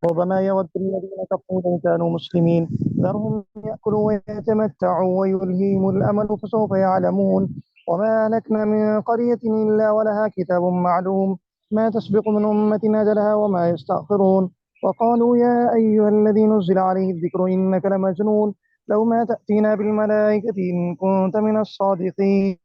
ربما يود الذين كفروا لو كانوا مسلمين ذرهم يأكلوا ويتمتعوا ويلهيهم الأمل فسوف يعلمون. وما أهلكنا من قرية إلا ولها كتاب معلوم ما تسبق من أمة أجلها وما يستأخرون. وقالوا يا أيها الذي نزل عليه الذكر إنك لمجنون لو ما تأتينا بالملائكة إن كنت من الصادقين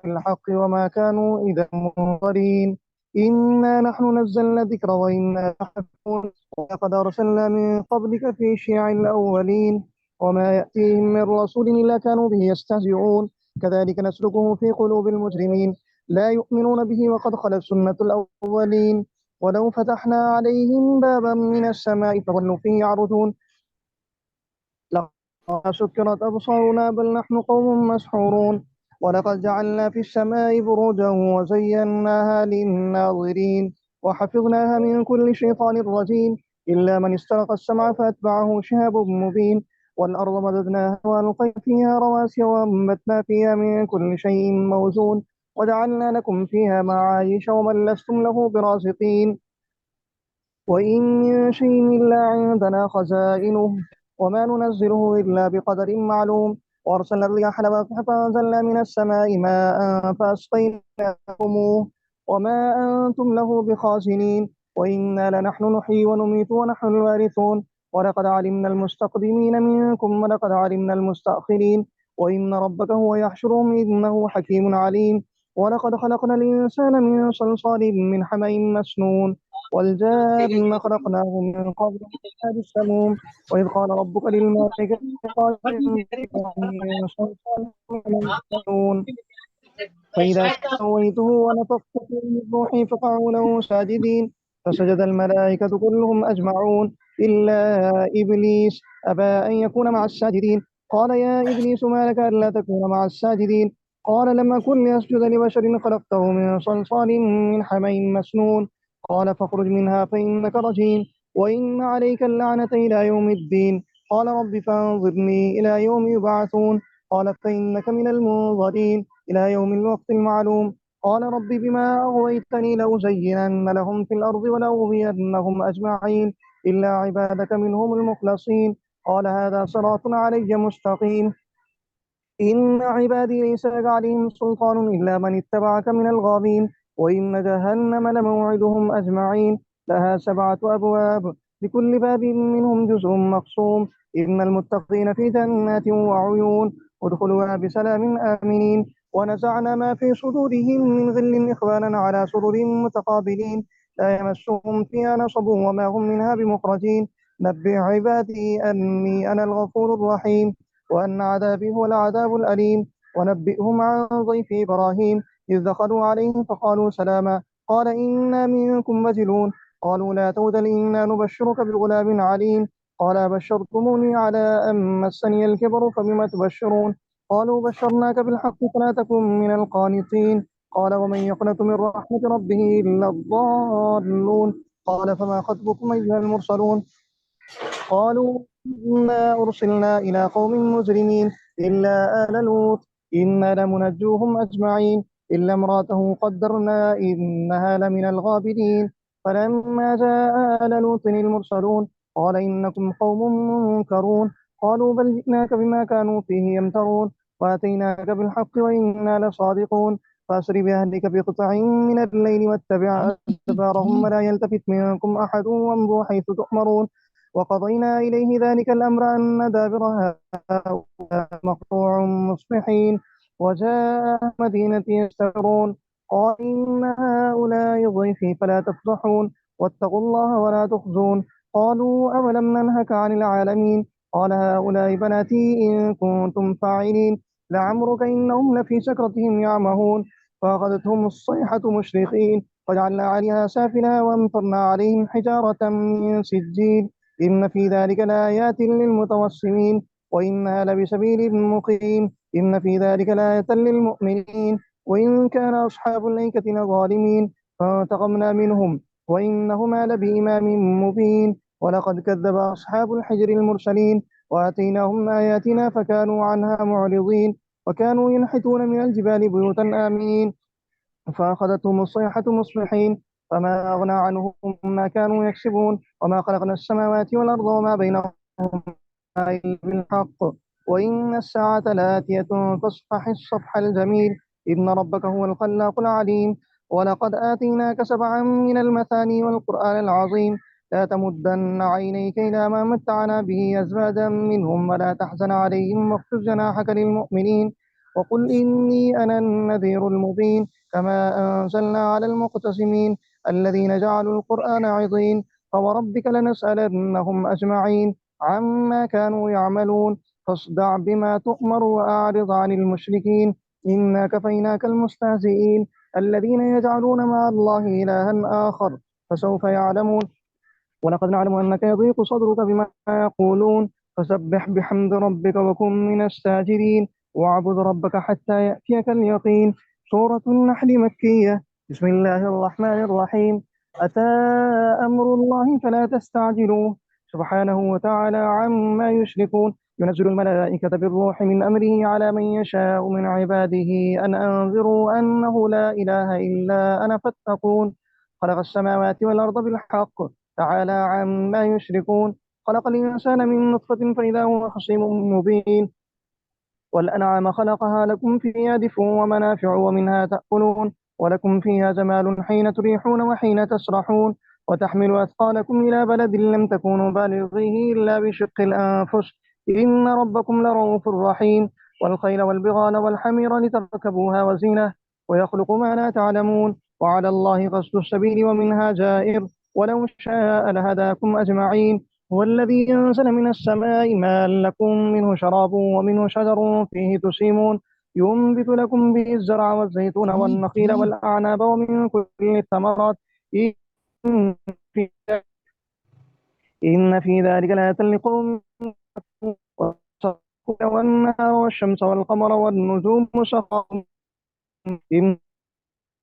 بالحق وما كانوا إذا منظرين. إنا نحن نزلنا الذكر وإنا لحافظون ولقد أرسلنا من قبلك في شيع الأولين وما يأتيهم من رسول إلا كانوا به يستهزئون. كذلك نسلكه في قلوب المجرمين لا يؤمنون به وقد خلت سنة الأولين. ولو فتحنا عليهم بابا من السماء فظلوا فيه يعرجون لقد سكرت أبصارنا بل نحن قوم مسحورون. ولقد جعلنا في السماء بروجا وزيناها للناظرين وحفظناها من كل شيطان رجيم إلا من استرق السمع فأتبعه شهاب مبين. والأرض مددناها وألقينا فيها رواسي وأنبتنا فيها من كل شيء موزون وجعلنا لكم فيها معايش ومن لستم له برازقين. وإن من شيء إلا عندنا خزائنه وما ننزله إلا بقدر معلوم. وأرسلنا الرياح لواقح فأنزلنا من السماء ماء فأسقيناكموه وما أنتم له بخازنين. وإنا لنحن نحيي ونميت ونحن الوارثون. ولقد علمنا المستقدمين منكم ولقد علمنا المستأخرين وإن ربك هو يحشرهم إنه حكيم عليم. ولقد خلقنا الإنسان من صلصال من حمإ مسنون والجان خلقناه من قبل من السموم. وإذ قال ربك للملائكة من صلصال من مسنون فإذا سويته ونفخت فيه من روحي فقعوا له ساجدين فسجد الملائكة كلهم أجمعون إلا إبليس أبى أن يكون مع الساجدين. قال يا إبليس ما لك ألا تكون مع الساجدين؟ قال لم أكن لأسجد لبشر خلقته من صلصال من حمإ مسنون. قال فاخرج منها فإنك رجيم وإن عليك اللعنة إلى يوم الدين. قال رب فانظرني إلى يوم يبعثون. قال فإنك من المنظرين إلى يوم الوقت المعلوم. قال رب بما أغويتني لأزينن لهم في الأرض ولأغوينهم أجمعين إلا عبادك منهم المخلصين. قال هذا صراط علي مستقيم. إن عبادي ليس لك عليهم سلطان إلا من اتبعك من الغاوين. وإن جهنم لموعدهم أجمعين لها 7 أبواب لكل باب منهم جزء مقسوم. إن المتقين في جنات وعيون ادخلوها بسلام آمنين. ونزعنا ما في صدورهم من غل إخوانا على سرر متقابلين لا يمسهم فيها نصب وما هم منها بمخرجين. نبئ عبادي أني أنا الغفور الرحيم وأن عذابي هو العذاب الأليم. ونبئهم عن ضيف إبراهيم إذ دخلوا عليه فقالوا سلاما قال إنا منكم وجلون. قالوا لا توجل إنا نبشرك بغلام عليم. قال بشرتموني على أن مسني الكبر فبم تبشرون. قالوا بشرناك بالحق فلا تكن من القانطين. قال ومن يقنط من رحمة ربه إلا الضالون. قال فما خطبكم أيها المرسلون؟ قالوا إنا أرسلنا إلى قوم مجرمين إلا آل لوط إنا لمنجوهم أجمعين إلا امرأته قدرنا إنها لمن الغابرين. فلما جاء آل لوط المرسلون قال إنكم قوم منكرون. قالوا بل جئناك بما كانوا فيه يمترون وأتيناك بالحق وإنا لصادقون. فأسر بأهلك بقطع من الليل واتبع أدبارهم ولا يلتفت منكم أحد وامضوا حيث تؤمرون. وقضينا إليه ذلك الأمر أن دابر هؤلاء مقطوع مصبحين. وجاء مدينة يستغفرون قال إن هؤلاء ضيفي فلا تفضحون واتقوا الله ولا تخزون. قالوا أولم ننهك عن العالمين؟ قال هؤلاء بناتي إن كنتم فاعلين لعمرك إنهم لفي سكرتهم يعمهون. فأخذتهم الصيحة مشرقين وجعلنا عليها سافلها وأمطرنا عليهم حجارة من سجيل إن في ذلك لآيات للمتوسمين وإنها لبسبيل مقيم إن في ذلك لآية للمؤمنين. وإن كان أصحاب الأيكة لظالمين فانتقمنا منهم وإنهما لبإمام مبين. ولقد كذب أصحاب الحجر المرسلين وآتيناهم آياتنا فكانوا عنها معرضين وكانوا ينحتون من الجبال بيوتا آمنين فأخذتهم الصيحة مصبحين فما أغنى عنهم ما كانوا يكسبون وما خلقنا السماوات والأرض وما بينهما إلا بالحق وإن الساعة لآتية فاصفح الصفح الجميل إن ربك هو الخلاق العليم ولقد آتيناك سبعا من المثاني والقرآن العظيم لا تمدن عينيك إلى ما متعنا به أزواجا منهم ولا تحزن عليهم واخفض جناحك للمؤمنين وقل إني أنا النذير المبين كما أنزلنا على المقتسمين الذين جعلوا القرآن عضين فوربك لنسألنهم أجمعين عما كانوا يعملون فاصدع بما تؤمر وأعرض عن المشركين إنا كفيناك المستهزئين الذين يجعلون مع الله إلها آخر فسوف يعلمون ولقد نعلم أنك يضيق صدرك بما يقولون فسبح بحمد ربك وكن من الساجدين واعبد ربك حتى يأتيك اليقين سورة النحل مكية بسم الله الرحمن الرحيم أتى أمر الله فلا تستعجلوه سبحانه وتعالى عما يشركون ينزل الملائكة بالروح من أمره على من يشاء من عباده أن أنذروا أنه لا إله إلا أنا فاتقون خلق السماوات والأرض بالحق تعالى عما يشركون خلق الإنسان من نطفة فإذا هو خصيم مبين والأنعام خلقها لكم فيها دفء ومنافع ومنها تأكلون ولكم فيها جمال حين تريحون وحين تسرحون وتحمل أثقالكم إلى بلد لم تكونوا بالغيه إلا بشق الأنفس إن ربكم لرؤوف رحيم والخيل والبغال والحمير لتركبوها وزينة ويخلق ما لا تعلمون وعلى الله قصد السبيل ومنها جائر ولو شاء لهداكم أجمعين هو الذي أنزل من السماء ماء لكم منه شراب ومنه شجر فيه تسيمون ينبت لكم به الزرع والزيتون والنخيل والأعناب ومن كل الثمرات إن في إن في ذلك لآية لقوم والنهار والشمس والقمر والنجوم مسخرات إن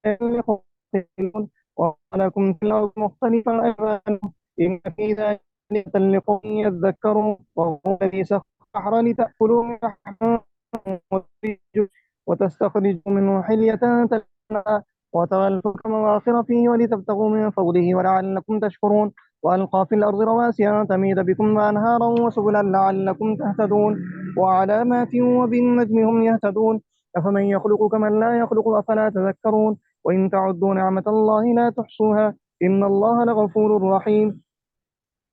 لقوم يعقلون ولكم في الأرض مختلفا ألوانه إن في ذلك لقوم يذكرون وهو الذي سخر البحر لتأكلوا من لحمه وتستخرجوا منه حلية تلبسونها وترى الفلك مواخر فيه ولتبتغوا من فضله ولعلكم تشكرون وألقى في الأرض رواسي أن تميد بكم وأنهارا وسبلا لعلكم تهتدون وعلامات وبالنجم هم يهتدون أفمن يخلق كمن لا يخلق أفلا تذكرون وإن تعدوا نعمة الله لا تحصوها إن الله لغفور رحيم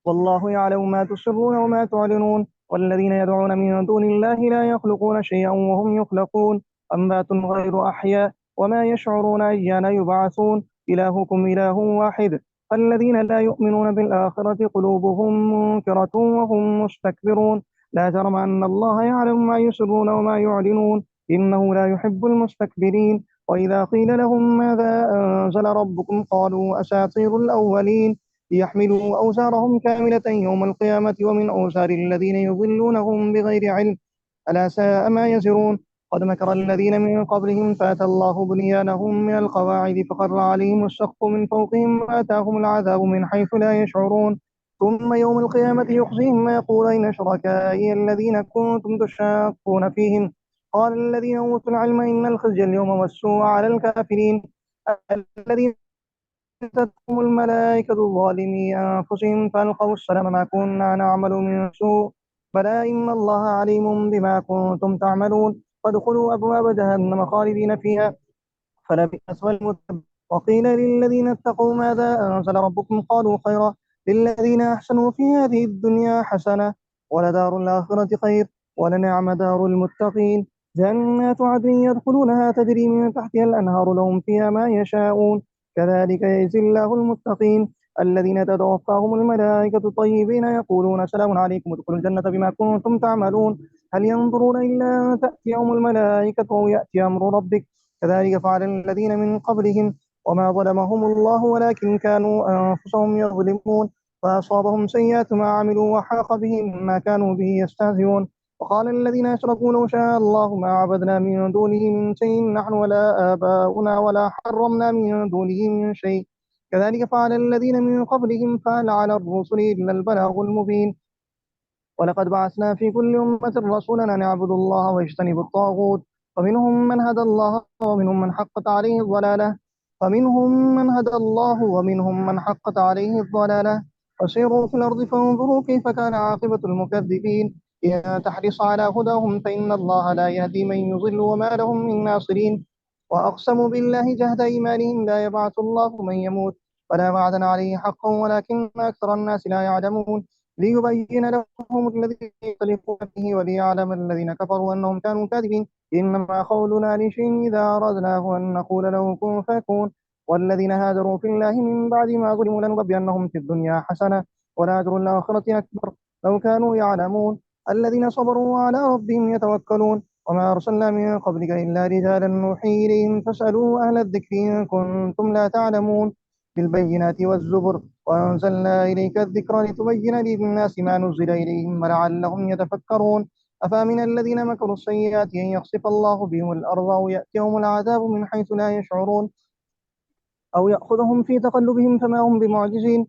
والله يعلم ما تسرون وما تعلنون والذين يدعون من دون الله لا يخلقون شيئا وهم يخلقون أموات غير أحياء وما يشعرون أيان يبعثون إلهكم إله واحد فالذين لا يؤمنون بالآخرة قلوبهم منكرة وهم مستكبرون لا جرم أن الله يعلم ما يسرون وما يعلنون إنه لا يحب المستكبرين وإذا قيل لهم ماذا أنزل ربكم قالوا أساطير الأولين ليحملوا أوزارهم كاملة يوم القيامة ومن أوزار الذين يضلونهم بغير علم ألا ساء ما يزرون قد مكر الذين من قبلهم فأتى الله بنيانهم من القواعد فخر عليهم السقف من فوقهم وآتاهم العذاب من حيث لا يشعرون ثم يوم القيامة يخزيهم ويقول أين شركائي الذين كنتم تشاقون فيهم قال الذين أوتوا العلم إن الخزي اليوم والسوء على الكافرين الذين تتهم الملائكة ظالمي أنفسهم فألقوا السلام ما كنا نعمل من سوء بلى إن الله عليم بما كنتم تعملون فادخلوا أبواب جهنم خالدين فيها فلبئس مثوى المتقين وقيل للذين اتقوا ماذا أنزل ربكم قالوا خيرا للذين أحسنوا في هذه الدنيا حسنة ولدار الآخرة خير ولنعم دار المتقين جنات عدن يدخلونها تجري من تحتها الأنهار لهم فيها ما يشاءون كذلك يجزي الله المتقين الذين تتوفاهم الملائكة طيبين يقولون سلام عليكم ادخلوا الجنة بما كنتم تعملون هل ينظرون إلا أن تأتيهم الملائكة أو يأتي أمر ربك كذلك فعل الذين من قبلهم وما ظلمهم الله ولكن كانوا أنفسهم يظلمون فأصابهم سيئات ما عملوا وحاق بهم ما كانوا به يستهزئون وقال الذين أشركوا لو شاء الله ما عبدنا من دونه من شيء نحن ولا آباؤنا ولا حرمنا من دونه من شيء كذلك فعل الذين من قبلهم فهل على الرسل إلا البلاغ المبين ولقد بعثنا في كل أمة رسولا أن اعبدوا الله واجتنبوا الطاغوت فمنهم من هدى الله ومنهم من حقت عليه الضلالة فمنهم من هدى الله ومنهم من حقت عليه الضلالة فسيروا في الأرض فانظروا كيف كان عاقبة المكذبين إن تحرص على هداهم فإن الله لا يهدي من يضل وما لهم من ناصرين وأقسموا بالله جهد إيمانهم لا يبعث الله من يموت ولا وعدا عليه حقا ولكن أكثر الناس لا يعلمون ليبين لهم الذي يختلفون فيه وليعلم الذين كفروا أنهم كانوا كاذبين إنما قولنا لشيء إذا أردناه أن نقول له كن فيكون والذين هاجروا في الله من بعد ما ظلموا لنربينهم في الدنيا حسنة ولأجر الآخرة أكبر لو كانوا يعلمون الذين صبروا على ربهم يتوكلون وما أرسلنا من قبلك إلا رجالا نوحي إليهم فاسألوا أهل الذكر إن كنتم لا تعلمون بالبينات والزبر وأنزلنا إليك الذكر لتبين للناس ما نزل إليهم ولعلهم يتفكرون أفمن الذين مكروا السيئات أن يخسف الله بهم الأرض أو يأتيهم العذاب من حيث لا يشعرون أو يأخذهم في تقلبهم فما هم بمعجزين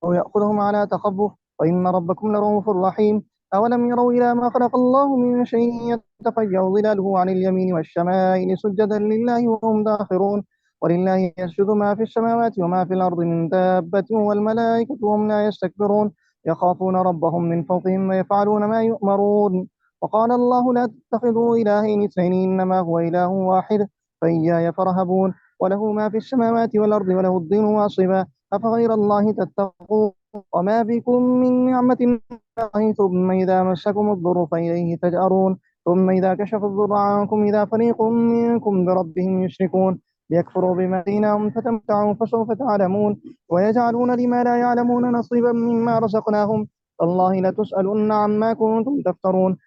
أو يأخذهم على تخبط وإن ربكم لرؤوف رحيم أولم يروا إلى ما خلق الله من شيء يتفيأ ظلاله عن اليمين والشمائل سجدا لله وهم داخرون ولله يسجد ما في السماوات وما في الأرض من دابة والملائكة وهم لا يستكبرون يخافون ربهم من فوقهم ويفعلون ما يؤمرون وقال الله لا تتخذوا إلهين اثنين إنما هو إله واحد فإياي فارهبون وله ما في السماوات والأرض وله الدين واصبا أفغير الله تتقون وما بكم من نعمة من الله ثم إذا مسكم الضر فإليه تجأرون ثم إذا كشف الضر عنكم إذا فريق منكم بربهم يشركون ليكفروا بما آتيناهم فتمتعوا فسوف تعلمون ويجعلون لما لا يعلمون نصيبا مما رزقناهم تالله لتسألن عما كنتم تفترون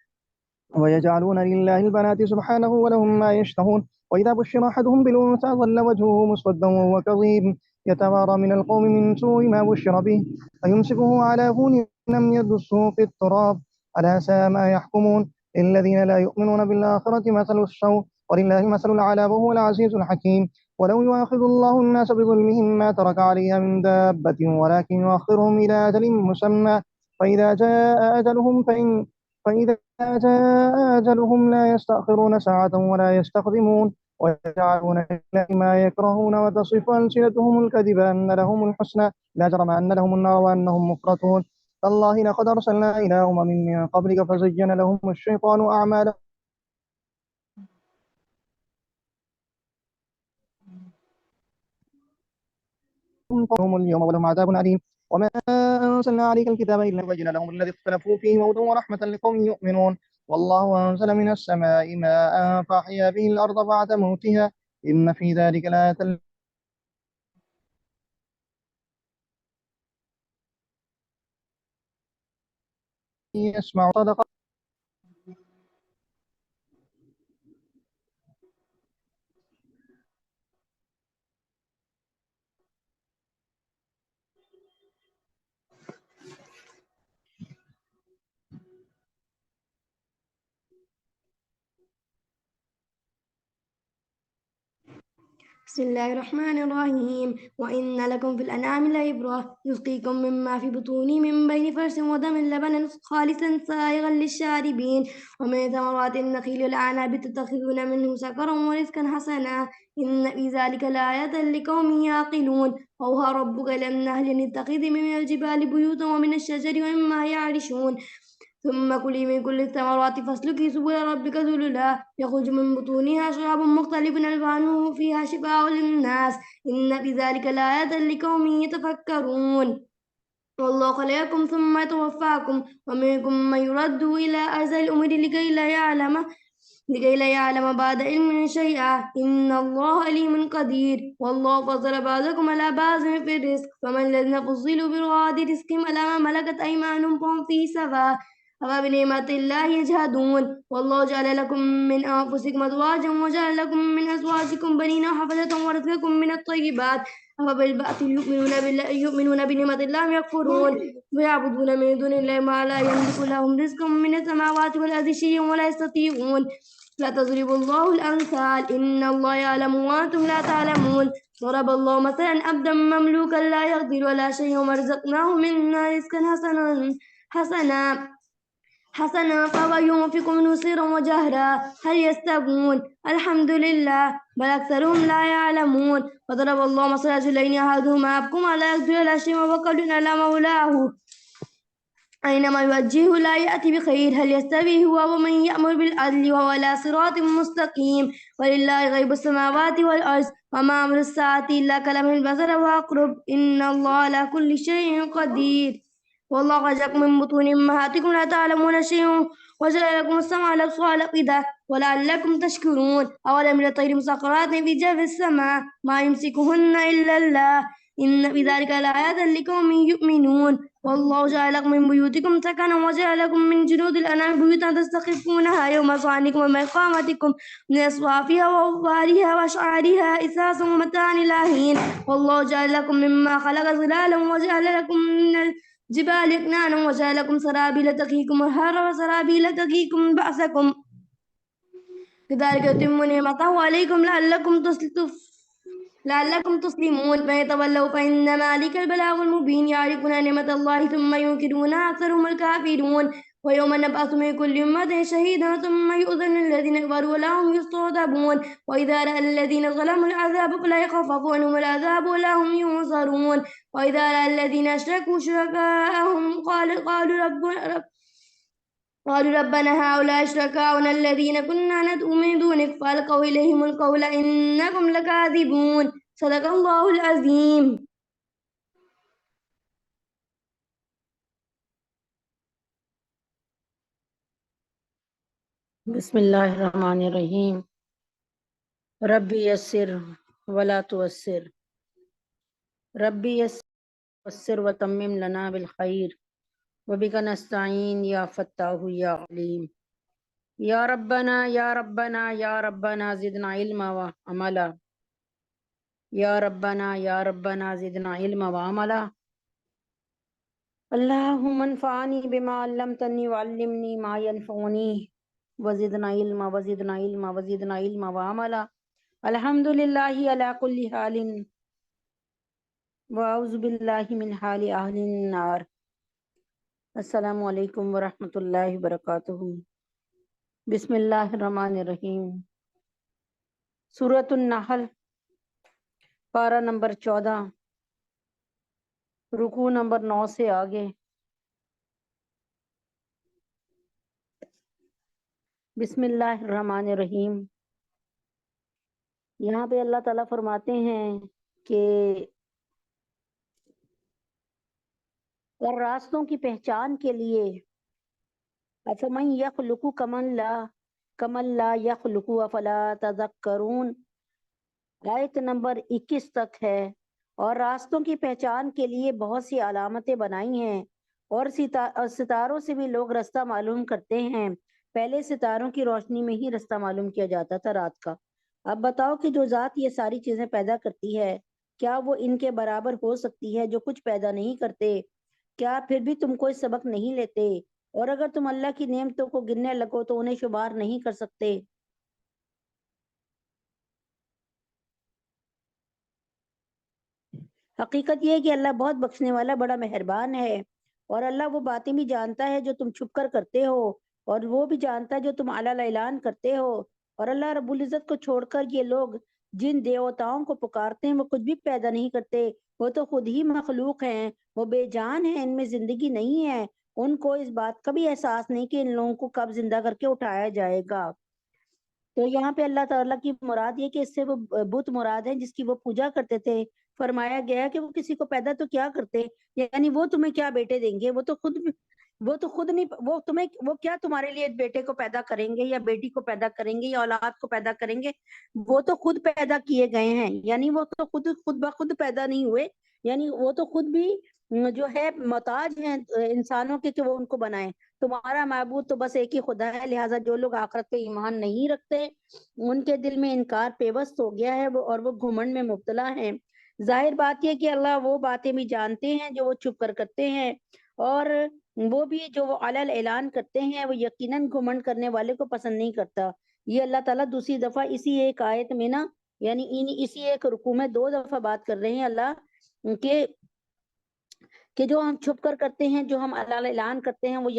ويجعلون لله البنات سبحانه ولهم ما يشتهون وإذا بشر أحدهم بالأنثى ظل وجهه مسودا وهو كظيم يتوارى من القوم من سوء ما بشر به أيمسكه على هون لم يدسه في التراب ألا ساء ما يحكمون الذين لا يؤمنون بالآخرة مثل السوء ولله المثل الأعلى وهو العزيز الحكيم ولو يؤاخذ الله الناس بظلمهم ما ترك عليها من دابة ولكن يؤخرهم إلى أجل مسمى فإذا جاء أجلهم فإذا جاء أجلهم لا يستأخرون ساعة ولا يستقدمون ويجعلون لله ما يكرهون وتصف ألسنتهم الكذب أن لهم الحسنى لا جرم أن لهم النار وأنهم مفرطون تالله لقد أرسلنا إلى أمم من قبلك فزين لهم الشيطان أعمالهم فهم اليوم ولهم عذاب أليم وما أنزلنا عليك الكتاب إلا لتبين لهم الذي اختلفوا فيه هدى ورحمة لقوم يؤمنون والله أنزل من السماء ماء فأحيا به الأرض بعد موتها إن في ذلك لآية يسمع صدق. بسم الله الرحمن الرحيم وإن لكم في الأنعام لعبرة يسقيكم مما في بطونه من بين فرث ودم لبنا خالصا سائغا للشاربين ومن ثمرات النخيل والأعناب تتخذون منه سكرا ورزقا حسنا إن في ذلك لآية لقوم يعقلون أوحى ربك إلى النحل أن اتخذي من الجبال بيوتا ومن الشجر ومما يعرشون ثم كلي من كل الثمرات فاسلكي سبل ربك ذللا يخرج من بطونها شراب مختلف ألوانه فيها شفاء للناس إن في ذلك لآية لقوم يتفكرون والله خلقكم ثم يتوفاكم ومنكم من يرد إلى أرذل الأمور لكي لا يعلم بعد علم شيئا إن الله عليم قدير والله فضل بعضكم على بعض في الرزق فمن الذين فضلوا برغاد رزقهم على ما ملكت أيمانهم فهم فيه سواء أفبنعمة الله يجحدون والله جعل لكم من أنفسكم أزواجا وجعل لكم من أزواجكم بنين وحفظة ورزقكم من الطيبات أفبالباطل يؤمنون بنعمة الله يكفرون ويعبدون من دون الله ما لا يملك لهم رزق من السماوات والأرض شيء ولا يستطيعون لا تضربوا الله الأمثال إن الله يعلم وأنتم لا تعلمون ضرب الله مثلا عبدا مملوكا لا يقدر ولا شيء ورزقناه منا رزقا حسنا فهو ينفق منه سرا وجهرا هل يستوون الحمد لله بل أكثرهم لا يعلمون وضرب الله مثلا رجلين أحدهما أبكم على يقدر على شيء وقدر على مولاه أينما يوجهه لا يأتي بخير هل يستوي هو ومن يأمر بالعدل وهو على صراط مستقيم ولله غيب السماوات والأرض وما أمر الساعة إلا كلمح البصر وهو أقرب إن الله على كل شيء قدير والله خرجكم من بطون أمهاتكم لا تعلمون شيئا وجعل لكم السمع والأبصار والأفئدة ولعلكم تشكرون أولم يروا الطير مسخرات في جو السماء ما يمسكهن إلا الله إن في ذلك لآيات لقوم يؤمنون والله جعل لكم من بيوتكم سكنا وجعل لكم من جلود الأنعام بيوتا تستخفونها يوم صعنكم ومقامتكم من أصوافها وأوبارها وأشعارها إثاث ومتاع إلى حين والله جعل لكم مما خلق ظلالا وجعل لكم من الجبال أكنانا وجعل لكم سرابيل تقيكم الحر وسرابيل تقيكم بأسكم كذلك يتم نعمته عليكم لعلكم تسلمون فإن تولوا فإنما عليك البلاغ المبين يعرفون نعمة الله ثم ينكرونها أكثرهم الكافرون ويوم نبعث من كل أمة شهيدا ثم يؤذن الذين كفروا لهم يستعتبون وإذا رأى الذين ظلموا العذاب فلا يخفف عنهم العذاب ولا هم ينصرون وإذا رأى الذين أشركوا شركاءهم قالوا ربنا هؤلاء شركاؤنا الذين كنا ندعو من دونك فألقوا إليهم القول إنكم لكاذبون صدق الله العظيم. بسم اللہ الرحمن الرحیم ربی یسر ولا توسر ربی یسر وتمم لنا بالخیر وبک نستعین یا فتاح یا علیم یا ربنا یا ربنا یا ربنا زدنا علما وعملا یا ربنا یا ربنا زدنا علما وعملا اللہم انفعنی بما علمتنی وعلمنی ما ینفعنی وزدنا علما وزدنا علما وزدنا علما وعملا الحمدللہ علی کل حال واعوذ باللہ من حال اہل النار۔ السلام علیکم ورحمۃ اللہ وبرکاتہ۔ بسم اللہ الرحمن الرحیم۔ سورۃ النحل، پارہ نمبر 14، رکوع نمبر 9 سے آگے۔ بسم اللہ الرحمن الرحیم۔ یہاں پہ اللہ تعالیٰ فرماتے ہیں کہ اور راستوں کی پہچان کے لیے افمن یخلق کمن لا یخلق افلا تذکرون، آیت نمبر 21 تک ہے۔ اور راستوں کی پہچان کے لیے بہت سی علامتیں بنائی ہیں اور ستاروں سے بھی لوگ رستہ معلوم کرتے ہیں۔ پہلے ستاروں کی روشنی میں ہی رستہ معلوم کیا جاتا تھا رات کا۔ اب بتاؤ کہ جو ذات یہ ساری چیزیں پیدا کرتی ہے، کیا وہ ان کے برابر ہو سکتی ہے جو کچھ پیدا نہیں کرتے؟ کیا پھر بھی تم کوئی سبق نہیں لیتے؟ اور اگر تم اللہ کی نعمتوں کو گننے لگو تو انہیں شمار نہیں کر سکتے۔ حقیقت یہ ہے کہ اللہ بہت بخشنے والا بڑا مہربان ہے، اور اللہ وہ باتیں بھی جانتا ہے جو تم چھپ کر کرتے ہو، اور وہ بھی جانتا ہے جو تم علن اعلان کرتے ہو۔ اور اللہ رب العزت کو چھوڑ کر یہ لوگ جن دیوتاؤں کو پکارتے ہیں وہ کچھ بھی پیدا نہیں کرتے، وہ تو خود ہی مخلوق ہیں، وہ بے جان ہیں، ان میں زندگی نہیں ہے۔ ان کو اس بات کا بھی احساس نہیں کہ ان لوگوں کو کب زندہ کر کے اٹھایا جائے گا۔ تو یہاں پہ اللہ تعالیٰ کی مراد یہ کہ اس سے وہ بت مراد ہے جس کی وہ پوجا کرتے تھے۔ فرمایا گیا کہ وہ کسی کو پیدا تو کیا کرتے، یعنی وہ تمہیں کیا بیٹے دیں گے، وہ تو خود نہیں، وہ کیا تمہارے لیے بیٹے کو پیدا کریں گے یا بیٹی کو پیدا کریں گے یا اولاد کو پیدا کریں گے، وہ تو خود پیدا کیے گئے ہیں، یعنی وہ تو خود بخود پیدا نہیں ہوئے، یعنی وہ تو خود بھی جو ہے محتاج ہیں انسانوں کے کہ وہ ان کو بنائیں۔ تمہارا معبود تو بس ایک ہی خدا ہے، لہٰذا جو لوگ آخرت پہ ایمان نہیں رکھتے ان کے دل میں انکار پیوست ہو گیا ہے اور وہ گھمنڈ میں مبتلا ہیں۔ ظاہر بات یہ کہ اللہ وہ باتیں بھی جانتے ہیں جو وہ چھپ کر کرتے ہیں، اور وہ بھی جو وہ علن اعلان کرتے ہیں وہ یقیناً گھمنڈ کرنے والے کو پسند نہیں کرتا۔ یہ اللہ تعالیٰ دوسری دفعہ اسی ایک آیت میں نا، یعنی اسی ایک رکوع میں 2 دفعہ بات کر رہے ہیں اللہ کہ جو ہم چھپ کر کرتے ہیں، جو ہم علن اعلان کرتے ہیں، وہ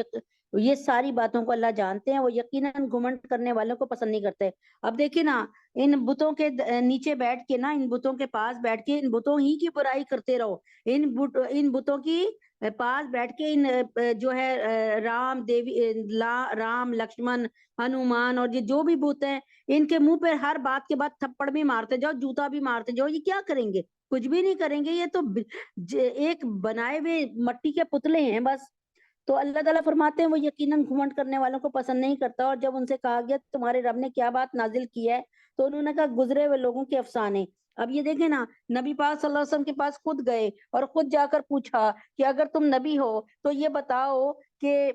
یہ ساری باتوں کو اللہ جانتے ہیں، وہ یقیناً گھمنڈ کرنے والوں کو پسند نہیں کرتے۔ اب دیکھیں نا، ان بتوں کے نیچے بیٹھ کے نا، ان بتوں کے پاس بیٹھ کے ان بتوں ہی کی برائی کرتے رہو، ان بتوں کی پاس بیٹھ کے ان جو ہے رام لکشمن ہنومان اور یہ جو بھی بت ہیں، ان کے منہ پہ ہر بات کے بعد تھپڑ بھی مارتے جاؤ، جوتا بھی مارتے جاؤ، یہ کیا کریں گے؟ کچھ بھی نہیں کریں گے، یہ تو ایک بنائے ہوئے مٹی کے پتلے ہیں بس۔ تو اللہ تعالیٰ فرماتے ہیں وہ یقیناً گھمنڈ کرنے والوں کو پسند نہیں کرتا۔ اور جب ان سے کہا گیا تمہارے رب نے کیا بات نازل کی ہے، تو انہوں نے کہا گزرے ہوئے لوگوں کے افسانے۔ اب یہ دیکھیں نا، نبی پاک صلی اللہ علیہ وسلم کے پاس خود گئے اور خود جا کر پوچھا کہ اگر تم نبی ہو تو یہ بتاؤ کہ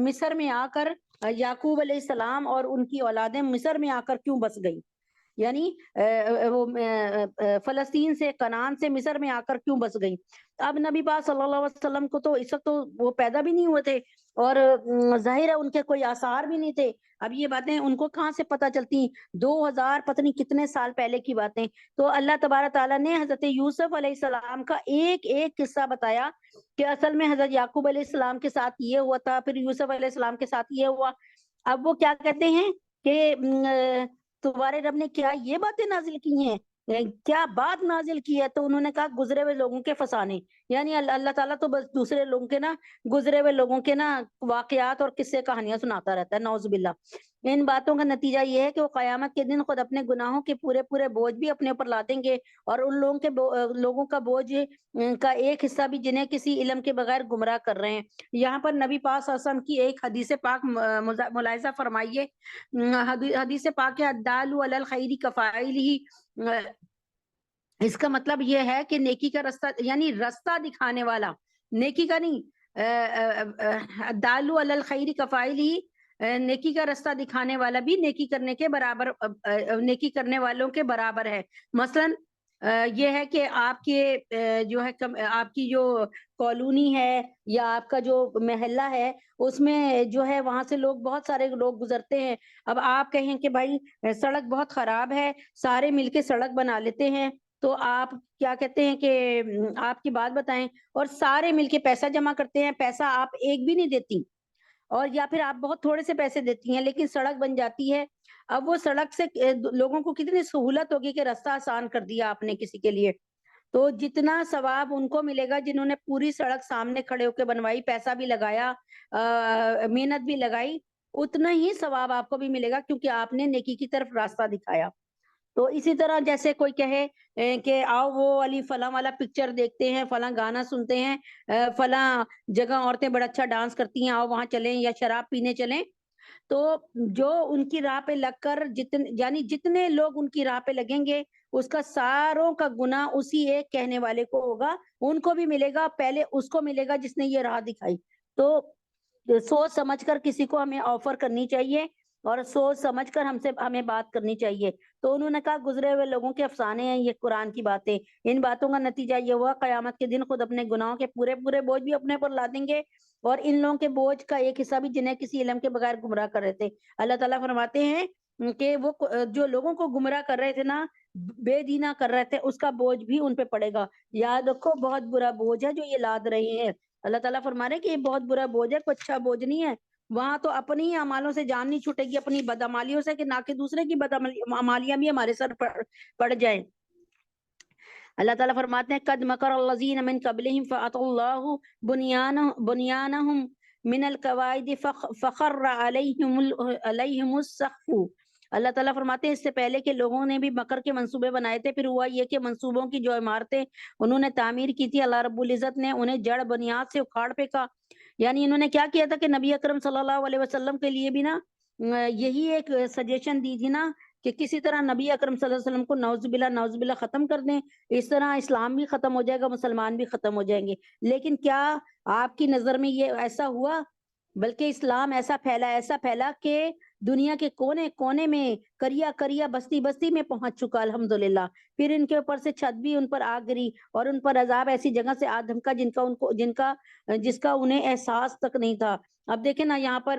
مصر میں آ کر یعقوب علیہ السلام اور ان کی اولادیں مصر میں آ کر کیوں بس گئی، یعنی وہ فلسطین سے، کنعان سے مصر میں آ کر کیوں بس گئی۔ اب نبی پاک صلی اللہ علیہ وسلم کو تو اس وقت تو وہ پیدا بھی نہیں ہوئے تھے، اور ظاہر ہے ان کے کوئی آثار بھی نہیں تھے۔ اب یہ باتیں ان کو کہاں سے پتہ چلتی؟ 2000 پتہ نہیں کتنے سال پہلے کی باتیں۔ تو اللہ تبارک تعالیٰ نے حضرت یوسف علیہ السلام کا ایک ایک قصہ بتایا کہ اصل میں حضرت یعقوب علیہ السلام کے ساتھ یہ ہوا تھا، پھر یوسف علیہ السلام کے ساتھ یہ ہوا۔ اب وہ کیا کہتے ہیں کہ تمہارے رب نے کیا یہ باتیں نازل کی ہیں، کیا بات نازل کی ہے؟ تو انہوں نے کہا گزرے ہوئے لوگوں کے فسانے، یعنی اللہ تعالیٰ تو بس دوسرے لوگوں کے نا، گزرے ہوئے لوگوں کے نا واقعات اور قصے کہانیاں سناتا رہتا ہے، نعوذ باللہ۔ ان باتوں کا نتیجہ یہ ہے کہ وہ قیامت کے دن خود اپنے گناہوں کے پورے بوجھ بھی اپنے اوپر لا دیں گے، اور ان لوگوں کا بوجھ کا ایک حصہ بھی جنہیں کسی علم کے بغیر گمراہ کر رہے ہیں۔ یہاں پر نبی پاک صلی اللہ علیہ وسلم کی ایک حدیث پاک ملاحظہ فرمائیے۔ حدیث پاک الدال علی الخیر کفاعلہ، اس کا مطلب یہ ہے کہ نیکی کا رستہ، یعنی رستہ دکھانے والا، نیکی کا نہیں، الدال علی الخیر کفاعلہ، نیکی کا رستہ دکھانے والا بھی نیکی کرنے کے برابر، نیکی کرنے والوں کے برابر ہے۔ مثلاً یہ ہے کہ آپ کے جو ہے آپ کی جو کالونی ہے یا آپ کا جو محلہ ہے، اس میں جو ہے وہاں سے بہت سارے لوگ گزرتے ہیں۔ اب آپ کہیں کہ بھائی سڑک بہت خراب ہے، سارے مل کے سڑک بنا لیتے ہیں، تو آپ کیا کہتے ہیں کہ آپ کی بات بتائیں، اور سارے مل کے پیسہ جمع کرتے ہیں، پیسہ آپ ایک بھی نہیں دیتی، اور یا پھر آپ بہت تھوڑے سے پیسے دیتی ہیں لیکن سڑک بن جاتی ہے۔ اب وہ سڑک سے لوگوں کو کتنی سہولت ہوگی کہ رستہ آسان کر دیا آپ نے کسی کے لیے، تو جتنا ثواب ان کو ملے گا جنہوں نے پوری سڑک سامنے کھڑے ہو کے بنوائی، پیسہ بھی لگایا، محنت بھی لگائی، اتنا ہی ثواب آپ کو بھی ملے گا، کیونکہ آپ نے نیکی کی طرف راستہ دکھایا۔ تو اسی طرح جیسے کوئی کہے کہ آؤ وہ والی فلاں والا پکچر دیکھتے ہیں، فلاں گانا سنتے ہیں، فلاں جگہ عورتیں بڑا اچھا ڈانس کرتی ہیں، آؤ وہاں چلیں، یا شراب پینے چلیں، تو جو ان کی راہ پہ لگ کر یعنی جتنے لوگ ان کی راہ پہ لگیں گے، اس کا ساروں کا گناہ اسی ایک کہنے والے کو ہوگا، ان کو بھی ملے گا، پہلے اس کو ملے گا جس نے یہ راہ دکھائی۔ تو سوچ سمجھ کر کسی کو ہمیں آفر کرنی چاہیے، اور سوچ سمجھ کر ہمیں بات کرنی چاہیے۔ تو انہوں نے کہا گزرے ہوئے لوگوں کے افسانے ہیں یہ قرآن کی باتیں، ان باتوں کا نتیجہ یہ ہوا قیامت کے دن خود اپنے گناہوں کے پورے بوجھ بھی اپنے پر لا دیں گے، اور ان لوگوں کے بوجھ کا ایک حصہ بھی جنہیں کسی علم کے بغیر گمراہ کر رہے تھے۔ اللہ تعالیٰ فرماتے ہیں کہ وہ جو لوگوں کو گمراہ کر رہے تھے نا، بے دینا کر رہے تھے، اس کا بوجھ بھی ان پہ پڑے گا۔ یاد رکھو بہت برا بوجھ ہے جو یہ لاد رہے ہیں۔ اللہ تعالیٰ فرما رہے ہیں کہ یہ بہت برا بوجھ ہے، کوئی اچھا بوجھ نہیں ہے۔ وہاں تو اپنی ہی اعمالوں سے جان نہیں چھوٹے گی، اپنی بدعمالیوں سے، کہ نہ کہ دوسرے کی بدعمالیاں بھی ہمارے سر پڑ جائیں۔ اللہ تعالیٰ فرماتے ہیں قد مکر الذین من قبلہم فأتی اللہ بنیانہم من القواعد فخر علیہم السقف۔ اللہ تعالیٰ فرماتے ہیں اس سے پہلے کہ لوگوں نے بھی مکر کے منصوبے بنائے تھے، پھر ہوا یہ کہ منصوبوں کی جو عمارتیں انہوں نے تعمیر کی تھی، اللہ رب العزت نے انہیں جڑ بنیاد سے اکھاڑ پھینکا۔ یعنی انہوں نے کیا کیا تھا کہ نبی اکرم صلی اللہ علیہ وسلم کے لیے بھی نا یہی ایک سجیشن دی تھی نا کہ کسی طرح نبی اکرم صلی اللہ علیہ وسلم کو نعوذ باللہ ختم کر دیں، اس طرح اسلام بھی ختم ہو جائے گا، مسلمان بھی ختم ہو جائیں گے۔ لیکن کیا آپ کی نظر میں یہ ایسا ہوا؟ بلکہ اسلام ایسا پھیلا کہ دنیا کے کونے کونے میں، کریا بستی میں پہنچ چکا الحمدللہ۔ پھر ان کے اوپر سے چھت بھی ان پر آ گری، اور ان پر عذاب ایسی جگہ سے آ دھمکا جس کا انہیں احساس تک نہیں تھا۔ اب دیکھیں نا یہاں پر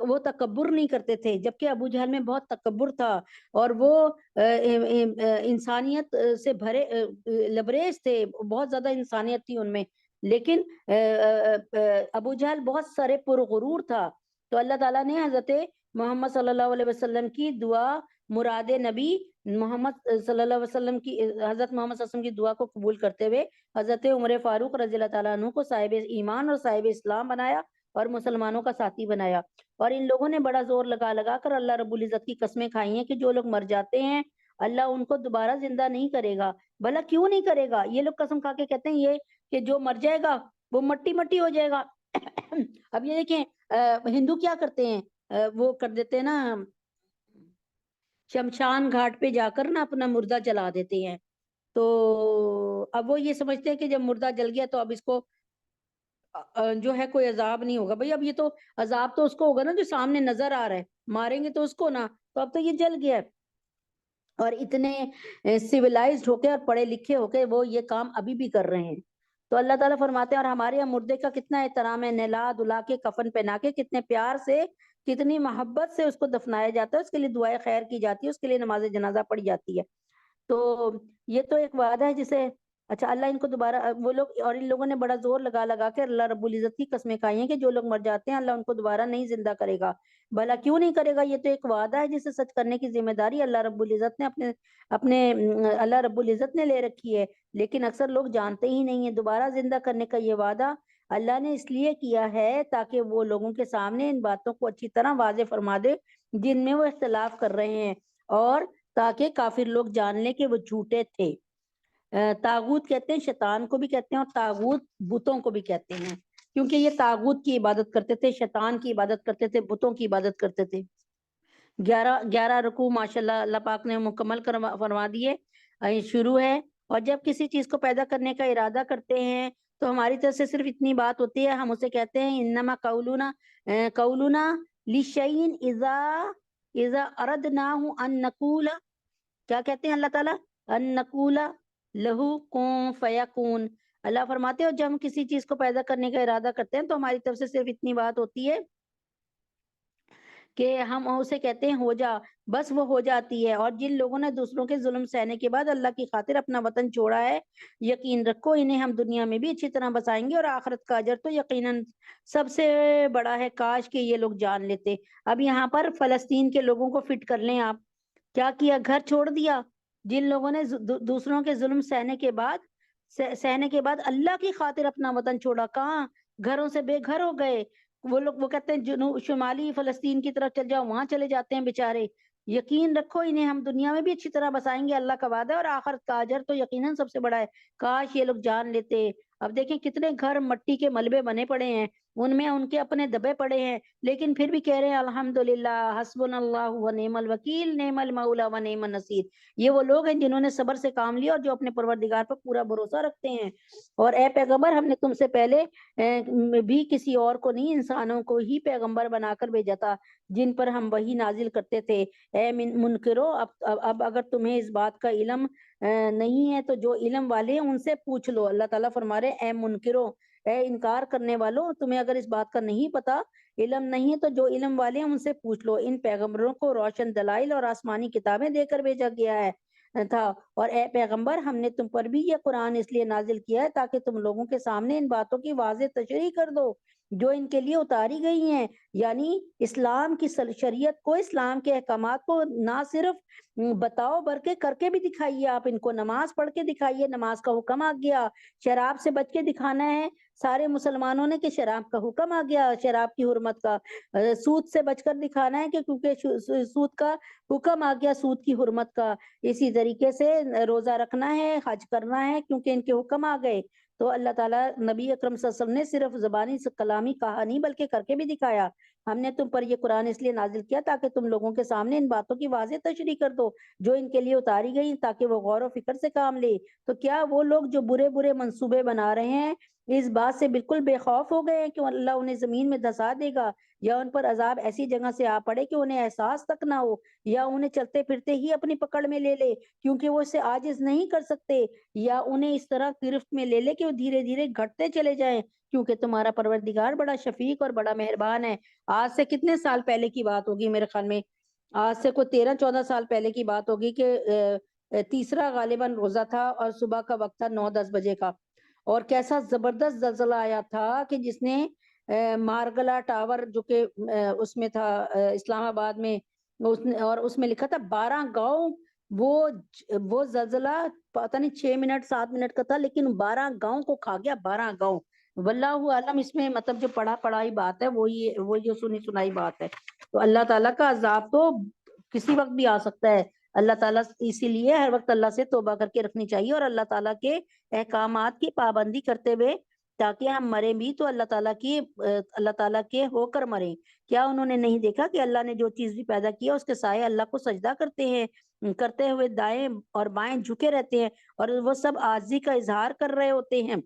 وہ تکبر نہیں کرتے تھے، جبکہ ابو جہل میں بہت تکبر تھا اور وہ انسانیت سے بھرے لبریز تھے، بہت زیادہ انسانیت تھی ان میں، لیکن ابو جہل بہت سرے پرغرور تھا۔ تو اللہ تعالیٰ نے حضرت محمد صلی اللہ علیہ وسلم کی دعا، مراد نبی محمد صلی اللہ علیہ وسلم کی، حضرت محمد صلی اللہ علیہ وسلم کی دعا کو قبول کرتے ہوئے حضرت عمر فاروق رضی اللہ تعالیٰ عنہ کو صاحب ایمان اور صاحب اسلام بنایا اور مسلمانوں کا ساتھی بنایا۔ اور ان لوگوں نے بڑا زور لگا لگا کر اللہ رب العزت کی قسمیں کھائی ہیں کہ جو لوگ مر جاتے ہیں اللہ ان کو دوبارہ زندہ نہیں کرے گا۔ بھلا کیوں نہیں کرے گا؟ یہ لوگ قسم کھا کے کہتے ہیں یہ کہ جو مر جائے گا وہ مٹی مٹی ہو جائے گا۔ اب یہ دیکھیں ہندو کیا کرتے ہیں، وہ کر دیتے ہیں نا، شمشان گھاٹ پہ جا کر نا اپنا مردہ جلا دیتے ہیں۔ تو اب وہ یہ سمجھتے ہیں کہ جب مردہ جل گیا تو اب اس کو جو ہے کوئی عذاب نہیں ہوگا۔ بھئی اب یہ تو عذاب تو اس کو ہوگا نا جو سامنے نظر آ رہا ہے، ماریں گے تو اس کو نا، تو اب تو یہ جل گیا ہے۔ اور اتنے سیولائزڈ ہو کے اور پڑھے لکھے ہو کے وہ یہ کام ابھی بھی کر رہے ہیں۔ تو اللہ تعالیٰ فرماتے ہیں اور ہمارے یہاں مردے کا کتنا احترام ہے، نہلا دھلا کے کفن پہنا کے کتنے پیار سے کتنی محبت سے اس کو دفنایا جاتا ہے، اس کے لیے دعائیں خیر کی جاتی ہے، اس کے لیے نماز جنازہ پڑھی جاتی ہے۔ تو یہ تو ایک وعدہ ہے جسے اچھا اللہ ان کو دوبارہ، وہ لوگ اور ان لوگوں نے بڑا زور لگا لگا کے اللہ رب العزت کی قسمیں کھائی ہیں کہ جو لوگ مر جاتے ہیں اللہ ان کو دوبارہ نہیں زندہ کرے گا۔ بھلا کیوں نہیں کرے گا؟ یہ تو ایک وعدہ ہے جسے سچ کرنے کی ذمہ داری اللہ رب العزت نے اپنے اللہ رب العزت نے لے رکھی ہے، لیکن اکثر لوگ جانتے ہی نہیں ہیں۔ دوبارہ زندہ کرنے کا یہ وعدہ اللہ نے اس لیے کیا ہے تاکہ وہ لوگوں کے سامنے ان باتوں کو اچھی طرح واضح فرما دے جن میں وہ اختلاف کر رہے ہیں، اور تاکہ کافر لوگ جان لیں کہ وہ جھوٹے تھے۔ طاغوت کہتے ہیں شیطان کو بھی کہتے ہیں، اور طاغوت بتوں کو بھی کہتے ہیں، کیونکہ یہ طاغوت کی عبادت کرتے تھے، شیطان کی عبادت کرتے تھے، بتوں کی عبادت کرتے تھے۔ 11 رکوع ماشاءاللہ اللہ پاک نے مکمل فرما دیے، شروع ہے۔ اور جب کسی چیز کو پیدا کرنے کا ارادہ کرتے ہیں تو ہماری طرف سے صرف اتنی بات ہوتی ہے، ہم اسے کہتے ہیں انما قولنا لشیء اذا اردناہ ان نقول، کیا کہتے ہیں اللہ تعالیٰ؟ ان نقول لہو کن فیکون۔ اللہ فرماتے ہو جب ہم کسی چیز کو پیدا کرنے کا ارادہ کرتے ہیں تو ہماری طرف سے صرف اتنی بات ہوتی ہے کہ ہم اسے کہتے ہیں ہو جا، بس وہ ہو جاتی ہے۔ اور جن لوگوں نے دوسروں کے ظلم سہنے کے بعد اللہ کی خاطر اپنا وطن چھوڑا ہے، یقین رکھو انہیں ہم دنیا میں بھی اچھی طرح بسائیں گے اور آخرت کا اجر تو یقیناً سب سے بڑا ہے۔ کاش کہ یہ لوگ جان لیتے۔ اب یہاں پر فلسطین کے لوگوں کو فٹ کر لیں آپ، کیا کیا؟ گھر چھوڑ دیا۔ جن لوگوں نے دوسروں کے ظلم سہنے کے بعد اللہ کی خاطر اپنا وطن چھوڑا، کہاں؟ گھروں سے بے گھر ہو گئے۔ وہ لوگ وہ کہتے ہیں شمالی فلسطین کی طرف چل جاؤ، وہاں چلے جاتے ہیں بیچارے۔ یقین رکھو انہیں ہم دنیا میں بھی اچھی طرح بسائیں گے، اللہ کا وعدہ ہے، اور آخرت کا اجر تو یقیناً سب سے بڑا ہے۔ کاش یہ لوگ جان لیتے۔ اب دیکھیں کتنے گھر مٹی کے ملبے بنے پڑے ہیں، ان میں ان کے اپنے دبے پڑے ہیں، لیکن پھر بھی کہہ رہے ہیں الحمدللہ حسبنا اللہ و نعم الوکیل نعم المولا و نعم النصیر۔ یہ وہ لوگ ہیں جنہوں نے صبر سے کام لیا اور جو اپنے پروردگار پر پورا بھروسہ رکھتے ہیں۔ اور اے پیغمبر ہم نے تم سے پہلے بھی کسی اور کو نہیں، انسانوں کو ہی پیغمبر بنا کر بھیجا تھا جن پر ہم وحی نازل کرتے تھے۔ اے منکرو، اب اگر تمہیں اس بات کا علم نہیں ہے تو جو علم والے ہیں ان سے پوچھ لو۔ اللہ تعالیٰ فرما رہے اے منکرو، اے انکار کرنے والوں، تمہیں اگر اس بات کا نہیں پتا، علم نہیں ہے تو جو علم والے ہیں ان سے پوچھ لو۔ ان پیغمبروں کو روشن دلائل اور آسمانی کتابیں دے کر بھیجا گیا تھا، اور اے پیغمبر ہم نے تم پر بھی یہ قرآن اس لیے نازل کیا ہے تاکہ تم لوگوں کے سامنے ان باتوں کی واضح تشریح کر دو جو ان کے لیے اتاری گئی ہیں، یعنی اسلام کی شریعت کو، اسلام کے احکامات کو نہ صرف بتاؤ بلکہ کر کے بھی دکھائیے۔ آپ ان کو نماز پڑھ کے دکھائیے، نماز کا حکم آ گیا۔ شراب سے بچ کے دکھانا ہے سارے مسلمانوں نے کہ شراب کا حکم آ گیا، شراب کی حرمت کا۔ سود سے بچ کر دکھانا ہے کہ کیونکہ سود کا حکم آ گیا، سود کی حرمت کا۔ اسی طریقے سے روزہ رکھنا ہے، حج کرنا ہے کیونکہ ان کے حکم آ گئے۔ تو اللہ تعالیٰ نبی اکرم صلی اللہ علیہ وسلم نے صرف زبانی سے کلامی کہا نہیں بلکہ کر کے بھی دکھایا۔ ہم نے تم پر یہ قرآن اس لیے نازل کیا تاکہ تم لوگوں کے سامنے ان باتوں کی واضح تشریح کر دو جو ان کے لیے اتاری گئی، تاکہ وہ غور و فکر سے کام لے۔ تو کیا وہ لوگ جو برے برے منصوبے بنا رہے ہیں اس بات سے بالکل بے خوف ہو گئے ہیں کہ اللہ انہیں زمین میں دھسا دے گا یا ان پر عذاب ایسی جگہ سے آ پڑے کہ انہیں احساس تک نہ ہو، یا انہیں چلتے پھرتے ہی اپنی پکڑ میں لے لے کیونکہ وہ اسے عاجز نہیں کر سکتے، یا انہیں اس طرح گرفت میں لے لے کہ وہ دھیرے دھیرے گھٹتے چلے جائیں، کیونکہ تمہارا پروردگار بڑا شفیق اور بڑا مہربان ہے۔ آج سے کتنے سال پہلے کی بات ہوگی، میرے خیال میں آج سے کوئی 13-14 سال پہلے کی بات ہوگی کہ تیسرا غالباً روزہ تھا اور صبح کا وقت تھا 9-10 بجے کا، اور کیسا زبردست زلزلہ آیا تھا کہ جس نے مارگلا ٹاور جو کہ اس میں تھا اسلام آباد میں، اور اس میں لکھا تھا 12 گاؤں، وہ زلزلہ پتہ نہیں 6 منٹ 7 منٹ کا تھا لیکن 12 گاؤں کو کھا گیا، 12 گاؤں۔ واللہ عالم اس میں مطلب جو پڑھائی بات ہے وہ جو سنائی بات ہے۔ تو اللہ تعالیٰ کا عذاب تو کسی وقت بھی آ سکتا ہے، اللہ تعالیٰ اسی لیے ہر وقت اللہ سے توبہ کر کے رکھنی چاہیے اور اللہ تعالیٰ کے احکامات کی پابندی کرتے ہوئے، تاکہ ہم مریں بھی تو اللہ تعالیٰ کے ہو کر مریں۔ کیا انہوں نے نہیں دیکھا کہ اللہ نے جو چیز بھی پیدا کیا اس کے سائے اللہ کو سجدہ کرتے ہیں، کرتے ہوئے دائیں اور بائیں جھکے رہتے ہیں اور وہ سب عاجزی کا اظہار کر رہے ہوتے ہیں۔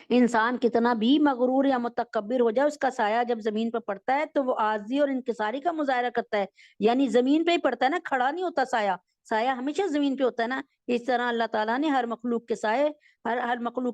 انسان کتنا بھی مغرور یا متکبر ہو جائے، اس کا سایہ جب زمین پر پڑتا ہے تو وہ عاجزی اور انکساری کا مظاہرہ کرتا ہے، یعنی زمین پہ ہی پڑتا ہے نا، کھڑا نہیں ہوتا سایہ ہمیشہ زمین پہ ہوتا ہے نا۔ اس طرح اللہ تعالیٰ نے ہر مخلوق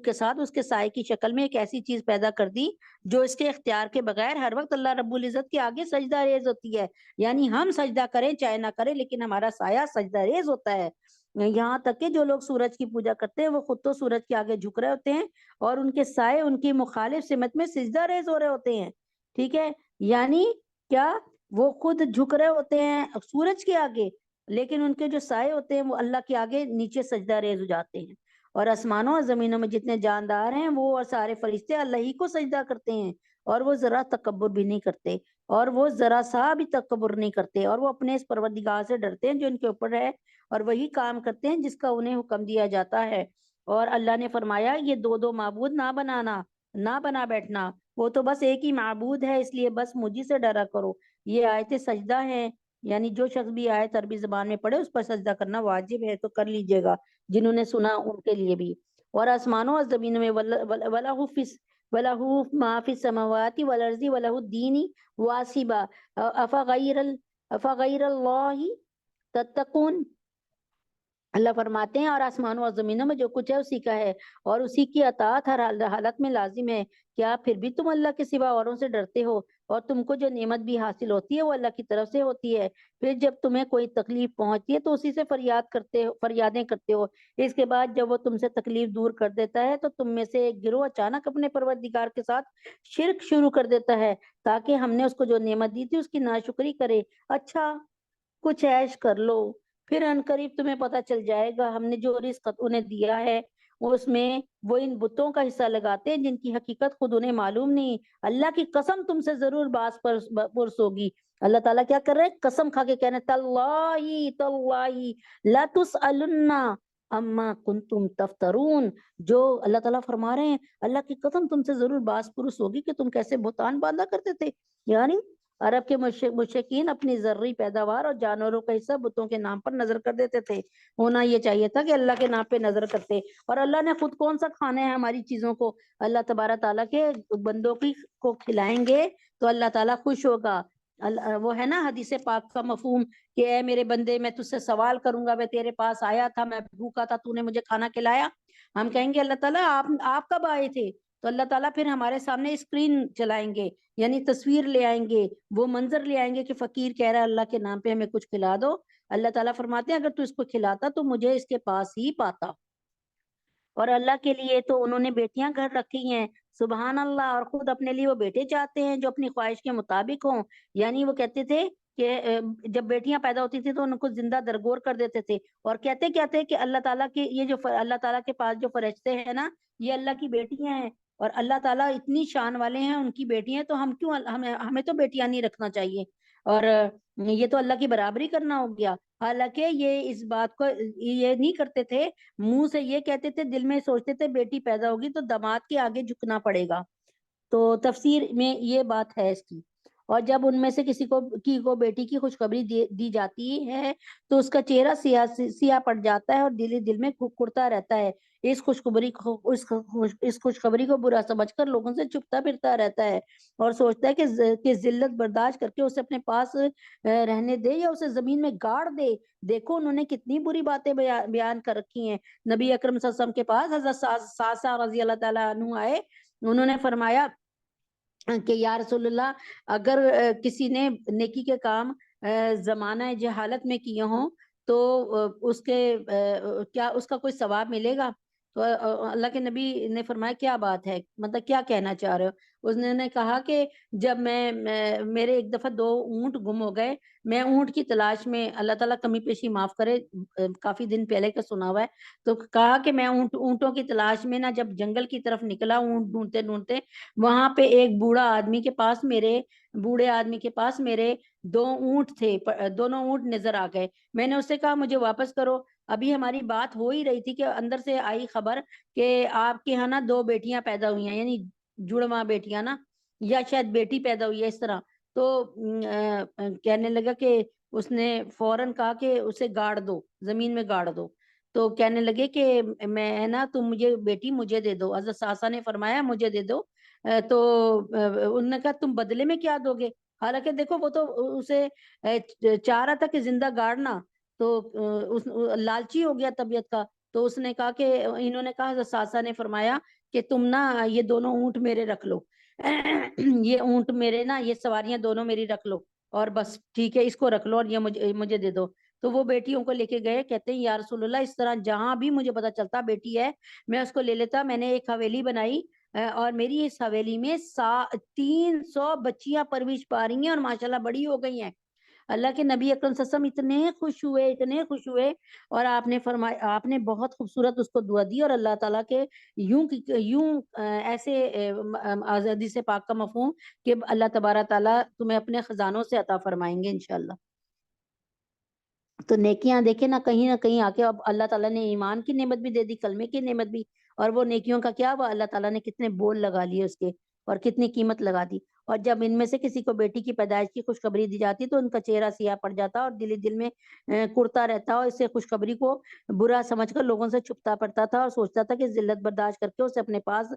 کے ساتھ اس کے سائے کی شکل میں ایک ایسی چیز پیدا کر دی جو اس کے اختیار کے بغیر ہر وقت اللہ رب العزت کے آگے سجدہ ریز ہوتی ہے، یعنی ہم سجدہ کریں چاہے نہ کریں لیکن ہمارا سایہ سجدہ ریز ہوتا ہے۔ یہاں تک کہ جو لوگ سورج کی پوجا کرتے ہیں وہ خود تو سورج کے آگے جھک رہے ہوتے ہیں اور ان کے سائے ان کی مخالف سمت میں سجدہ ریز ہو رہے ہوتے ہیں، ٹھیک ہے، یعنی کیا وہ خود جھک رہے ہوتے ہیں سورج کے آگے لیکن ان کے جو سائے ہوتے ہیں وہ اللہ کے آگے نیچے سجدہ ریز ہو جاتے ہیں۔ اور آسمانوں اور زمینوں میں جتنے جاندار ہیں وہ اور سارے فرشتے اللہ ہی کو سجدہ کرتے ہیں، اور وہ ذرا تکبر بھی نہیں کرتے، اور وہ ذرا سا بھی تکبر نہیں کرتے، اور وہ اپنے اس پروردگار سے ڈرتے ہیں جو ان کے اوپر ہے، اور وہی کام کرتے ہیں جس کا انہیں حکم دیا جاتا ہے۔ اور اللہ نے فرمایا یہ دو معبود نہ بنا بیٹھنا، وہ تو بس ایک ہی معبود ہے، اس لیے بس مجھے سے ڈرا کرو۔ یہ آیت سجدہ ہے، یعنی جو شخص بھی آیت عربی زبان میں پڑھے اس پر سجدہ کرنا واجب ہے، تو کر لیجئے گا، جنہوں نے سنا ان کے لیے بھی۔ اور آسمانوں اور زمینوں میں وَلَهُ مَا فِي السَّمَاوَاتِ وَالْأَرْضِ وَلَهُ الدِّينِ وَاسِبًا أَفَغَيْرَ اللَّهِ تَتَّقُونَ۔ اللہ فرماتے ہیں اور آسمانوں اور زمینوں میں جو کچھ ہے اسی کا ہے اور اسی کی اطاعت ہر حالت میں لازم ہے۔ کیا پھر بھی تم اللہ کے سوا اوروں سے ڈرتے ہو؟ اور تم کو جو نعمت بھی حاصل ہوتی ہے وہ اللہ کی طرف سے ہوتی ہے۔ پھر جب تمہیں کوئی تکلیف پہنچتی ہے تو اسی سے فریادیں کرتے ہو، اس کے بعد جب وہ تم سے تکلیف دور کر دیتا ہے تو تم میں سے ایک گروہ اچانک اپنے پروردگار کے ساتھ شرک شروع کر دیتا ہے تاکہ ہم نے اس کو جو نعمت دی تھی اس کی ناشکری کرے۔ اچھا کچھ عیش کر لو، پھر عنقریب تمہیں پتہ چل جائے گا ہم نے جو رزق انہیں دیا ہے اس میں وہ ان بتوں کا حصہ لگاتے ہیں جن کی حقیقت خود انہیں معلوم نہیں۔ اللہ کی قسم تم سے ضرور باز پرس ہوگی۔ اللہ تعالیٰ کیا کر رہے ہیں؟ قسم کھا کے کہنے تاللہ لا تسألن اما کنتم تفترون۔ جو اللہ تعالیٰ فرما رہے ہیں اللہ کی قسم تم سے ضرور باز پرس ہوگی کہ تم کیسے بہتان باندھا کرتے تھے۔ یعنی عرب کے مشرکین اپنی زرعی پیداوار اور جانوروں کا حصہ بتوں کے نام پر نظر کر دیتے تھے۔ ہونا یہ چاہیے تھا کہ اللہ کے نام پہ نظر کرتے، اور اللہ نے خود کون سا کھانا ہے ہماری چیزوں کو؟ اللہ تبارک تعالیٰ کے بندوں کو کھلائیں گے تو اللہ تعالیٰ خوش ہوگا۔ وہ ہے نا حدیث پاک کا مفہوم کہ اے میرے بندے میں تجھ سے سوال کروں گا، میں تیرے پاس آیا تھا، میں بھوکا تھا، تو نے مجھے کھانا کھلایا۔ ہم کہیں گے اللہ تعالیٰ آپ کب آئے تھے؟ تو اللہ تعالیٰ پھر ہمارے سامنے اسکرین چلائیں گے، یعنی تصویر لے آئیں گے، وہ منظر لے آئیں گے کہ فقیر کہہ رہا ہے اللہ کے نام پہ ہمیں کچھ کھلا دو۔ اللہ تعالیٰ فرماتے ہیں اگر تو اس کو کھلاتا تو مجھے اس کے پاس ہی پاتا۔ اور اللہ کے لیے تو انہوں نے بیٹیاں گھر رکھی ہیں، سبحان اللہ، اور خود اپنے لیے وہ بیٹے چاہتے ہیں جو اپنی خواہش کے مطابق ہوں۔ یعنی وہ کہتے تھے کہ جب بیٹیاں پیدا ہوتی تھی تو ان کو زندہ درگور کر دیتے تھے، اور کہتے کہ اللہ تعالیٰ کے یہ جو اللہ تعالیٰ کے پاس جو فرشتے ہیں نا یہ اللہ کی بیٹیاں ہیں، اور اللہ تعالیٰ اتنی شان والے ہیں، ان کی بیٹیاں تو ہم کیوں، ہمیں تو بیٹیاں نہیں رکھنا چاہیے، اور یہ تو اللہ کی برابری کرنا ہو گیا۔ حالانکہ یہ اس بات کو یہ نہیں کرتے تھے، منہ سے یہ کہتے تھے، دل میں سوچتے تھے بیٹی پیدا ہوگی تو داماد کے آگے جھکنا پڑے گا۔ تو تفسیر میں یہ بات ہے اس کی۔ اور جب ان میں سے کسی کو بیٹی کی خوشخبری دی جاتی ہے تو اس کا چہرہ سیاہ پڑ جاتا ہے اور دل میں کڑتا رہتا ہے. اس خوشخبری کو برا سمجھ کر لوگوں سے چھپتا پھرتا رہتا ہے اور سوچتا ہے کہ ذلت برداشت کر کے اسے اپنے پاس رہنے دے یا اسے زمین میں گاڑ دے. دیکھو انہوں نے کتنی بری باتیں بیان کر رکھی ہیں. نبی اکرم صلی اللہ علیہ وسلم کے پاس حضرت ساسا رضی اللہ تعالیٰ عنہ آئے. انہوں نے فرمایا کہ یا رسول اللہ اگر کسی نے نیکی کے کام زمانہ جہالت میں کیے ہوں تو اس کا کوئی ثواب ملے گا؟ تو اللہ کے نبی نے فرمایا کیا بات ہے، مطلب کیا کہنا چاہ رہے ہو؟ اس نے کہا کہ جب میرے ایک دفعہ 2 اونٹ گم ہو گئے، میں اونٹ کی تلاش میں، اللہ تعالیٰ کمی پیشی معاف کرے، کافی دن پہلے کا سنا ہوا ہے، تو کہا کہ میں اونٹوں کی تلاش میں جب جنگل کی طرف نکلا اونٹ ڈھونڈتے ڈھونڈتے، وہاں پہ ایک بوڑھے آدمی کے پاس میرے 2 اونٹ تھے، دونوں اونٹ نظر آ گئے. میں نے اس سے کہا مجھے واپس کرو. ابھی ہماری بات ہو ہی رہی تھی کہ اندر سے آئی خبر کہ آپ کے یہاں 2 بیٹیاں پیدا ہوئی ہیں، یعنی جڑواں بیٹیاں یا شاید بیٹی پیدا ہوئی ہے اس طرح. تو کہنے لگا کہ اس نے فوراً کہا کہ اسے گاڑ دو، زمین میں گاڑ دو. تو کہنے لگے کہ میں تم مجھے بیٹی مجھے دے دو. حضرت ساسا نے فرمایا مجھے دے دو. تو انہوں نے کہا تم بدلے میں کیا دو گے؟ حالانکہ دیکھو وہ تو اسے چاہ رہا تھا کہ زندہ گاڑنا، تو لالچی ہو گیا طبیعت کا. تو اس نے کہا کہ انہوں نے کہا، حضرت ساسا نے فرمایا کہ تم یہ دونوں اونٹ میرے رکھ لو، یہ اونٹ میرے یہ سواریاں دونوں میری رکھ لو، اور بس ٹھیک ہے اس کو رکھ لو اور یہ مجھے دے دو. تو وہ بیٹیوں کو لے کے گئے. کہتے ہیں یا رسول اللہ اس طرح جہاں بھی مجھے پتا چلتا بیٹی ہے میں اس کو لے لیتا. میں نے ایک حویلی بنائی اور میری اس حویلی میں 300 بچیاں پرورش پا رہی ہیں اور ماشاءاللہ بڑی ہو گئی ہیں. اللہ کے نبی اکرم صلی اللہ علیہ وسلم اتنے خوش ہوئے اور آپ نے فرمایا، آپ نے بہت خوبصورت اس کو دعا دی، اور اللہ تعالیٰ کے یوں ایسے آزادی سے پاک کا مفہوم کہ اللہ تبارک تعالیٰ تمہیں اپنے خزانوں سے عطا فرمائیں گے انشاءاللہ. تو نیکیاں دیکھیں نہ کہیں آ کے اب اللہ تعالیٰ نے ایمان کی نعمت بھی دے دی، کلمے کی نعمت بھی، اور وہ نیکیوں کا کیا ہوا، اللہ تعالیٰ نے کتنے بول لگا لیے اس کے اور کتنی قیمت لگا دی. اور جب ان میں سے کسی کو بیٹی کی پیدائش کی خوشخبری دی جاتی تو ان کا چہرہ سیاہ پڑ جاتا اور دل میں کڑتا رہتا، اور اس سے خوشخبری کو برا سمجھ کر لوگوں سے چھپتا پڑتا تھا اور سوچتا تھا کہ ذلت برداشت کر کے اسے اپنے پاس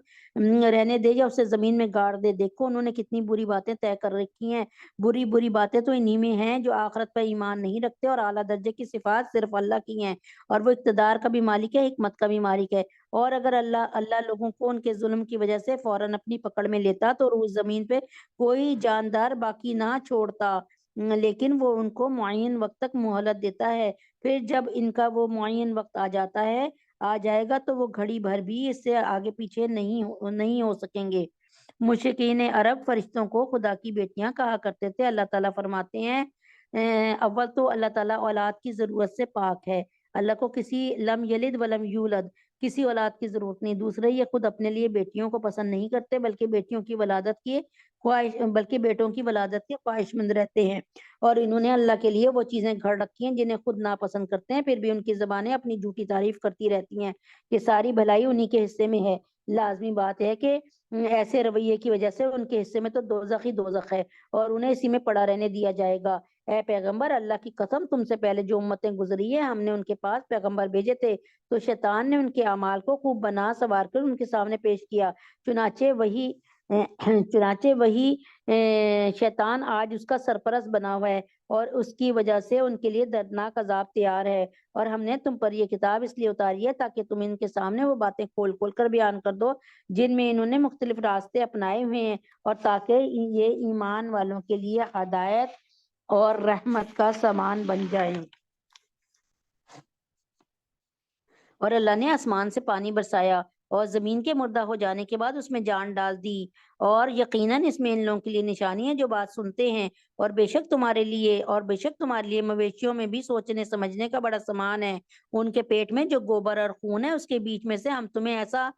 رہنے دے یا اسے زمین میں گاڑ دے. دیکھو انہوں نے کتنی بری باتیں طے کر رکھی ہیں. بری باتیں تو انہی میں ہیں جو آخرت پر ایمان نہیں رکھتے اور اعلیٰ درجے کی صفات صرف اللہ کی ہیں، اور وہ اقتدار کا بھی مالک ہے، حکمت کا بھی مالک ہے. اور اگر اللہ لوگوں کو ان کے ظلم کی وجہ سے فوراً اپنی پکڑ میں لیتا تو اس زمین پہ کوئی جاندار باقی نہ چھوڑتا، لیکن وہ ان کو معین وقت تک مہلت دیتا ہے. پھر جب ان کا وہ معین وقت آ جائے گا تو وہ گھڑی بھر بھی اس سے آگے پیچھے نہیں ہو سکیں گے. مشرکین عرب فرشتوں کو خدا کی بیٹیاں کہا کرتے تھے. اللہ تعالیٰ فرماتے ہیں اول تو اللہ تعالیٰ اولاد کی ضرورت سے پاک ہے. اللہ کو کسی لم یلد ولم یولد کسی اولاد کی ضرورت نہیں. دوسرے یہ خود اپنے لیے بیٹیوں کو پسند نہیں کرتے بلکہ بیٹوں کی ولادت کی خواہش مند رہتے ہیں، اور انہوں نے اللہ کے لیے وہ چیزیں گھڑ رکھی ہیں جنہیں خود ناپسند کرتے ہیں. پھر بھی ان کی زبانیں اپنی جھوٹی تعریف کرتی رہتی ہیں کہ ساری بھلائی انہی کے حصے میں ہے. لازمی بات ہے کہ ایسے رویے کی وجہ سے ان کے حصے میں تو دوزخ ہی دوزخ ہے اور انہیں اسی میں پڑا رہنے دیا جائے گا. اے پیغمبر اللہ کی قسم تم سے پہلے جو امتیں گزری ہیں ہم نے ان کے پاس پیغمبر بھیجے تھے تو شیطان نے ان کے اعمال کو خوب بنا سوار کر ان کے سامنے پیش کیا. چنانچہ وہی شیطان آج اس کا سرپرست بنا ہوا ہے اور اس کی وجہ سے ان کے لیے دردناک عذاب تیار ہے. اور ہم نے تم پر یہ کتاب اس لیے اتاری ہے تاکہ تم ان کے سامنے وہ باتیں کھول کھول کر بیان کر دو جن میں انہوں نے مختلف راستے اپنائے ہوئے ہیں، اور تاکہ یہ ایمان والوں کے لیے ہدایت اور رحمت کا سامان بن جائیں. اور اللہ نے آسمان سے پانی برسایا اور زمین کے مردہ ہو جانے کے بعد اس میں جان ڈال دی، اور یقیناً اس میں ان لوگوں کے لیے نشانی ہے جو بات سنتے ہیں. اور بے شک تمہارے لیے مویشیوں میں بھی سوچنے سمجھنے کا بڑا سامان ہے. ان کے پیٹ میں جو گوبر اور خون ہے اس کے بیچ میں سے ہم تمہیں ایسا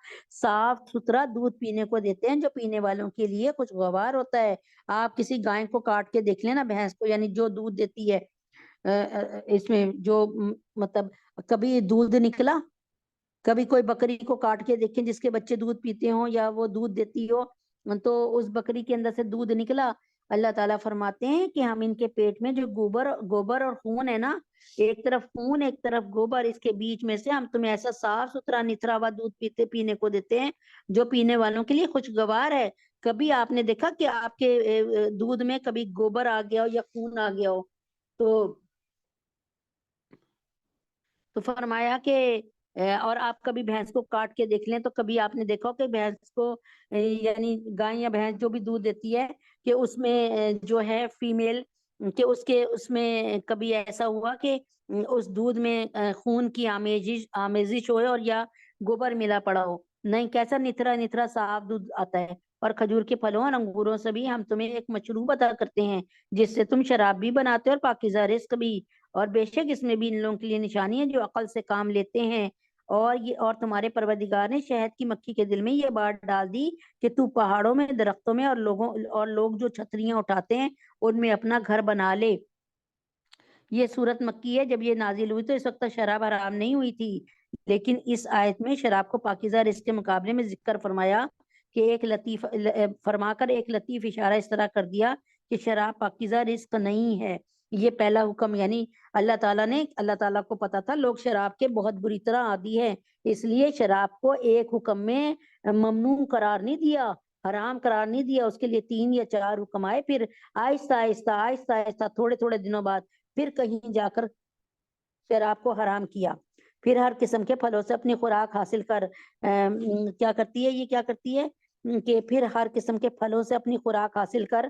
صاف ستھرا دودھ پینے کو دیتے ہیں جو پینے والوں کے لیے خوشگوار ہوتا ہے. آپ کسی گائے کو کاٹ کے دیکھ لینا، بھینس کو، یعنی جو دودھ دیتی ہے اس میں جو مطلب کبھی دودھ نکلا، کبھی کوئی بکری کو کاٹ کے دیکھیں جس کے بچے دودھ پیتے ہوں یا وہ دودھ دیتی ہو تو اس بکری کے اندر سے دودھ نکلا، اللہ تعالیٰ فرماتے ہیں کہ ہم ان کے پیٹ میں جو گوبر اور خون ہے نا، ایک طرف خون ایک طرف گوبر، اس کے بیچ میں سے ہم تمہیں ایسا صاف ستھرا نتھرا ہوا دودھ پینے کو دیتے ہیں جو پینے والوں کے لیے خوشگوار ہے۔ کبھی آپ نے دیکھا کہ آپ کے دودھ میں کبھی گوبر آ گیا ہو یا خون آ گیا ہو؟ تو فرمایا کہ اور آپ کبھی بھینس کو کاٹ کے دیکھ لیں تو کبھی آپ نے دیکھا کہ بھینس کو یعنی گائے یا بھینس جو بھی دودھ دیتی ہے کہ اس میں جو ہے فیمیل کہ اس میں کبھی ایسا ہوا کہ اس دودھ میں خون کی آمیزش ہو اور یا گوبر ملا پڑا ہو؟ نہیں، کیسا نتھرا نتھرا صاف دودھ آتا ہے۔ اور کھجور کے پھلوں اور انگوروں سے بھی ہم تمہیں ایک مشروب عطا کرتے ہیں جس سے تم شراب بھی بناتے ہو اور پاکیزہ رزق بھی، اور بے شک اس میں بھی ان لوگوں کے لیے نشانی ہے جو عقل سے کام لیتے ہیں۔ اور تمہارے پروردگار نے شہد کی مکھی کے دل میں یہ بات ڈال دی کہ تو پہاڑوں میں، درختوں میں اور لوگ جو چھتریاں اٹھاتے ہیں ان میں اپنا گھر بنا لے۔ یہ صورت مکی ہے، جب یہ نازل ہوئی تو اس وقت شراب حرام نہیں ہوئی تھی، لیکن اس آیت میں شراب کو پاکیزہ رزق کے مقابلے میں ذکر فرمایا کہ ایک لطیف اشارہ اس طرح کر دیا کہ شراب پاکیزہ رزق نہیں ہے۔ یہ پہلا حکم، یعنی اللہ تعالیٰ کو پتا تھا لوگ شراب کے بہت بری طرح عادی ہیں، اس لیے شراب کو ایک حکم میں ممنوع قرار نہیں دیا، حرام قرار نہیں دیا، اس کے لیے 3 یا 4 حکم آئے، پھر آہستہ آہستہ تھوڑے تھوڑے دنوں بعد پھر کہیں جا کر شراب کو حرام کیا۔ پھر ہر قسم کے پھلوں سے اپنی خوراک حاصل کر کیا کرتی ہے کہ پھر ہر قسم کے پھلوں سے اپنی خوراک حاصل کر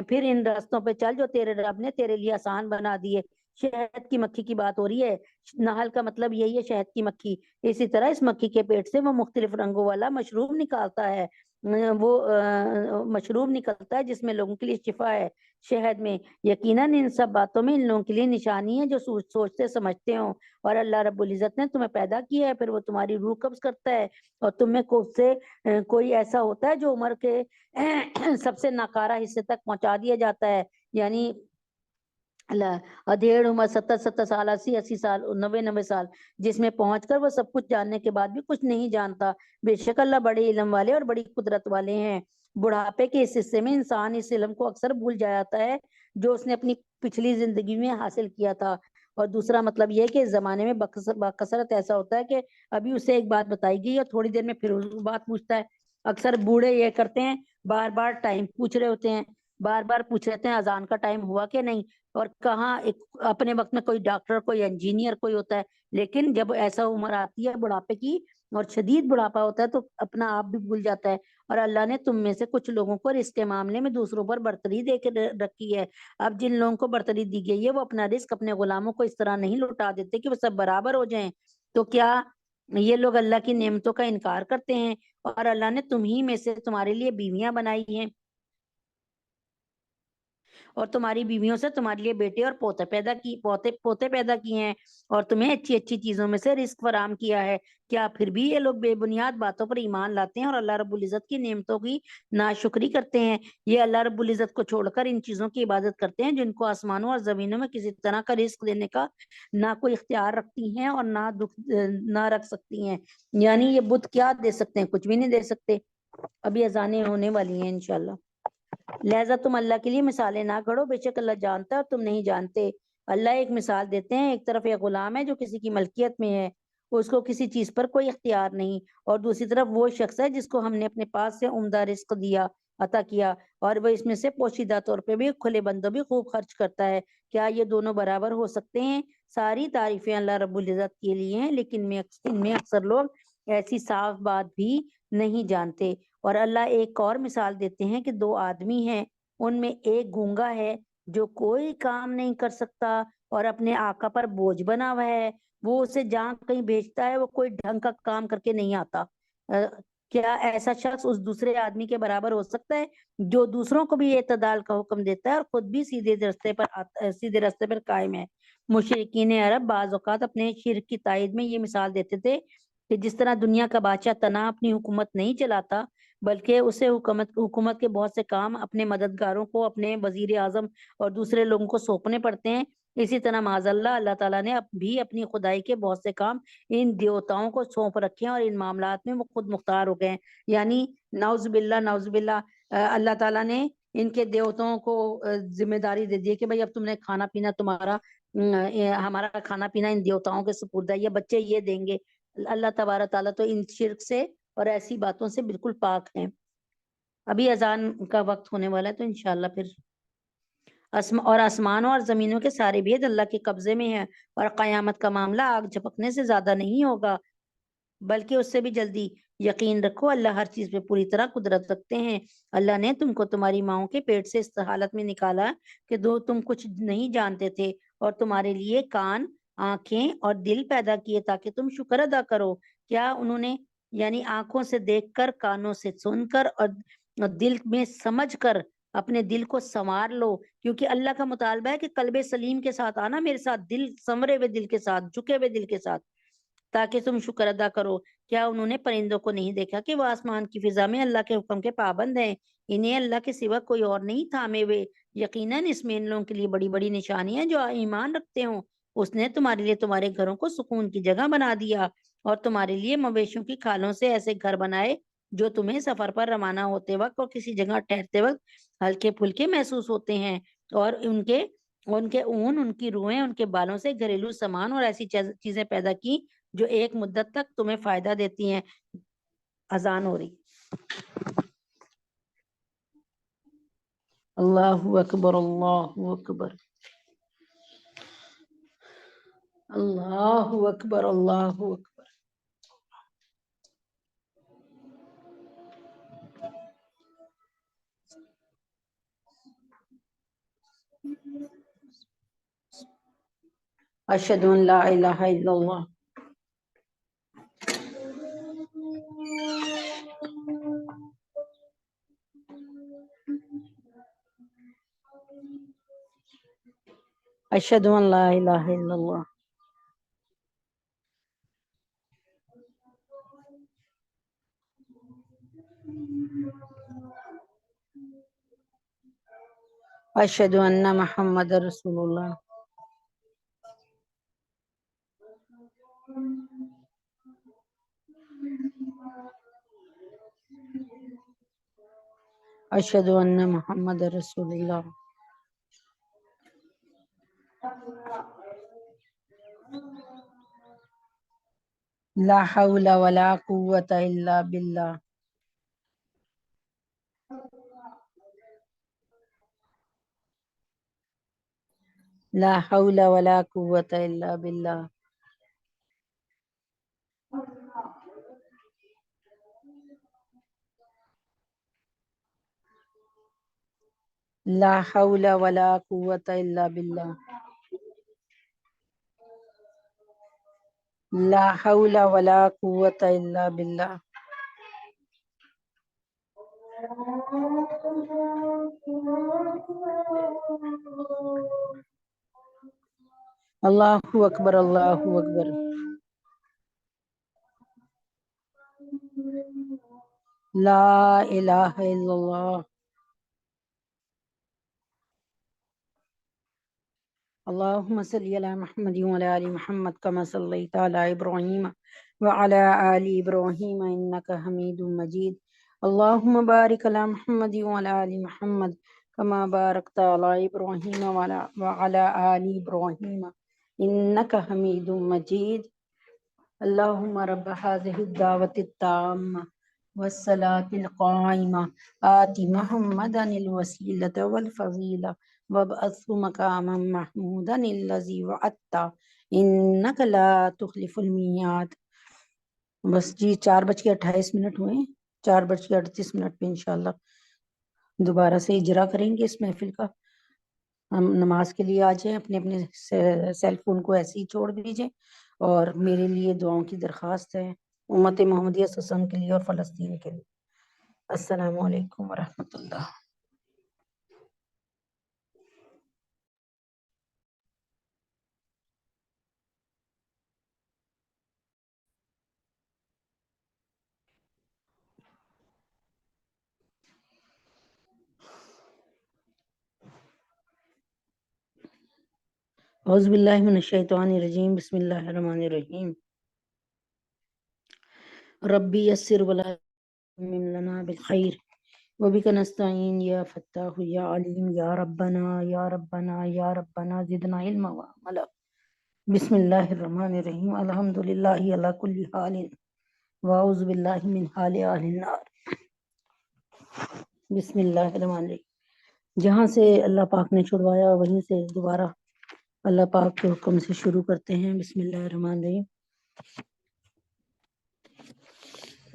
پھر ان رستوں پہ چل جو تیرے رب نے تیرے لیے آسان بنا دیے۔ شہد کی مکھی کی بات ہو رہی ہے، نحل کا مطلب یہی ہے شہد کی مکھی۔ اسی طرح اس مکھی کے پیٹ سے وہ مختلف رنگوں والا مشروب نکالتا ہے، وہ مشروب نکلتا ہے جس میں لوگوں کے لیے شفا ہے شہد میں۔ یقیناً ان سب باتوں میں ان لوگوں کے لیے نشانی ہے جو سوچتے سمجھتے ہوں۔ اور اللہ رب العزت نے تمہیں پیدا کیا ہے، پھر وہ تمہاری روح قبض کرتا ہے، اور تم میں کوئی ایسا ہوتا ہے جو عمر کے سب سے ناکارہ حصے تک پہنچا دیا جاتا ہے، یعنی ادھیڑ عمر 70 سال، 80 سال، 90 سال، جس میں پہنچ کر وہ سب کچھ جاننے کے بعد بھی کچھ نہیں جانتا۔ بے شک اللہ بڑے علم والے اور بڑی قدرت والے ہیں۔ بڑھاپے کے اس حصے میں انسان اس علم کو اکثر بھول جاتا ہے جو اس نے اپنی پچھلی زندگی میں حاصل کیا تھا۔ اور دوسرا مطلب یہ کہ اس زمانے میں بکثرت ایسا ہوتا ہے کہ ابھی اسے ایک بات بتائی گئی اور تھوڑی دیر میں پھر بات پوچھتا ہے۔ اکثر بوڑھے یہ کرتے ہیں، بار بار ٹائم پوچھ رہے ہوتے ہیں، بار بار پوچھ رہتے ہیں اذان کا ٹائم ہوا کہ نہیں، اور کہاں اپنے وقت میں کوئی ڈاکٹر، کوئی انجینئر، کوئی ہوتا ہے، لیکن جب ایسا عمر آتی ہے بڑھاپے کی اور شدید بڑھاپا ہوتا ہے تو اپنا آپ بھی بھول جاتا ہے۔ اور اللہ نے تم میں سے کچھ لوگوں کو رزق کے معاملے میں دوسروں پر برتری دے کے رکھی ہے۔ اب جن لوگوں کو برتری دی گئی ہے وہ اپنا رزق اپنے غلاموں کو اس طرح نہیں لوٹا دیتے کہ وہ سب برابر ہو جائیں۔ تو کیا یہ لوگ اللہ کی نعمتوں کا انکار کرتے ہیں؟ اور اللہ نے تمہیں میں سے تمہارے لیے بیویاں بنائی ہیں اور تمہاری بیویوں سے تمہارے لیے بیٹے اور پوتے پیدا کیے ہیں، اور تمہیں اچھی اچھی چیزوں میں سے رزق فراہم کیا ہے۔ کیا پھر بھی یہ لوگ بے بنیاد باتوں پر ایمان لاتے ہیں اور اللہ رب العزت کی نعمتوں کی ناشکری کرتے ہیں؟ یہ اللہ رب العزت کو چھوڑ کر ان چیزوں کی عبادت کرتے ہیں جن کو آسمانوں اور زمینوں میں کسی طرح کا رزق دینے کا نہ کوئی اختیار رکھتی ہیں اور نہ رکھ سکتی ہیں۔ یعنی یہ بت کیا دے سکتے ہیں؟ کچھ بھی نہیں دے سکتے۔ ابھی اذانیں ہونے والی ہیں انشاءاللہ۔ لہذا تم اللہ کے لیے مثالیں نہ گھڑو، بے شک اللہ جانتا ہے اور تم نہیں جانتے۔ اللہ ایک مثال دیتے ہیں، ایک طرف ایک غلام ہے جو کسی کی ملکیت میں ہے، اس کو کسی چیز پر کوئی اختیار نہیں، اور دوسری طرف وہ شخص ہے جس کو ہم نے اپنے پاس سے عمدہ رزق عطا کیا، اور وہ اس میں سے پوشیدہ طور پہ بھی کھلے بندوں بھی خوب خرچ کرتا ہے۔ کیا یہ دونوں برابر ہو سکتے ہیں؟ ساری تعریفیں اللہ رب العزت کے لیے ہیں، لیکن ان میں اکثر لوگ ایسی صاف بات بھی نہیں جانتے۔ اور اللہ ایک اور مثال دیتے ہیں کہ 2 آدمی ہیں، ان میں ایک گونگا ہے جو کوئی کام نہیں کر سکتا اور اپنے آقا پر بوجھ بنا ہوا ہے، وہ اسے جہاں کہیں بھیجتا ہے وہ کوئی ڈھنگ کا کام کر کے نہیں آتا۔ کیا ایسا شخص اس دوسرے آدمی کے برابر ہو سکتا ہے جو دوسروں کو بھی اعتدال کا حکم دیتا ہے اور خود بھی سیدھے راستے پر قائم ہے؟ مشرکین عرب بعض اوقات اپنے شرک کی تائید میں یہ مثال دیتے تھے کہ جس طرح دنیا کا بادشاہ تنہا اپنی حکومت نہیں چلاتا بلکہ اسے حکومت کے بہت سے کام اپنے مددگاروں کو، اپنے وزیر اعظم اور دوسرے لوگوں کو سونپنے پڑتے ہیں، اسی طرح معاذ اللہ تعالیٰ نے بھی اپنی خدائی کے بہت سے کام ان دیوتاؤں کو سونپ رکھے ہیں اور ان معاملات میں وہ خود مختار ہو گئے ہیں۔ یعنی نعوذ باللہ اللہ تعالیٰ نے ان کے دیوتاؤں کو ذمہ داری دے دی کہ بھائی اب تم نے کھانا پینا تمہارا ہمارا کھانا پینا ان دیوتاؤں کے سپرد ہے، یہ بچے یہ دیں گے۔ اللہ تبارک تعالیٰ تو ان شرک سے اور ایسی باتوں سے بالکل پاک ہیں۔ ابھی اذان کا وقت ہونے والا ہے تو انشاءاللہ پھر اور آسمانوں اور زمینوں کے سارے بھید اللہ کے قبضے میں ہیں، اور قیامت کا معاملہ آگ جھپکنے سے زیادہ نہیں ہوگا بلکہ اس سے بھی جلدی۔ یقین رکھو اللہ ہر چیز پہ پوری طرح قدرت رکھتے ہیں۔ اللہ نے تم کو تمہاری ماؤں کے پیٹ سے اس حالت میں نکالا کہ تم کچھ نہیں جانتے تھے، اور تمہارے لیے کان، آنکھیں اور دل پیدا کیے تاکہ تم شکر ادا کرو۔ کیا انہوں نے یعنی آنکھوں سے دیکھ کر، کانوں سے سن کر اور دل میں سمجھ کر اپنے دل کو سنوار لو، کیونکہ اللہ کا مطالبہ ہے کہ قلب سلیم کے ساتھ آنا میرے ساتھ، دل سنورے ہوئے دل کے ساتھ، جھکے ہوئے دل کے ساتھ، تاکہ تم شکر ادا کرو۔ کیا انہوں نے پرندوں کو نہیں دیکھا کہ وہ آسمان کی فضا میں اللہ کے حکم کے پابند ہیں؟ انہیں اللہ کے سوا کوئی اور نہیں تھامے ہوئے۔ یقیناً اس میں ان لوگوں کے لیے بڑی بڑی نشانیاں جو ایمان رکھتے ہوں۔ اس نے تمہارے لیے تمہارے گھروں کو سکون کی جگہ بنا دیا، اور تمہارے لیے مویشیوں کی کھالوں سے ایسے گھر بنائے جو تمہیں سفر پر روانہ ہوتے وقت اور کسی جگہ ٹھہرتے وقت ہلکے پھلکے محسوس ہوتے ہیں، اور ان کے اون، ان کی روحیں، ان کے بالوں سے گھریلو سامان اور ایسی چیزیں پیدا کی جو ایک مدت تک تمہیں فائدہ دیتی ہیں۔ اذان ہو رہی۔ اللہ اکبر، اللہ اکبر، اللہ اکبر، اللہ اکبر۔ اشہد ان لا الہ الا اللہ۔ اشہد ان لا الہ الا اللہ۔ اشہد ان محمد رسول اللہ۔ اشہد ان محمد رسول اللہ۔ لا حول ولا قوة الا باللہ۔ لا حول ولا قوة الا باللہ۔ لا حول ولا قوة الا باللہ۔ لا حول ولا قوة الا باللہ۔ اللہ اکبر، اللہ اکبر۔ لا الہ الا اللہ۔ اللہم صلی علی محمد وعلی آل محمد کما صلیت علی ابراہیم وعلی آل ابراہیم انک حمید مجید۔ اللہم بارک علی محمد وعلی آل محمد کما بارکت علی ابراہیم وعلی آل ابراہیم انک حمید مجید۔ اللہم رب هذه الدعوة التامة والصلاة القائمة آت محمدا الوسیلة والفضیلة وابعثه مقاما محمودا الذي وعدته انك لا تخلف الميعاد۔ بس جی 4:28 ہوئے ہیں، 4:38 پہ انشاءاللہ دوبارہ سے اجرا کریں گے اس محفل کا۔ ہم نماز کے لیے آ جائیں، اپنے اپنے سیل فون کو ایسے ہی چھوڑ دیجئے، اور میرے لیے دعاؤں کی درخواست ہے، امت محمدیہ صلی اللہ علیہ وسلم کے لیے اور فلسطین کے لیے۔ السلام علیکم ورحمۃ اللہ۔ اعوذ باللہ من الشیطان الرجیم، بسم اللہ الرحمن الرحیم۔ ربی یسر ولا تمم لنا بالخیر وبک نستعین یا فتاح یا علیم یا ربنا یا ربنا یا ربنا زدنا علما وعملا۔ بسم اللہ الرحمن الرحیم، الحمد للہ علی کل حال واعوذ باللہ من حال اہل النار۔ بسم اللہ الرحمن الرحیم، جہاں سے اللہ پاک نے چھڑوایا وہیں سے دوبارہ اللہ پاک کے حکم سے شروع کرتے ہیں۔ بسم اللہ الرحمن الرحیم۔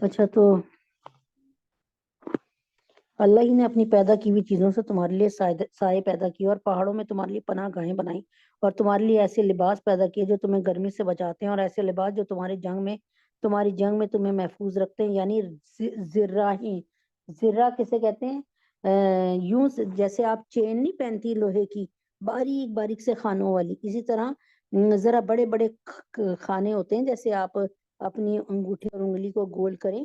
اچھا، تو اللہ ہی نے اپنی پیدا کی ہوئی چیزوں سے تمہارے لیے سائے پیدا کیے اور پہاڑوں میں تمہارے لیے پناہ گاہیں بنائی اور تمہارے لیے ایسے لباس پیدا کیے جو تمہیں گرمی سے بچاتے ہیں اور ایسے لباس جو تمہاری جنگ میں تمہیں محفوظ رکھتے ہیں، یعنی زرہ کسے کہتے ہیں؟ یوں جیسے آپ چین نہیں پہنتی لوہے کی باریک باریک سے خانوں والی، اسی طرح ذرا بڑے بڑے خانے ہوتے ہیں، جیسے آپ اپنی انگوٹھی اور انگلی کو گول کریں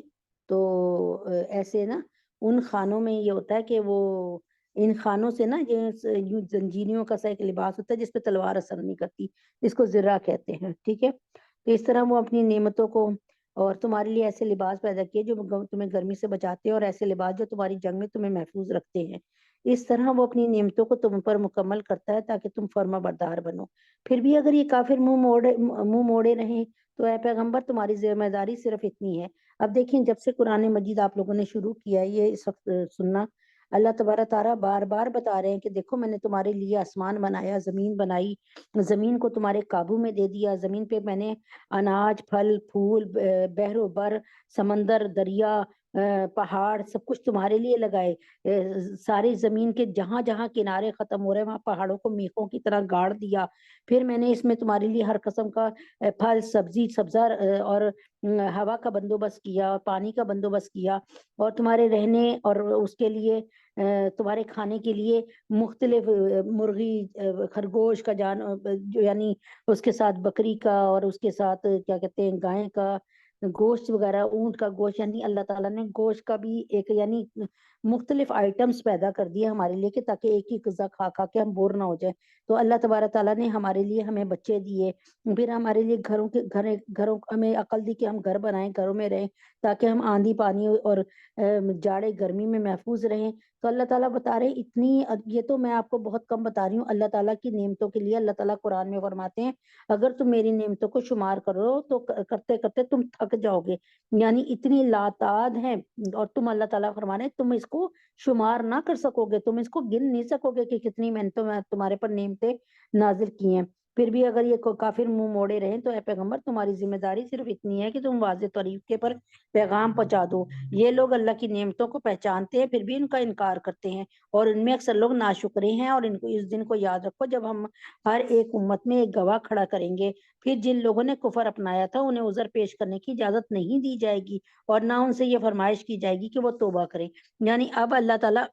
تو ایسے نا ان خانوں میں یہ ہوتا ہے کہ وہ ان خانوں سے نا یہ زنجیریوں کا سا ایک لباس ہوتا ہے جس پہ تلوار اثر نہیں کرتی، اس کو زرہ کہتے ہیں، ٹھیک ہے؟ تو اس طرح وہ اپنی نعمتوں کو اور تمہارے لیے ایسے لباس پیدا کیے جو تمہیں گرمی سے بچاتے ہیں اور ایسے لباس جو تمہاری جنگ میں تمہیں محفوظ رکھتے ہیں۔ اس طرح وہ اپنی نعمتوں کو تم پر مکمل کرتا ہے تاکہ تم فرما بردار بنو۔ پھر بھی اگر یہ کافر منہ موڑے رہیں تو اے پیغمبر تمہاری ذمہ داری صرف اتنی ہے۔ اب دیکھیں، جب سے قرآن مجید آپ لوگوں نے شروع کیا ہے یہ اس وقت سننا، اللہ تبارک تعالیٰ بار بار بتا رہے ہیں کہ دیکھو میں نے تمہارے لیے آسمان بنایا، زمین بنائی، زمین کو تمہارے قابو میں دے دیا، زمین پہ میں نے اناج، پھل، پھول، بحر و بر، سمندر، دریا، پہاڑ سب کچھ تمہارے لیے لگائے۔ ساری زمین کے جہاں جہاں کنارے ختم ہو رہے ہیں وہاں پہاڑوں کو میخوں کی طرح گاڑ دیا۔ پھر میں نے اس میں تمہارے لیے ہر قسم کا پھل، سبزی، سبزہ اور ہوا کا بندوبست کیا اور پانی کا بندوبست کیا، اور تمہارے رہنے اور اس کے لیے تمہارے کھانے کے لیے مختلف مرغی، خرگوش کا یعنی اس کے ساتھ بکری کا اور اس کے ساتھ کیا کہتے ہیں گائے کا گوشت وغیرہ، اونٹ کا گوشت، یعنی اللہ تعالیٰ نے گوشت کا بھی ایک یعنی مختلف آئٹمس پیدا کر دیے ہمارے لیے کہ تاکہ ایک ہی غذا کھا کھا کے ہم بور نہ ہو جائیں۔ تو اللہ تبارک تعالیٰ نے ہمارے لیے ہمیں بچے دیے، پھر ہمارے لیے گھروں ہمیں عقل دی کہ ہم گھر بنائیں، گھروں میں رہیں تاکہ ہم آندھی پانی اور جاڑے گرمی میں محفوظ رہیں۔ تو اللہ تعالیٰ بتا رہے اتنی، یہ تو میں آپ کو بہت کم بتا رہی ہوں اللہ تعالیٰ کی نعمتوں کے لیے۔ اللہ تعالیٰ قرآن میں فرماتے ہیں اگر تم میری نعمتوں کو شمار کرو تو کرتے کرتے تم تھک جاؤ گے، یعنی اتنی لاتعداد ہیں، اور تم اللہ تعالیٰ فرما رہے ہیں تم اس کو شمار نہ کر سکو گے، تم اس کو گن نہیں سکو گے کہ کتنی محنتوں میں تمہارے پر نعمتیں نازل کی ہیں۔ پھر بھی اگر یہ کافر منہ موڑے رہیں تو اے پیغمبر تمہاری ذمہ داری صرف اتنی ہے کہ تم واضح طریقے پر پیغام پہنچا دو۔ یہ لوگ اللہ کی نعمتوں کو پہچانتے ہیں پھر بھی ان کا انکار کرتے ہیں، اور ان میں اکثر لوگ ناشکرے ہیں۔ اور ان کو اس دن کو یاد رکھو جب ہم ہر ایک امت میں ایک گواہ کھڑا کریں گے، پھر جن لوگوں نے کفر اپنایا تھا انہیں عذر پیش کرنے کی اجازت نہیں دی جائے گی اور نہ ان سے یہ فرمائش کی جائے گی کہ وہ توبہ کریں۔ یعنی اب اللہ تعالیٰ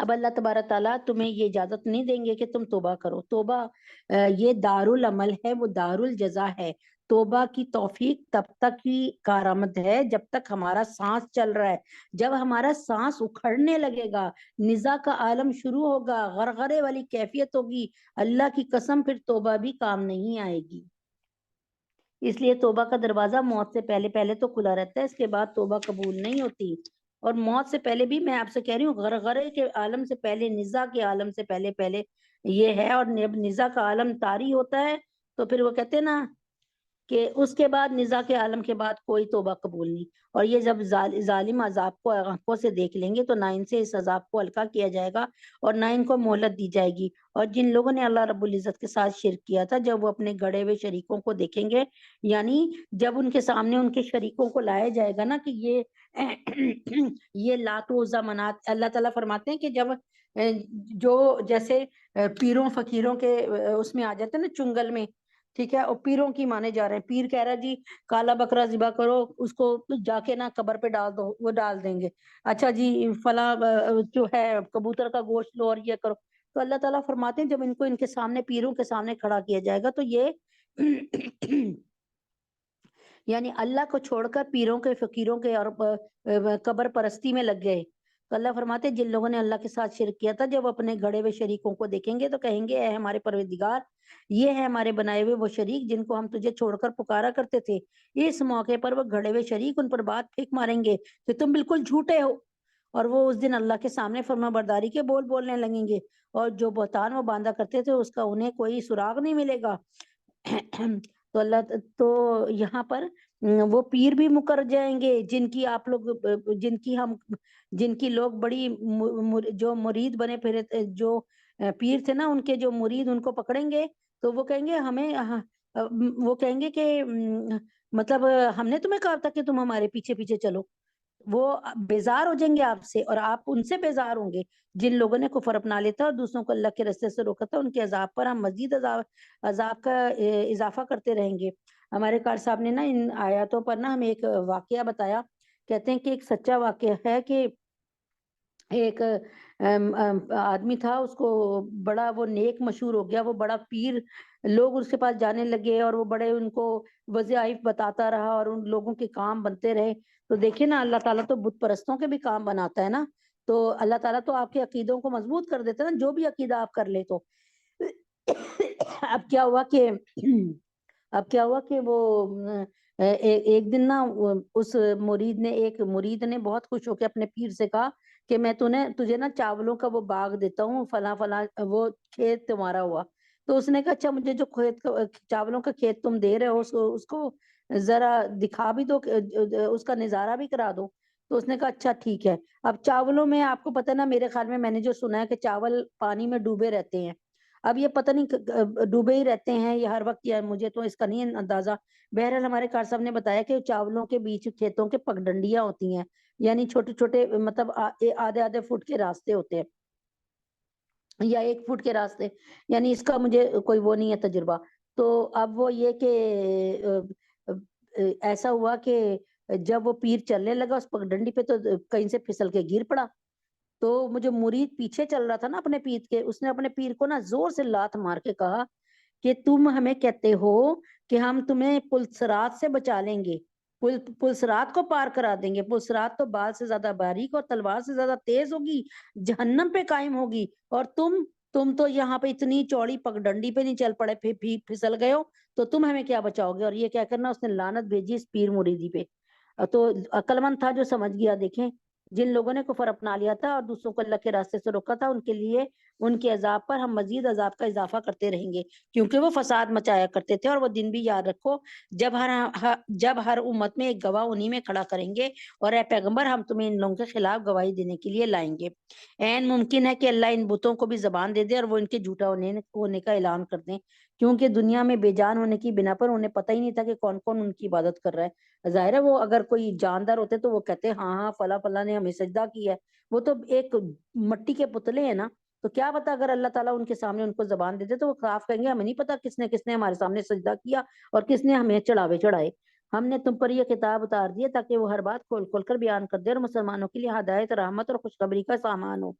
اب اللہ تبارک تعالیٰ تمہیں یہ اجازت نہیں دیں گے کہ تم توبہ کرو۔ توبہ یہ دارالعمل ہے، وہ دارالجزا ہے۔ توبہ کی توفیق تب تک ہی کارآمد ہے جب تک ہمارا سانس چل رہا ہے۔ جب ہمارا سانس اکھڑنے لگے گا، نزا کا عالم شروع ہوگا، غرغرے والی کیفیت ہوگی، اللہ کی قسم پھر توبہ بھی کام نہیں آئے گی۔ اس لیے توبہ کا دروازہ موت سے پہلے تو کھلا رہتا ہے، اس کے بعد توبہ قبول نہیں ہوتی۔ اور موت سے پہلے بھی میں آپ سے کہہ رہی ہوں، غرغرے کے عالم سے پہلے، نزا کے عالم سے پہلے یہ ہے۔ اور جب نزا کا عالم طاری ہوتا ہے تو پھر وہ کہتے ہیں نا کہ اس کے بعد نزا کے عالم کے بعد کوئی توبہ قبول نہیں۔ اور یہ جب ظالم عذاب کو آنکھوں سے دیکھ لیں گے تو نہ ان سے اس عذاب کو ہلکا کیا جائے گا اور نہ ان کو مہلت دی جائے گی۔ اور جن لوگوں نے اللہ رب العزت کے ساتھ شرک کیا تھا، جب وہ اپنے گڑے ہوئے شریکوں کو دیکھیں گے، یعنی جب ان کے سامنے ان کے شریکوں کو لایا جائے گا نا کہ یہ لات و عزا منات، اللہ تعالیٰ فرماتے ہیں کہ جب جو جیسے پیروں فقیروں کے اس میں آ جاتے ہیں نا چنگل میں، ٹھیک ہے، اور پیروں کی مانے جا رہے ہیں، پیر کہہ رہا ہے جی کالا بکرا ذبح کرو، اس کو جا کے نا قبر پہ ڈال دو، وہ ڈال دیں گے۔ اچھا جی فلاں جو ہے کبوتر کا گوشت لو اور یہ کرو۔ تو اللہ تعالیٰ فرماتے ہیں جب ان کو ان کے سامنے پیروں کے سامنے کھڑا کیا جائے گا تو یہ یعنی اللہ کو چھوڑ کر پیروں کے فقیروں کے اور قبر پرستی میں لگ گئے تو اللہ فرماتے ہیں جن لوگوں نے اللہ کے ساتھ شرک کیا تھا جب اپنے گھڑے ہوئے شریکوں کو دیکھیں گے تو کہیں گے اے ہمارے پروردگار یہ ہے ہمارے بنائے ہوئے وہ شریک جن کو ہم تجھے چھوڑ کر پکارا کرتے تھے. اس موقع پر وہ گھڑے ہوئے شریک ان پر بات پھینک ماریں گے کہ تم بالکل جھوٹے ہو, اور وہ اس دن اللہ کے سامنے فرما برداری کے بول بولنے لگیں گے, اور جو بہتان وہ باندھا کرتے تھے اس کا انہیں کوئی سراغ نہیں ملے گا. تو اللہ تو یہاں پر وہ پیر بھی مکر جائیں گے جن کی آپ لوگ جن کی لوگ بڑی جو مرید بنے پھرے جو پیر تھے نا ان کے جو مرید ان کو پکڑیں گے تو وہ کہیں گے ہمیں وہ کہیں گے کہ مطلب ہم نے تمہیں کہا تھا کہ تم ہمارے پیچھے پیچھے چلو. وہ بیزار ہو جائیں گے آپ سے اور آپ ان سے بیزار ہوں گے جن لوگوں نے کفر اپنا لیتا تھا اور دوسروں کو اللہ کے راستے سے روکا تھا. ان کے عذاب پر ہم مزید عذاب کا اضافہ کرتے رہیں گے. ہمارے قاری صاحب نے نا ان آیاتوں پر نا ہمیں ایک واقعہ بتایا. کہتے ہیں کہ ایک سچا واقعہ ہے کہ ایک آدمی تھا, اس کو بڑا وہ نیک مشہور ہو گیا, وہ بڑا پیر, لوگ اس کے پاس جانے لگے اور وہ بڑے ان کو وظائف بتاتا رہا اور ان لوگوں کے کام بنتے رہے. تو دیکھیں نا اللہ تعالیٰ تو بت پرستوں کے بھی کام بناتا ہے نا, تو اللہ تعالیٰ تو آپ کے عقیدوں کو مضبوط کر دیتا ہے نا جو بھی عقیدہ آپ کر لے. تو اب کیا ہوا کہ وہ ایک دن نا اس ایک مرید نے بہت خوش ہو کے اپنے پیر سے کہا کہ میں تجھے نا چاولوں کا وہ باغ دیتا ہوں, فلاں فلاں وہ کھیت تمہارا ہوا. تو اس نے کہا اچھا مجھے جو چاولوں کا کھیت تم دے رہے ہو اس کو ذرا دکھا بھی دو, اس کا نظارہ بھی کرا دو. تو اس نے کہا اچھا ٹھیک ہے. اب چاولوں میں آپ کو پتہ نا, میرے خیال میں نے جو سنا ہے کہ چاول پانی میں ڈوبے رہتے ہیں. اب یہ پتہ نہیں ڈوبے ہی رہتے ہیں یہ ہر وقت, یا مجھے تو اس کا نہیں اندازہ. بہرحال ہمارے قاری صاحب نے بتایا کہ چاولوں کے بیچ کھیتوں کے پگڈنڈیاں ہوتی ہیں, یعنی چھوٹے چھوٹے مطلب آدھے فٹ کے راستے ہوتے ہیں یا 1 فٹ کے راستے, یعنی اس کا مجھے کوئی وہ نہیں ہے تجربہ. تو اب وہ یہ کہ ایسا ہوا کہ جب وہ پیر چلنے لگا اس پگڈنڈی پہ تو کہیں سے پھسل کے گر پڑا. تو مجھے مرید پیچھے چل رہا تھا نا اپنے پیر کے, اس نے اپنے پیر کو نا زور سے لات مار کے کہا کہ تم ہمیں کہتے ہو کہ ہم تمہیں پلسرات سے بچا لیں گے, پلسرات کو پار کرا دیں گے. پلسرات تو بال سے زیادہ باریک اور تلوار سے زیادہ تیز ہوگی, جہنم پہ قائم ہوگی, اور تم تو یہاں پہ اتنی چوڑی پگڈنڈی پہ نہیں چل پڑے, پھسل گئے ہو, تو تم ہمیں کیا بچاؤ گے. اور یہ کیا کرنا اس نے لعنت بھیجی اس پیر مریدی پہ. تو عقل مند تھا جو سمجھ گیا. دیکھیں جن لوگوں نے کفر اپنا لیا تھا اور دوسروں کو اللہ کے راستے سے روکا تھا, ان کے لیے ان کے عذاب پر ہم مزید عذاب کا اضافہ کرتے رہیں گے, کیونکہ وہ فساد مچایا کرتے تھے. اور وہ دن بھی یاد رکھو جب ہر امت میں ایک گواہ انہی میں کھڑا کریں گے, اور اے پیغمبر ہم تمہیں ان لوگوں کے خلاف گواہی دینے کے لیے لائیں گے. عین ممکن ہے کہ اللہ ان بتوں کو بھی زبان دے دے اور وہ ان کے جھوٹا ہونے کا اعلان کر دیں, کیونکہ دنیا میں بے جان ہونے کی بنا پر انہیں پتہ ہی نہیں تھا کہ کون کون ان کی عبادت کر رہا ہے. ظاہر ہے وہ اگر کوئی جاندار ہوتے تو وہ کہتے ہاں فلاں فلاں نے ہمیں سجدہ کیا ہے, وہ تو ایک مٹی کے پتلے ہیں نا. تو کیا پتا اگر اللہ تعالیٰ ان کے سامنے ان کو زبان دے دے تو وہ صاف کہیں گے ہمیں نہیں پتا کس نے ہمارے سامنے سجدہ کیا اور کس نے ہمیں چڑھاوے چڑھائے. ہم نے تم پر یہ کتاب اتار دی ہے تاکہ وہ ہر بات کھول کھول کر بیان کر دے اور مسلمانوں کے لیے ہدایت, رحمت اور خوشخبری کا سامان ہو.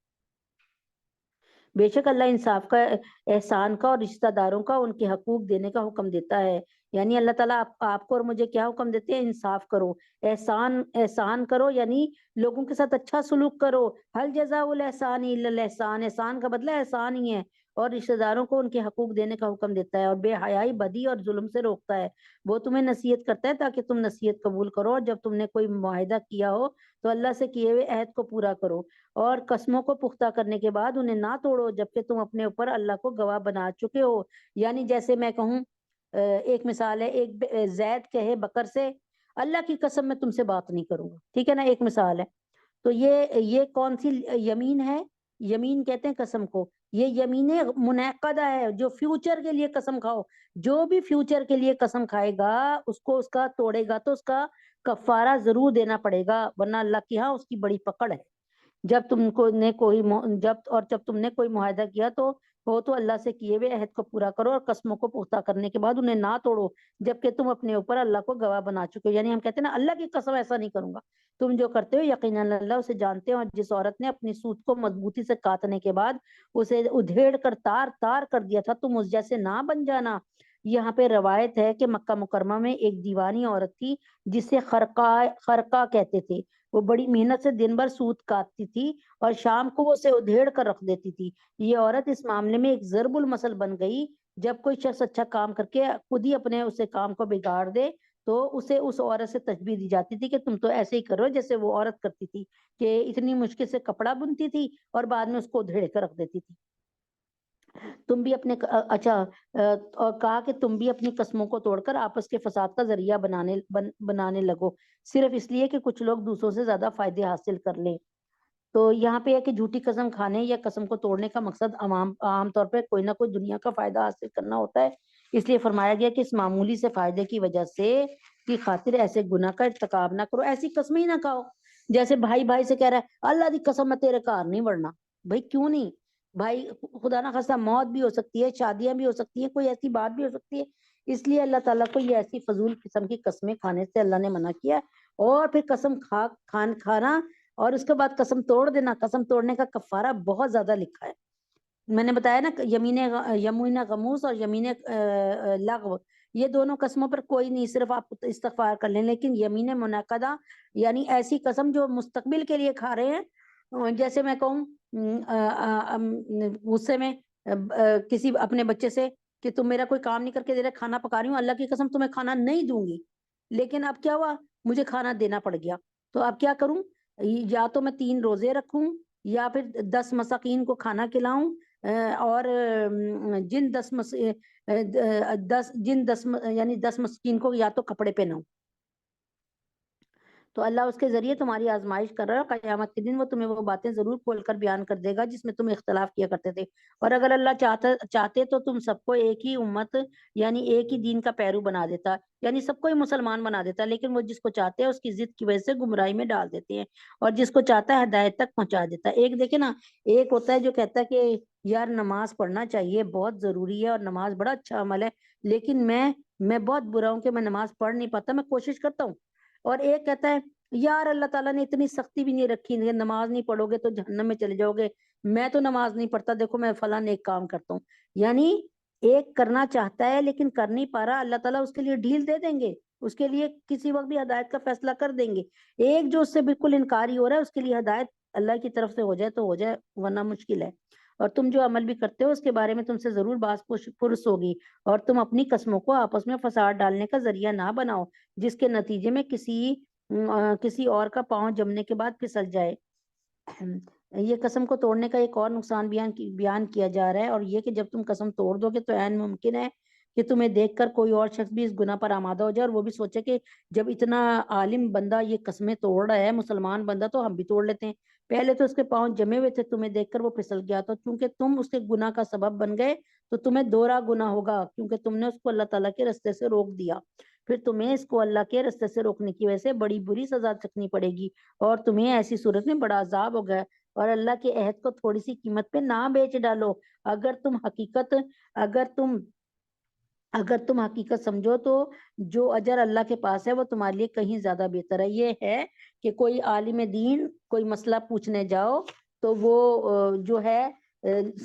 بے شک اللہ انصاف کا, احسان کا اور رشتہ داروں کا ان کے حقوق دینے کا حکم دیتا ہے. یعنی اللہ تعالیٰ آپ کو اور مجھے کیا حکم دیتے ہیں, انصاف کرو, احسان کرو, یعنی لوگوں کے ساتھ اچھا سلوک کرو. حل جزاء الاحسان الا الاحسان, احسان کا بدلہ احسان ہی ہے. اور رشتہ داروں کو ان کے حقوق دینے کا حکم دیتا ہے, اور بے حیائی, بدی اور ظلم سے روکتا ہے. وہ تمہیں نصیحت کرتا ہے تاکہ تم نصیحت قبول کرو, اور جب تم نے کوئی معاہدہ کیا ہو تو اللہ سے کیے ہوئے عہد کو پورا کرو, اور قسموں کو پختہ کرنے کے بعد انہیں نہ توڑو جبکہ تم اپنے اوپر اللہ کو گواہ بنا چکے ہو. یعنی جیسے میں کہوں, ایک مثال ہے, ایک زید کہے بکر سے اللہ کی قسم میں تم سے بات نہیں کروں گا, ٹھیک ہے نا, ایک مثال ہے. تو یہ کون سی یمین ہے, یمین کہتے ہیں قسم کو. یہ یمین منعقدہ ہے جو فیوچر کے لیے قسم کھاؤ. جو بھی فیوچر کے لیے قسم کھائے گا اس کو اس کا توڑے گا تو اس کا کفارہ ضرور دینا پڑے گا, ورنہ اللہ کی ہاں اس کی بڑی پکڑ ہے. جب تم نے کوئی معاہدہ کیا تو اللہ سے کیے ہوئے عہد کو پورا کرو, اور قسموں کو پختہ کرنے کے بعد انہیں نہ توڑو جبکہ تم اپنے اوپر اللہ کو گواہ بنا چکے ہو. یعنی ہم کہتے ہیں نا اللہ کی قسم ایسا نہیں کروں گا, تم جو کرتے ہو یقیناً اللہ اسے جانتے ہو. اور جس عورت نے اپنی سوت کو مضبوطی سے کاٹنے کے بعد اسے ادھیڑ کر تار تار کر دیا تھا, تم اس جیسے نہ بن جانا یہاں پہ روایت ہے کہ مکہ مکرمہ میں ایک دیوانی عورت تھی جسے خرقہ کہتے تھے. وہ بڑی محنت سے دن بھر سوت کاٹتی تھی اور شام کو وہ اسے ادھیڑ کر رکھ دیتی تھی. یہ عورت اس معاملے میں ایک ضرب المثل بن گئی. جب کوئی شخص اچھا کام کر کے خود ہی اپنے اسے کام کو بگاڑ دے تو اسے اس عورت سے تشبیہ دی جاتی تھی کہ تم تو ایسے ہی کرو جیسے وہ عورت کرتی تھی کہ اتنی مشکل سے کپڑا بنتی تھی اور بعد میں اس کو ادھیڑ کر رکھ دیتی تھی. تم بھی اپنے اور کہا کہ تم بھی اپنی قسموں کو توڑ کر آپس کے فساد کا ذریعہ بنانے لگو صرف اس لیے کہ کچھ لوگ دوسروں سے زیادہ فائدے حاصل کر لیں. تو یہاں پہ ہے کہ جھوٹی قسم کھانے یا قسم کو توڑنے کا مقصد عام طور پہ کوئی نہ کوئی دنیا کا فائدہ حاصل کرنا ہوتا ہے. اس لیے فرمایا گیا کہ اس معمولی سے فائدے کی وجہ سے کی خاطر ایسے گناہ کا ارتکاب نہ کرو. ایسی قسمیں ہی نہ کھاؤ جیسے بھائی بھائی سے کہہ رہا ہے اللہ دی قسم میں تیرے گھر نہیں بڑھنا. بھائی کیوں نہیں بھائی؟ خدا نہ خاصا موت بھی ہو سکتی ہے, شادیاں بھی ہو سکتی ہیں, کوئی ایسی بات بھی ہو سکتی ہے. اس لیے اللہ تعالیٰ کو یہ ایسی فضول قسم کی قسمیں کھانے سے اللہ نے منع کیا. اور پھر قسم کھانا اور اس کے بعد قسم توڑ دینا, قسم توڑنے کا کفارہ بہت زیادہ لکھا ہے. میں نے بتایا نا یمین غموس اور یمین لغو, یہ دونوں قسموں پر کوئی نہیں, صرف آپ استغفار کر لیں. لیکن یمین منعقدہ یعنی ایسی قسم جو مستقبل کے لیے کھا رہے ہیں, جیسے میں کہوں غصے میں کسی اپنے بچے سے کہ تم میرا کوئی کام نہیں کر کے دے رہے, کھانا پکا رہی ہوں, اللہ کی قسم تمہیں کھانا نہیں دوں گی, لیکن اب کیا ہوا مجھے کھانا دینا پڑ گیا, تو اب کیا کروں؟ یا تو میں 3 روزے رکھوں یا پھر 10 مساکین کو کھانا کھلاؤں, اور جن 10 یعنی 10 مسکین کو یا تو کپڑے پہناؤں. تو اللہ اس کے ذریعے تمہاری آزمائش کر رہا ہے. قیامت کے دن وہ تمہیں وہ باتیں ضرور کھول کر بیان کر دے گا جس میں تم اختلاف کیا کرتے تھے. اور اگر اللہ چاہتے تو تم سب کو ایک ہی امت یعنی ایک ہی دین کا پیرو بنا دیتا, یعنی سب کو ہی مسلمان بنا دیتا, لیکن وہ جس کو چاہتے ہیں اس کی ضد کی وجہ سے گمراہی میں ڈال دیتے ہیں, اور جس کو چاہتا ہے ہدایت تک پہنچا دیتا ہے. ایک دیکھیں نا, ایک ہوتا ہے جو کہتا ہے کہ یار نماز پڑھنا چاہیے, بہت ضروری ہے اور نماز بڑا اچھا عمل ہے, لیکن میں بہت برا ہوں کہ میں نماز پڑھ نہیں پاتا, میں کوشش کرتا ہوں. اور ایک کہتا ہے یار اللہ تعالیٰ نے اتنی سختی بھی نہیں رکھی, نماز نہیں پڑھو گے تو جہنم میں چلے جاؤ گے, میں تو نماز نہیں پڑھتا, دیکھو میں فلاں ایک کام کرتا ہوں. یعنی ایک کرنا چاہتا ہے لیکن کر نہیں پا رہا, اللہ تعالیٰ اس کے لیے ڈھیل دے دیں گے, اس کے لیے کسی وقت بھی ہدایت کا فیصلہ کر دیں گے. ایک جو اس سے بالکل انکاری ہو رہا ہے اس کے لیے ہدایت اللہ کی طرف سے ہو جائے تو ہو جائے, ورنہ مشکل ہے. اور تم جو عمل بھی کرتے ہو اس کے بارے میں تم سے ضرور باز پرس ہوگی, اور تم اپنی قسموں کو آپس میں فساد ڈالنے کا ذریعہ نہ بناؤ جس کے نتیجے میں کسی اور کا پاؤں جمنے کے بعد پھسل جائے. یہ قسم کو توڑنے کا ایک اور نقصان بیان کیا جا رہا ہے, اور یہ کہ جب تم قسم توڑ دو گے تو عین ممکن ہے کہ تمہیں دیکھ کر کوئی اور شخص بھی اس گناہ پر آمادہ ہو جائے, اور وہ بھی سوچے کہ جب اتنا عالم بندہ یہ قسمیں توڑ رہا ہے, مسلمان بندہ, تو ہم بھی توڑ لیتے ہیں. پہلے تو اس کے پاؤں جمے ہوئے تھے, تمہیں دیکھ کر وہ پھسل گیا, تو کیونکہ تم اس کے گناہ کا سبب بن گئے تو تمہیں دوہرا گناہ ہوگا, کیونکہ تم نے اس کو اللہ تعالیٰ کے راستے سے روک دیا. پھر تمہیں اس کو اللہ کے راستے سے روکنے کی وجہ سے بڑی بری سزا چکھنی پڑے گی, اور تمہیں ایسی صورت میں بڑا عذاب ہوگا. اور اللہ کے عہد کو تھوڑی سی قیمت پہ نہ بیچ ڈالو. اگر تم حقیقت سمجھو تو جو اجر اللہ کے پاس ہے وہ تمہارے لیے کہیں زیادہ بہتر ہے. یہ ہے کہ کوئی عالم دین کوئی مسئلہ پوچھنے جاؤ تو وہ جو ہے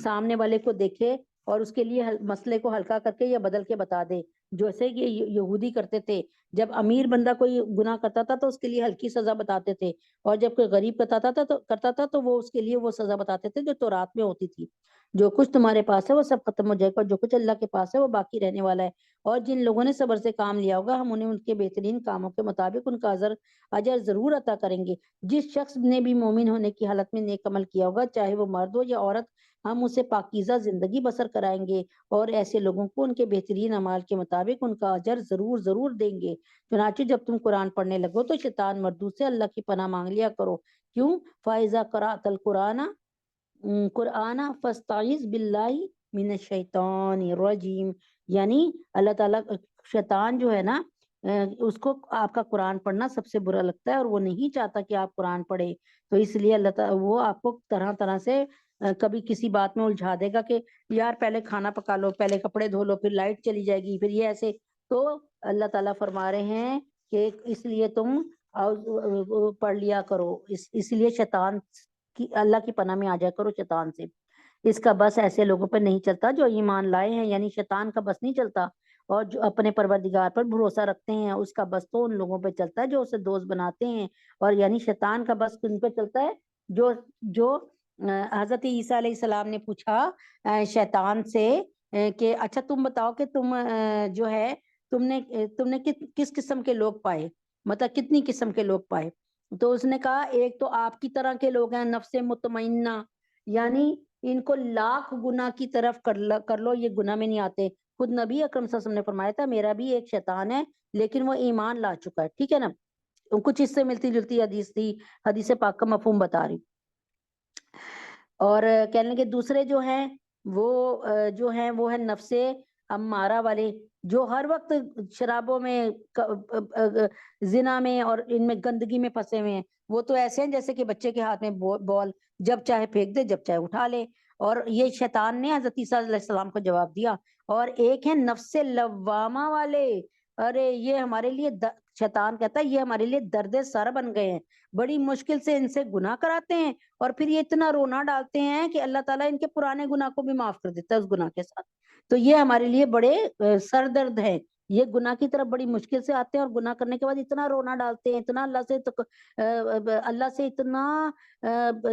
سامنے والے کو دیکھے اور اس کے لیے مسئلے کو ہلکا کر کے یا بدل کے بتا دے, جیسے کہ یہودی کرتے تھے. جب امیر بندہ کوئی گناہ کرتا تھا تو اس کے لیے ہلکی سزا بتاتے تھے, اور جب کوئی غریب کرتا تھا تو وہ اس کے لیے وہ سزا بتاتے تھے جو تورات میں ہوتی تھی. جو کچھ تمہارے پاس ہے وہ سب ختم ہو جائے گا, جو کچھ اللہ کے پاس ہے وہ باقی رہنے والا ہے. اور جن لوگوں نے صبر سے کام لیا ہوگا ہم انہیں ان کے بہترین کاموں کے مطابق ان کا اجر ضرور عطا کریں گے. جس شخص نے بھی مومن ہونے کی حالت میں نیک عمل کیا ہوگا, چاہے وہ مرد ہو یا عورت, ہم اسے پاکیزہ زندگی بسر کرائیں گے, اور ایسے لوگوں کو ان کے بہترین اعمال کے مطابق ان کا اجر ضرور دیں گے. چنانچہ جب تم قرآن پڑھنے لگو تو شیطان مردود سے اللہ کی پناہ مانگ لیا کرو. کیوں؟ فَإِذَا قَرَأْتَ الْقُرْآنَ فَاسْتَعِذْ بِاللَّهِ مِنَ الشَّيْطَانِ الرَّجِيمِ. یعنی اللہ تعالیٰ شیطان جو ہے نا اس کو آپ کا قرآن پڑھنا سب سے برا لگتا ہے, اور وہ نہیں چاہتا کہ آپ قرآن پڑھے, تو اس لیے اللہ تعالیٰ وہ آپ کو طرح طرح سے کبھی کسی بات میں الجھا دے گا کہ یار پہلے کھانا پکا لو, پہلے کپڑے دھو لو, پھر لائٹ چلی جائے گی, پھر یہ ایسے. تو اللہ تعالیٰ فرما رہے ہیں کہ اس لیے تم پڑھ لیا کرو, اس لیے شیطان کی اللہ کی پناہ میں آ جا کرو شیطان سے. اس کا بس ایسے لوگوں پہ نہیں چلتا جو ایمان لائے ہیں, یعنی شیطان کا بس نہیں چلتا. اور جو اپنے پروردگار پر بھروسہ رکھتے ہیں اس کا بس تو ان لوگوں پہ چلتا ہے جو اسے دوست بناتے ہیں، اور یعنی شیطان کا بس ان پہ چلتا ہے جو حضرت عیسیٰ علیہ السلام نے پوچھا شیطان سے کہ اچھا تم بتاؤ کہ تم جو ہے تم نے کس قسم کے لوگ پائے، مطلب کتنی قسم کے لوگ پائے؟ تو اس نے کہا ایک تو آپ کی طرح کے لوگ ہیں نفس مطمئنہ، یعنی ان کو لاکھ گناہ کی طرف کر لو یہ گناہ میں نہیں آتے۔ خود نبی اکرم صلی اللہ علیہ وسلم نے فرمایا تھا میرا بھی ایک شیطان ہے لیکن وہ ایمان لا چکا ہے، ٹھیک ہے نا، کچھ اس سے ملتی جلتی حدیث تھی، حدیث پاک کا مفہوم بتا رہی۔ اور کہنے کے دوسرے جو ہیں وہ ہے نفس امارہ والے، جو ہر وقت شرابوں میں زنا میں اور ان میں گندگی میں پھنسے ہوئے ہیں، وہ تو ایسے ہیں جیسے کہ بچے کے ہاتھ میں بال، جب چاہے پھینک دے جب چاہے اٹھا لے، اور یہ شیطان نے حضرت عیسیٰ علیہ السلام کو جواب دیا۔ اور ایک ہے نفس لوامہ والے، ارے یہ ہمارے لیے شیطان کہتا ہے یہ ہمارے لیے درد سر بن گئے ہیں، بڑی مشکل سے ان سے گناہ کراتے ہیں اور پھر یہ اتنا رونا ڈالتے ہیں کہ اللہ تعالیٰ ان کے پرانے گناہ کو بھی معاف کر دیتا ہے اس گناہ کے ساتھ۔ تو یہ ہمارے لیے بڑے سر درد ہے، یہ گناہ کی طرف بڑی مشکل سے آتے ہیں اور گناہ کرنے کے بعد اتنا رونا ڈالتے ہیں، اتنا اللہ سے اتنا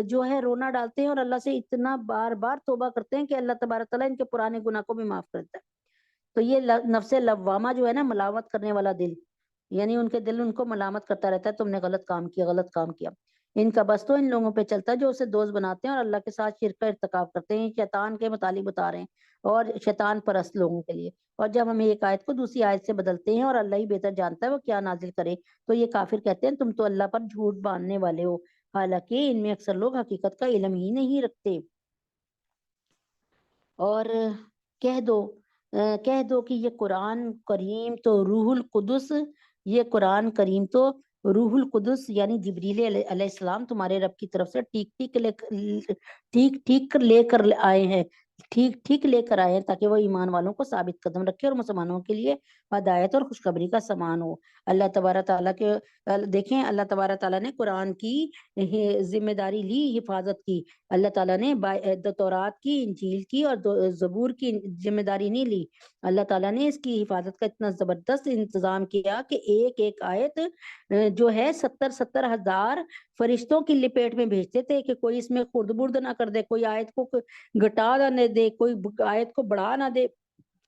جو ہے رونا ڈالتے ہیں اور اللہ سے اتنا بار بار توبہ کرتے ہیں کہ اللہ تبارک تعالیٰ ان کے پرانے گناہ کو بھی معاف کرتا ہے۔ تو یہ نفس لوامہ جو ہے نا، ملامت کرنے والا دل، یعنی ان کے دل ان کو ملامت کرتا رہتا ہے تم نے غلط کام کیا، غلط کام کیا۔ ان کا بس تو ان لوگوں پہ چلتا ہے جو اسے دوست بناتے ہیں اور اللہ کے ساتھ شرک کا ارتکاب کرتے ہیں، شیطان کے متعلق بتا رہے ہیں اور شیطان پرست لوگوں کے لیے۔ اور جب ہم ایک آیت کو دوسری آیت سے بدلتے ہیں اور اللہ ہی بہتر جانتا ہے وہ کیا نازل کرے، تو یہ کافر کہتے ہیں تم تو اللہ پر جھوٹ باندھنے والے ہو، حالانکہ ان میں اکثر لوگ حقیقت کا علم ہی نہیں رکھتے۔ اور کہہ دو کہ یہ قرآن کریم تو روح القدس، یہ قرآن کریم تو روح القدس یعنی جبریل علیہ السلام تمہارے رب کی طرف سے ٹھیک لے کر آئے ہیں، ٹھیک لے کر آئے ہیں تاکہ وہ ایمان والوں کو ثابت قدم رکھے اور مسلمانوں کے لیے ہدایت اور خوشخبری کا سامان ہو۔ اللہ تبارک تعالیٰ کے دیکھیں، اللہ تبارک تعالیٰ نے قرآن کی ذمہ داری لی، حفاظت کی۔ اللہ تعالیٰ نے تورات کی، انجیل کی اور زبور کی ذمہ داری نہیں لی، اللہ تعالیٰ نے اس کی حفاظت کا اتنا زبردست انتظام کیا کہ ایک آیت جو ہے 70 ہزار فرشتوں کی لپیٹ میں بھیجتے تھے کہ کوئی اس میں خرد برد نہ کر دے، کوئی آیت کو گھٹا نہ دے، کوئی آیت کو بڑھا نہ دے۔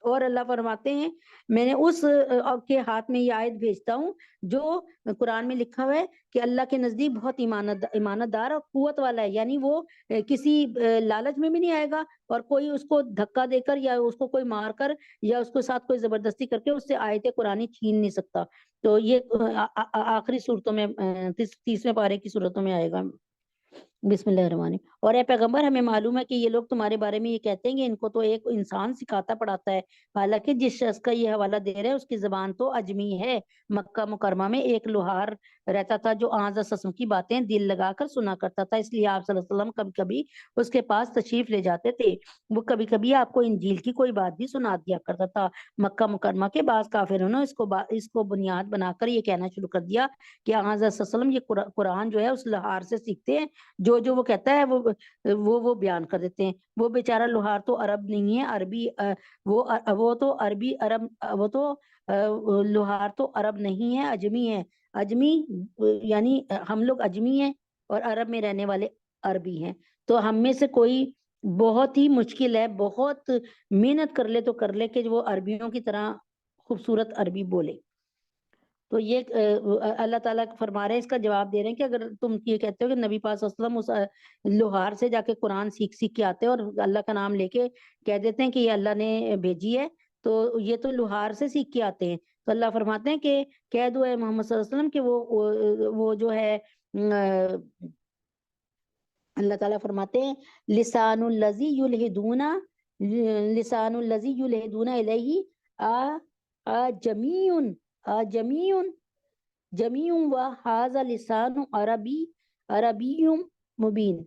اور اللہ فرماتے ہیں میں نے اس کے ہاتھ میں یہ آیت بھیجتا ہوں جو قرآن میں لکھا ہوا ہے کہ اللہ کے نزدیک بہت ایمانت دار اور قوت والا ہے، یعنی وہ کسی لالچ میں بھی نہیں آئے گا اور کوئی اس کو دھکا دے کر یا اس کو کوئی مار کر یا اس کے ساتھ کوئی زبردستی کر کے اس سے آیت قرآن چھین نہیں سکتا۔ تو یہ آخری صورتوں میں 30ویں پارے کی صورتوں میں آئے گا۔ بسم اللہ الرحمن الرحیم۔ اور اے پیغمبر ہمیں معلوم ہے کہ یہ لوگ تمہارے بارے میں یہ کہتے ہیں کہ ان کو تو ایک انسان سکھاتا پڑھاتا ہے، حالانکہ جس شخص کا یہ حوالہ دے رہے ہیں اس کی زبان تو اجمی ہے۔ مکہ مکرمہ میں ایک لوہار رہتا تھا جو آنزا سسم کی باتیں دل لگا کر سنا کرتا تھا، اس لیے آپ صلی اللہ علیہ وسلم کبھی کبھی اس کے پاس تشریف لے جاتے تھے، وہ کبھی کبھی آپ کو انجیل کی کوئی بات بھی سنا دیا کرتا تھا۔ مکہ مکرمہ کے بعض کافروں نے اس کو بنیاد بنا کر یہ کہنا شروع کر دیا کہ آنزا وسلم یہ قرآن جو ہے اس لوہار سے سیکھتے ہیں، جو وہ کہتا ہے وہ بیان کر دیتے ہیں۔ وہ بیچارہ لوہار تو عرب نہیں ہے، عربی وہ تو لوہار تو عرب نہیں ہے، اجمی ہے۔ اجمی یعنی ہم لوگ اجمی ہیں اور عرب میں رہنے والے عربی ہیں، تو ہم میں سے کوئی بہت ہی مشکل ہے، بہت محنت کر لے تو کر لے کہ وہ عربیوں کی طرح خوبصورت عربی بولے۔ تو یہ اللہ تعالیٰ فرما رہے ہیں، اس کا جواب دے رہے ہیں کہ اگر تم یہ کہتے ہو کہ نبی پاک صلی اللہ علیہ وسلم اس لوہار سے جا کے قرآن سیکھ کے آتے ہیں اور اللہ کا نام لے کے کہہ دیتے ہیں کہ یہ اللہ نے بھیجی ہے، تو یہ تو لوہار سے سیکھ کے آتے ہیں۔ تو اللہ فرماتے ہیں کہ کہہ دو اے محمد صلی اللہ علیہ وسلم کہ وہ جو ہے اللہ تعالیٰ فرماتے ہیں لسان الذی یلحدون الیہ جمیع و ھذا لسان عربی مبین،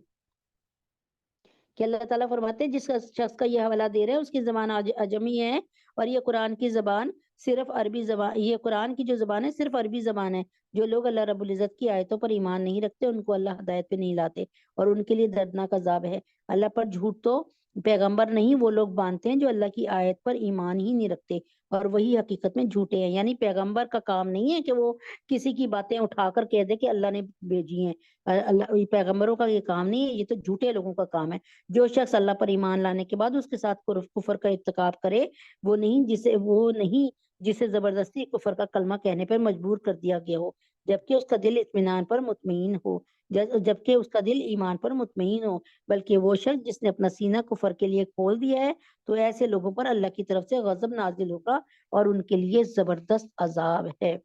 کہ اللہ تعالیٰ فرماتے ہیں جس شخص کا یہ حوالہ دے رہے ہیں اس کی زبان اجمی ہے اور یہ قرآن کی زبان صرف عربی زبان، یہ قرآن کی جو زبان ہے صرف عربی زبان ہے۔ جو لوگ اللہ رب العزت کی آیتوں پر ایمان نہیں رکھتے ان کو اللہ ہدایت پہ نہیں لاتے اور ان کے لیے دردناک عذاب ہے۔ اللہ پر جھوٹ تو پیغمبر نہیں وہ لوگ باندھتے ہیں جو اللہ کی آیت پر ایمان ہی نہیں رکھتے اور وہی حقیقت میں جھوٹے ہیں. یعنی پیغمبر کا کام نہیں ہے کہ وہ کسی کی باتیں اٹھا کر کہہ دے کہ اللہ نے بھیجی ہیں. اللہ پیغمبروں کا یہ کام نہیں ہے, یہ تو جھوٹے لوگوں کا کام ہے. جو شخص اللہ پر ایمان لانے کے بعد اس کے ساتھ کفر کا ارتکاب کرے, وہ نہیں جسے زبردستی کفر کا کلمہ کہنے پر مجبور کر دیا گیا ہو, جبکہ اس کا دل اطمینان پر مطمئن ہو, جبکہ اس کا دل ایمان پر مطمئن ہو, بلکہ وہ شخص جس نے اپنا سینہ کفر کے لیے کھول دیا ہے, تو ایسے لوگوں پر اللہ کی طرف سے غضب نازل ہوگا اور ان کے لیے زبردست عذاب ہے.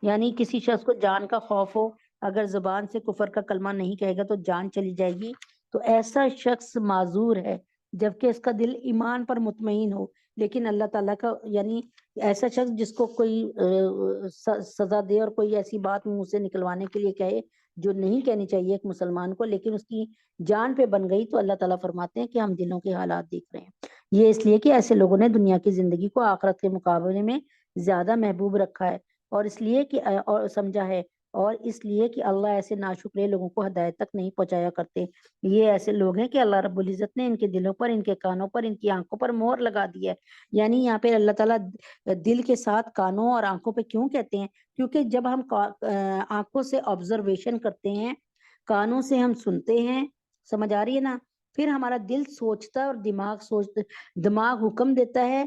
یعنی کسی شخص کو جان کا خوف ہو, اگر زبان سے کفر کا کلمہ نہیں کہے گا تو جان چلی جائے گی, تو ایسا شخص معذور ہے, جبکہ اس کا دل ایمان پر مطمئن ہو. لیکن اللہ تعالیٰ کا یعنی ایسا شخص جس کو کوئی سزا دے اور کوئی ایسی بات منہ سے نکلوانے کے لیے کہے جو نہیں کہنی چاہیے ایک مسلمان کو, لیکن اس کی جان پہ بن گئی, تو اللہ تعالیٰ فرماتے ہیں کہ ہم دلوں کے حالات دیکھ رہے ہیں. یہ اس لیے کہ ایسے لوگوں نے دنیا کی زندگی کو آخرت کے مقابلے میں زیادہ محبوب رکھا ہے, اور اس لیے کہ اور سمجھا ہے, اور اس لیے کہ اللہ ایسے ناشکرے لوگوں کو ہدایت تک نہیں پہنچایا کرتے. یہ ایسے لوگ ہیں کہ اللہ رب العزت نے ان کے دلوں پر, ان کے کانوں پر, ان کی آنکھوں پر مہر لگا دی ہے. یعنی یہاں پہ اللہ تعالیٰ دل کے ساتھ کانوں اور آنکھوں پہ کیوں کہتے ہیں؟ کیونکہ جب ہم آنکھوں سے آبزرویشن کرتے ہیں, کانوں سے ہم سنتے ہیں, سمجھ آ رہی ہے نا, پھر ہمارا دل سوچتا ہے اور دماغ حکم دیتا ہے.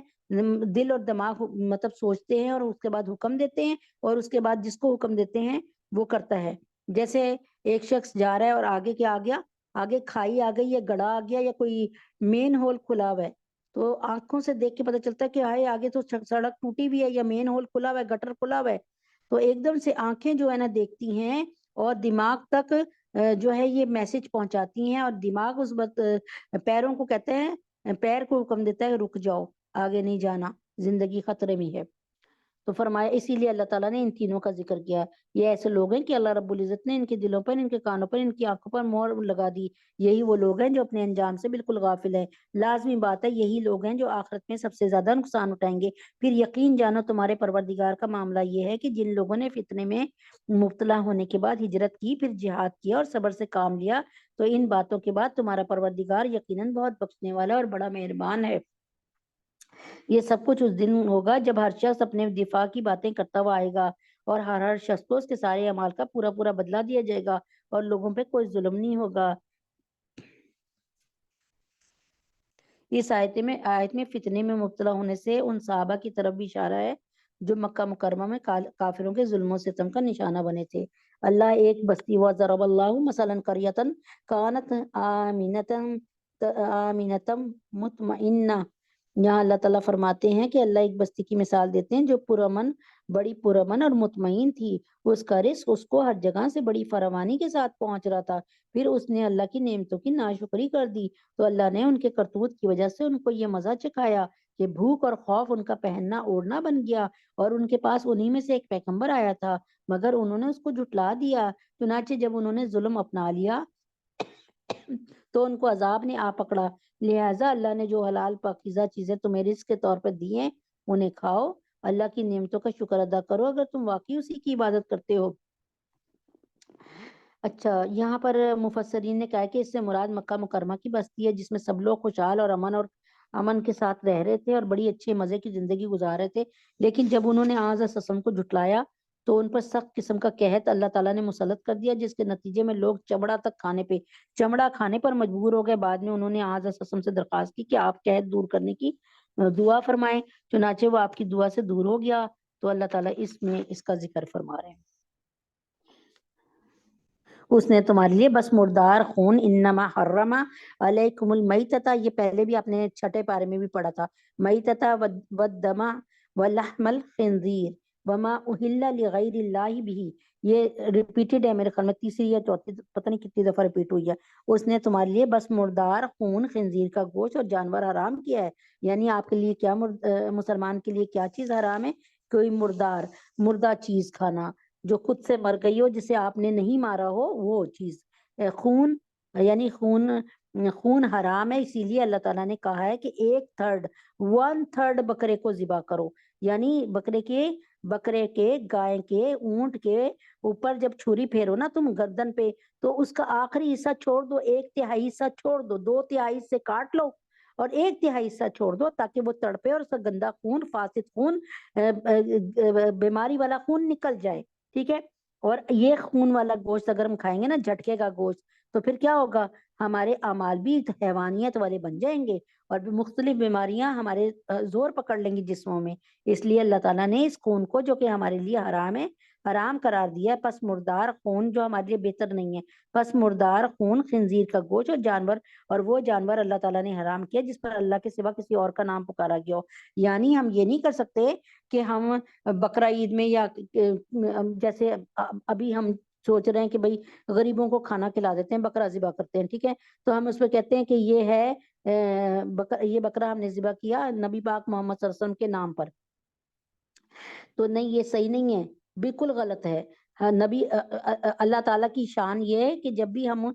دل اور دماغ مطلب سوچتے ہیں اور اس کے بعد حکم دیتے ہیں, اور اس کے بعد جس کو حکم دیتے ہیں وہ کرتا ہے. جیسے ایک شخص جا رہا ہے اور آگے کیا آ گیا, آگے کھائی آ گئی یا گڑھا آ گیا یا کوئی مین ہول کھلا ہوا ہے, تو آنکھوں سے دیکھ کے پتہ چلتا ہے کہ ہائے آگے تو سڑک ٹوٹی ہوئی ہے یا مین ہول کھلا ہوا ہے, گٹر کھلا ہوا ہے. تو ایک دم سے آنکھیں جو ہے نا دیکھتی ہیں اور دماغ تک جو ہے یہ میسج پہنچاتی ہیں, اور دماغ اس وقت پیروں کو کہتے ہیں, پیر کو حکم دیتا ہے رک جاؤ, آگے نہیں جانا, زندگی خطرے میں ہے. تو فرمایا اسی لیے اللہ تعالیٰ نے ان تینوں کا ذکر کیا. یہ ایسے لوگ ہیں کہ اللہ رب العزت نے ان کے دلوں پر, ان کے کانوں پر, ان کی آنکھوں پر مہر لگا دی. یہی وہ لوگ ہیں جو اپنے انجام سے بالکل غافل ہیں. لازمی بات ہے یہی لوگ ہیں جو آخرت میں سب سے زیادہ نقصان اٹھائیں گے. پھر یقین جانو تمہارے پروردگار کا معاملہ یہ ہے کہ جن لوگوں نے فتنے میں مبتلا ہونے کے بعد ہجرت کی, پھر جہاد کیا اور صبر سے کام لیا, تو ان باتوں کے بعد تمہارا پروردگار یقیناً بہت بخشنے والا اور بڑا مہربان ہے. یہ سب کچھ اس دن ہوگا جب ہر شخص اپنے دفاع کی باتیں کرتا ہوا آئے گا, اور ہر شخص کو اس کے سارے اعمال کا پورا پورا بدلہ دیا جائے گا, اور لوگوں پہ کوئی ظلم نہیں ہوگا. اس آیت میں فتنے میں مبتلا ہونے سے ان صحابہ کی طرف بھی اشارہ ہے جو مکہ مکرمہ میں کافروں کے ظلم و ستم کا نشانہ بنے تھے. اللہ ایک بستی وضرب اللہ مثلا قریۃ کانت آمنۃ مطمئنہ. یہاں اللہ تعالیٰ فرماتے ہیں کہ اللہ ایک بستی کی مثال دیتے ہیں جو پرامن, بڑی پرامن اور مطمئن تھی. اس کا رزق اس کو ہر جگہ سے بڑی فراوانی کے ساتھ پہنچ رہا تھا. پھر اس نے اللہ کی نعمتوں کی ناشکری کر دی, تو اللہ نے ان کے کرتوت کی وجہ سے ان کو یہ مزہ چکھایا کہ بھوک اور خوف ان کا پہننا اوڑھنا بن گیا. اور ان کے پاس انہی میں سے ایک پیغمبر آیا تھا, مگر انہوں نے اس کو جھٹلا دیا. چنانچہ جب انہوں نے ظلم اپنا لیا تو ان کو عذاب نے آ پکڑا. لہٰذا اللہ نے جو حلال پاکیزہ چیزیں تمہیں رزق کے طور پر دی ہیں انہیں کھاؤ, اللہ کی نعمتوں کا شکر ادا کرو اگر تم واقعی اسی کی عبادت کرتے ہو. اچھا, یہاں پر مفسرین نے کہا کہ اس سے مراد مکہ مکرمہ کی بستی ہے جس میں سب لوگ خوشحال اور امن کے ساتھ رہ رہے تھے اور بڑی اچھے مزے کی زندگی گزار رہے تھے. لیکن جب انہوں نے آز سسم کو جھٹلایا تو ان پر سخت قسم کا قحط اللہ تعالیٰ نے مسلط کر دیا, جس کے نتیجے میں لوگ چمڑا کھانے پر مجبور ہو گئے. بعد میں انہوں نے آز سسم سے درخواست کی کہ آپ قحط دور کرنے کی دعا فرمائیں, چنانچہ وہ آپ کی دعا سے دور ہو گیا. تو اللہ تعالیٰ اس میں اس کا ذکر فرما رہے ہیں. اس نے تمہارے لیے بس مردار خون, انما حرم علیکم المیتۃ, یہ پہلے بھی آپ نے 6 پارے میں بھی پڑھا تھا, میتۃ والدم ولحم الخنزیر وما اہل لغیر اللہ بھی. یہ ریپیٹڈ ہے میرے خیال میں, تیسری یا چوتھی پتہ نہیں کتنی دفعہ ریپیٹ ہوئی ہے. اس نے تمہارے لیے بس مردار خون, خنزیر کا گوشت اور جانور حرام کیا ہے. یعنی آپ کے لیے کیا مسلمان کے لیے کیا چیز حرام ہے؟ کوئی مردہ چیز کھانا جو خود سے مر گئی ہو, جسے آپ نے نہیں مارا ہو, وہ چیز. خون یعنی خون حرام ہے. اسی لیے اللہ تعالیٰ نے کہا ہے کہ 1/3 بکرے کو ذبح کرو. یعنی بکرے کے, گائے کے, اونٹ کے اوپر جب چھری پھیرو نا تم گردن پہ, تو اس کا آخری حصہ چھوڑ دو, 1/3 حصہ چھوڑ دو, 2/3 سے کاٹ لو اور 1/3 حصہ چھوڑ دو تاکہ وہ تڑپے اور اس کا گندا خون، فاسد خون، بیماری والا خون نکل جائے، ٹھیک ہے۔ اور یہ خون والا گوشت اگر ہم کھائیں گے نا، جھٹکے کا گوشت، تو پھر کیا ہوگا، ہمارے اعمال بھی حیوانیت والے بن جائیں گے اور بھی مختلف بیماریاں ہمارے زور پکڑ لیں گی جسموں میں۔ اس لیے اللہ تعالیٰ نے اس خون کو، جو کہ ہمارے لیے حرام ہے، حرام قرار دیا ہے۔ پس مردار خون جو ہمارے لیے بہتر نہیں ہے، پس مردار خون، خنزیر کا گوشت اور جانور، اور وہ جانور اللہ تعالیٰ نے حرام کیا جس پر اللہ کے سوا کسی اور کا نام پکارا گیا ہو۔ یعنی ہم یہ نہیں کر سکتے کہ ہم بقرہ عید میں، یا جیسے ابھی ہم سوچ رہے ہیں کہ بھئی غریبوں کو کھانا کھلا دیتے ہیں، بکرا ذبح کرتے ہیں، ٹھیک ہے، تو ہم اس پہ کہتے ہیں کہ یہ ہے یہ بکرا ہم نے ذبح کیا نبی پاک محمد صلی اللہ علیہ وسلم کے نام پر، تو نہیں، یہ صحیح نہیں ہے، بالکل غلط ہے۔ ہاں، نبی اللہ تعالیٰ کی شان یہ ہے کہ جب بھی ہم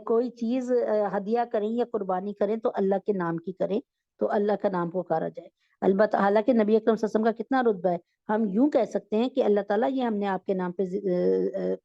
کوئی چیز ہدیہ کریں یا قربانی کریں تو اللہ کے نام کی کریں، تو اللہ کا نام پکارا جائے۔ البتہ حالانکہ نبی اکرم صلی اللہ علیہ وسلم کا کتنا رتبہ ہے، ہم یوں کہہ سکتے ہیں کہ اللہ تعالیٰ یہ ہم نے آپ کے نام پہ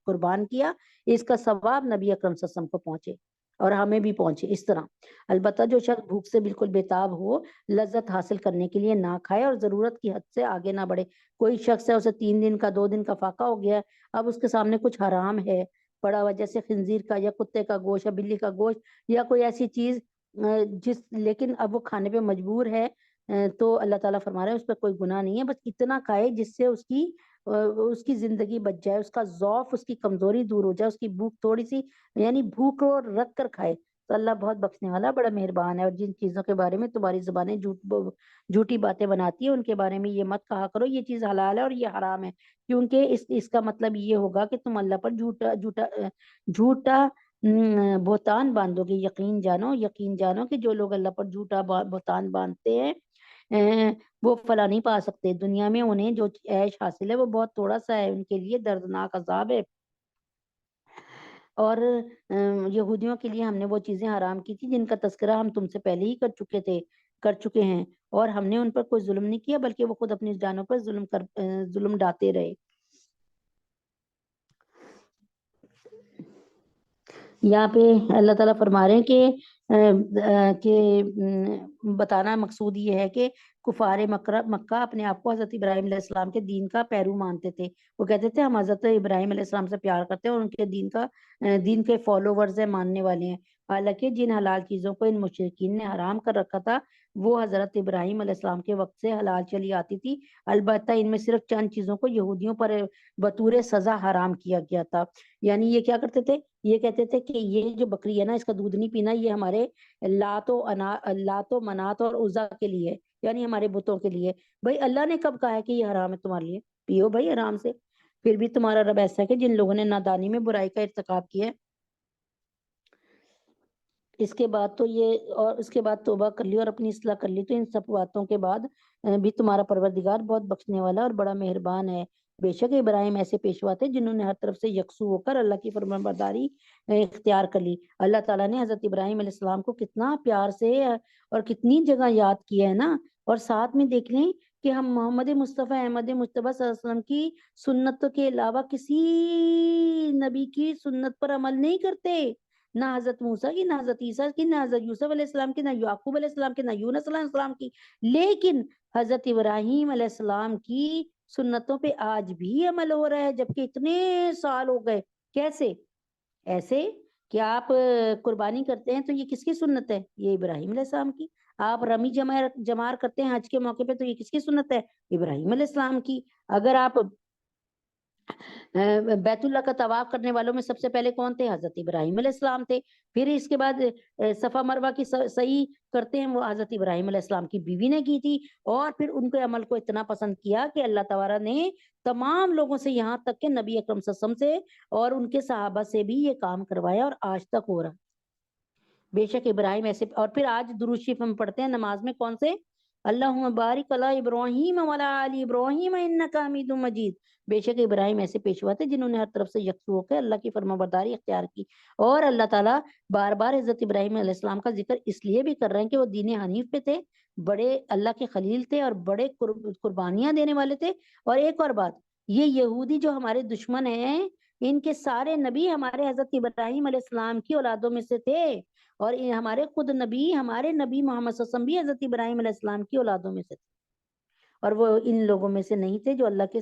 قربان کیا، اس کا ثواب نبی اکرم صلی اللہ علیہ وسلم کو پہنچے اور ہمیں بھی پہنچے اس طرح۔ البتہ جو شخص بھوک سے بالکل بےتاب ہو، لذت حاصل کرنے کے لیے نہ کھائے اور ضرورت کی حد سے آگے نہ بڑھے۔ کوئی شخص ہے، اسے 3 دن کا 2 دن کا فاقہ ہو گیا، اب اس کے سامنے کچھ حرام ہے پڑا ہوا، جیسے خنزیر کا یا کتے کا گوشت یا بلی کا گوشت یا کوئی ایسی چیز لیکن اب وہ کھانے پہ مجبور ہے، تو اللہ تعالیٰ فرما رہے ہیں اس پہ کوئی گناہ نہیں ہے، بس اتنا کھائے جس سے اس کی زندگی بچ جائے، اس کا ذوف، اس کی کمزوری دور ہو جائے، اس کی بھوک تھوڑی سی، یعنی بھوک کو رکھ کر کھائے، تو اللہ بہت بخشنے والا، بڑا مہربان ہے۔ اور جن چیزوں کے بارے میں تمہاری زبانیں جھوٹی باتیں بناتی ہیں، ان کے بارے میں یہ مت کہا کرو یہ چیز حلال ہے اور یہ حرام ہے، کیونکہ اس کا مطلب یہ ہوگا کہ تم اللہ پر جھوٹا بہتان باندھو گے۔ یقین جانو کہ جو لوگ اللہ پر جھوٹا بہتان باندھتے ہیں وہ فلاح نہیں پا سکتے، دنیا میں انہیں جو عیش حاصل ہے وہ بہت تھوڑا سا ہے، ان کے لیے دردناک عذاب ہے۔ اور یہودیوں کے لیے ہم نے وہ چیزیں حرام کی تھی جن کا تذکرہ ہم تم سے پہلے ہی کر چکے ہیں، اور ہم نے ان پر کوئی ظلم نہیں کیا بلکہ وہ خود اپنی جانوں پر ظلم ڈھاتے رہے۔ یہاں پہ اللہ تعالیٰ فرما رہے ہیں کہ بتانا مقصود یہ ہے کہ کفار مکہ اپنے آپ کو حضرت ابراہیم علیہ السلام کے دین کا پیرو مانتے تھے، وہ کہتے تھے ہم حضرت ابراہیم علیہ السلام سے پیار کرتے ہیں اور ان کے دین کے فالوورز ہیں، ماننے والے ہیں، حالانکہ جن حلال چیزوں کو ان مشرکین نے حرام کر رکھا تھا وہ حضرت ابراہیم علیہ السلام کے وقت سے حلال چلی آتی تھی، البتہ ان میں صرف چند چیزوں کو یہودیوں پر بطور سزا حرام کیا گیا تھا۔ یعنی یہ کیا کرتے تھے، یہ کہتے تھے کہ یہ جو بکری ہے نا، اس کا دودھ نہیں پینا، یہ ہمارے لات و منات اور عزا کے لیے، یعنی ہمارے بتوں کے لیے۔ بھائی اللہ نے کب کہا ہے کہ یہ حرام ہے تمہارے لیے؟ پیو بھائی آرام سے۔ پھر بھی تمہارا رب ایسا ہے کہ جن لوگوں نے نادانی میں برائی کا ارتکاب کیا ہے، اس کے بعد توبہ کر لی اور اپنی اصلاح کر لی، تو ان سب باتوں کے بعد بھی تمہارا پروردگار بہت بخشنے والا اور بڑا مہربان ہے۔ بے شک ابراہیم ایسے پیشوا تھے جنہوں نے ہر طرف سے یکسو ہو کر اللہ کی فرمانبرداری اختیار کر لی۔ اللہ تعالیٰ نے حضرت ابراہیم علیہ السلام کو کتنا پیار سے اور کتنی جگہ یاد کیا ہے نا، اور ساتھ میں دیکھ لیں کہ ہم محمد مصطفیٰ احمد مجتبیٰ صلی اللہ علیہ وسلم کی سنت کے علاوہ کسی نبی کی سنت پر عمل نہیں کرتے، نہ حضرت موسیٰ کی، نہ حضرت عیسیٰ کی، نہ حضرت یوسف علیہ السلام کی، نہ یعقوب علیہ السلام کی، نہ یونس علیہ السلام کی، لیکن حضرت ابراہیم علیہ السلام کی سنتوں پہ آج بھی عمل ہو رہا ہے، جبکہ اتنے سال ہو گئے۔ کیسے؟ ایسے کہ آپ قربانی کرتے ہیں تو یہ کس کی سنت ہے؟ یہ ابراہیم علیہ السلام کی۔ آپ رمی جمار کرتے ہیں حج کے موقع پہ تو یہ کس کی سنت ہے؟ ابراہیم علیہ السلام کی۔ اگر آپ بیت اللہ کا طواف کرنے والوں میں سب سے پہلے کون تھے؟ حضرت ابراہیم علیہ السلام تھے۔ پھر اس کے بعد صفا مروہ کی صحیح کرتے ہیں، وہ حضرت ابراہیم علیہ السلام کی بیوی نے کی تھی، اور پھر ان کے عمل کو اتنا پسند کیا کہ اللہ تعالیٰ نے تمام لوگوں سے، یہاں تک کہ نبی اکرم صلی اللہ علیہ وسلم سے اور ان کے صحابہ سے بھی یہ کام کروایا، اور آج تک ہو رہا۔ بے شک ابراہیم ایسے، اور پھر آج درود شریف ہم پڑھتے ہیں نماز میں، کون سے؟ اللہم بارک علی ابراہیم وعلی آل ابراہیم انک حمید مجید۔ بے شک ابراہیم ایسے پیشوا تھے جنہوں نے ہر طرف سے یکسو ہو کر اللہ کی فرمانبرداری اختیار کی، اور اللہ تعالیٰ بار بار حضرت ابراہیم علیہ السلام کا ذکر اس لیے بھی کر رہے ہیں کہ وہ دین حنیف پہ تھے، بڑے اللہ کے خلیل تھے اور بڑے قربانیاں دینے والے تھے۔ اور ایک اور بات، یہ یہودی جو ہمارے دشمن ہیں، ان کے سارے نبی ہمارے حضرت ابراہیم علیہ السلام کی اولادوں میں سے تھے، اور ہمارے خود نبی، ہمارے نبی محمد صلی اللہ علیہ وسلم بھی حضرت ابراہیم علیہ السلام کی اولادوں میں سے تھے، اور وہ ان لوگوں میں سے نہیں تھے جو اللہ کے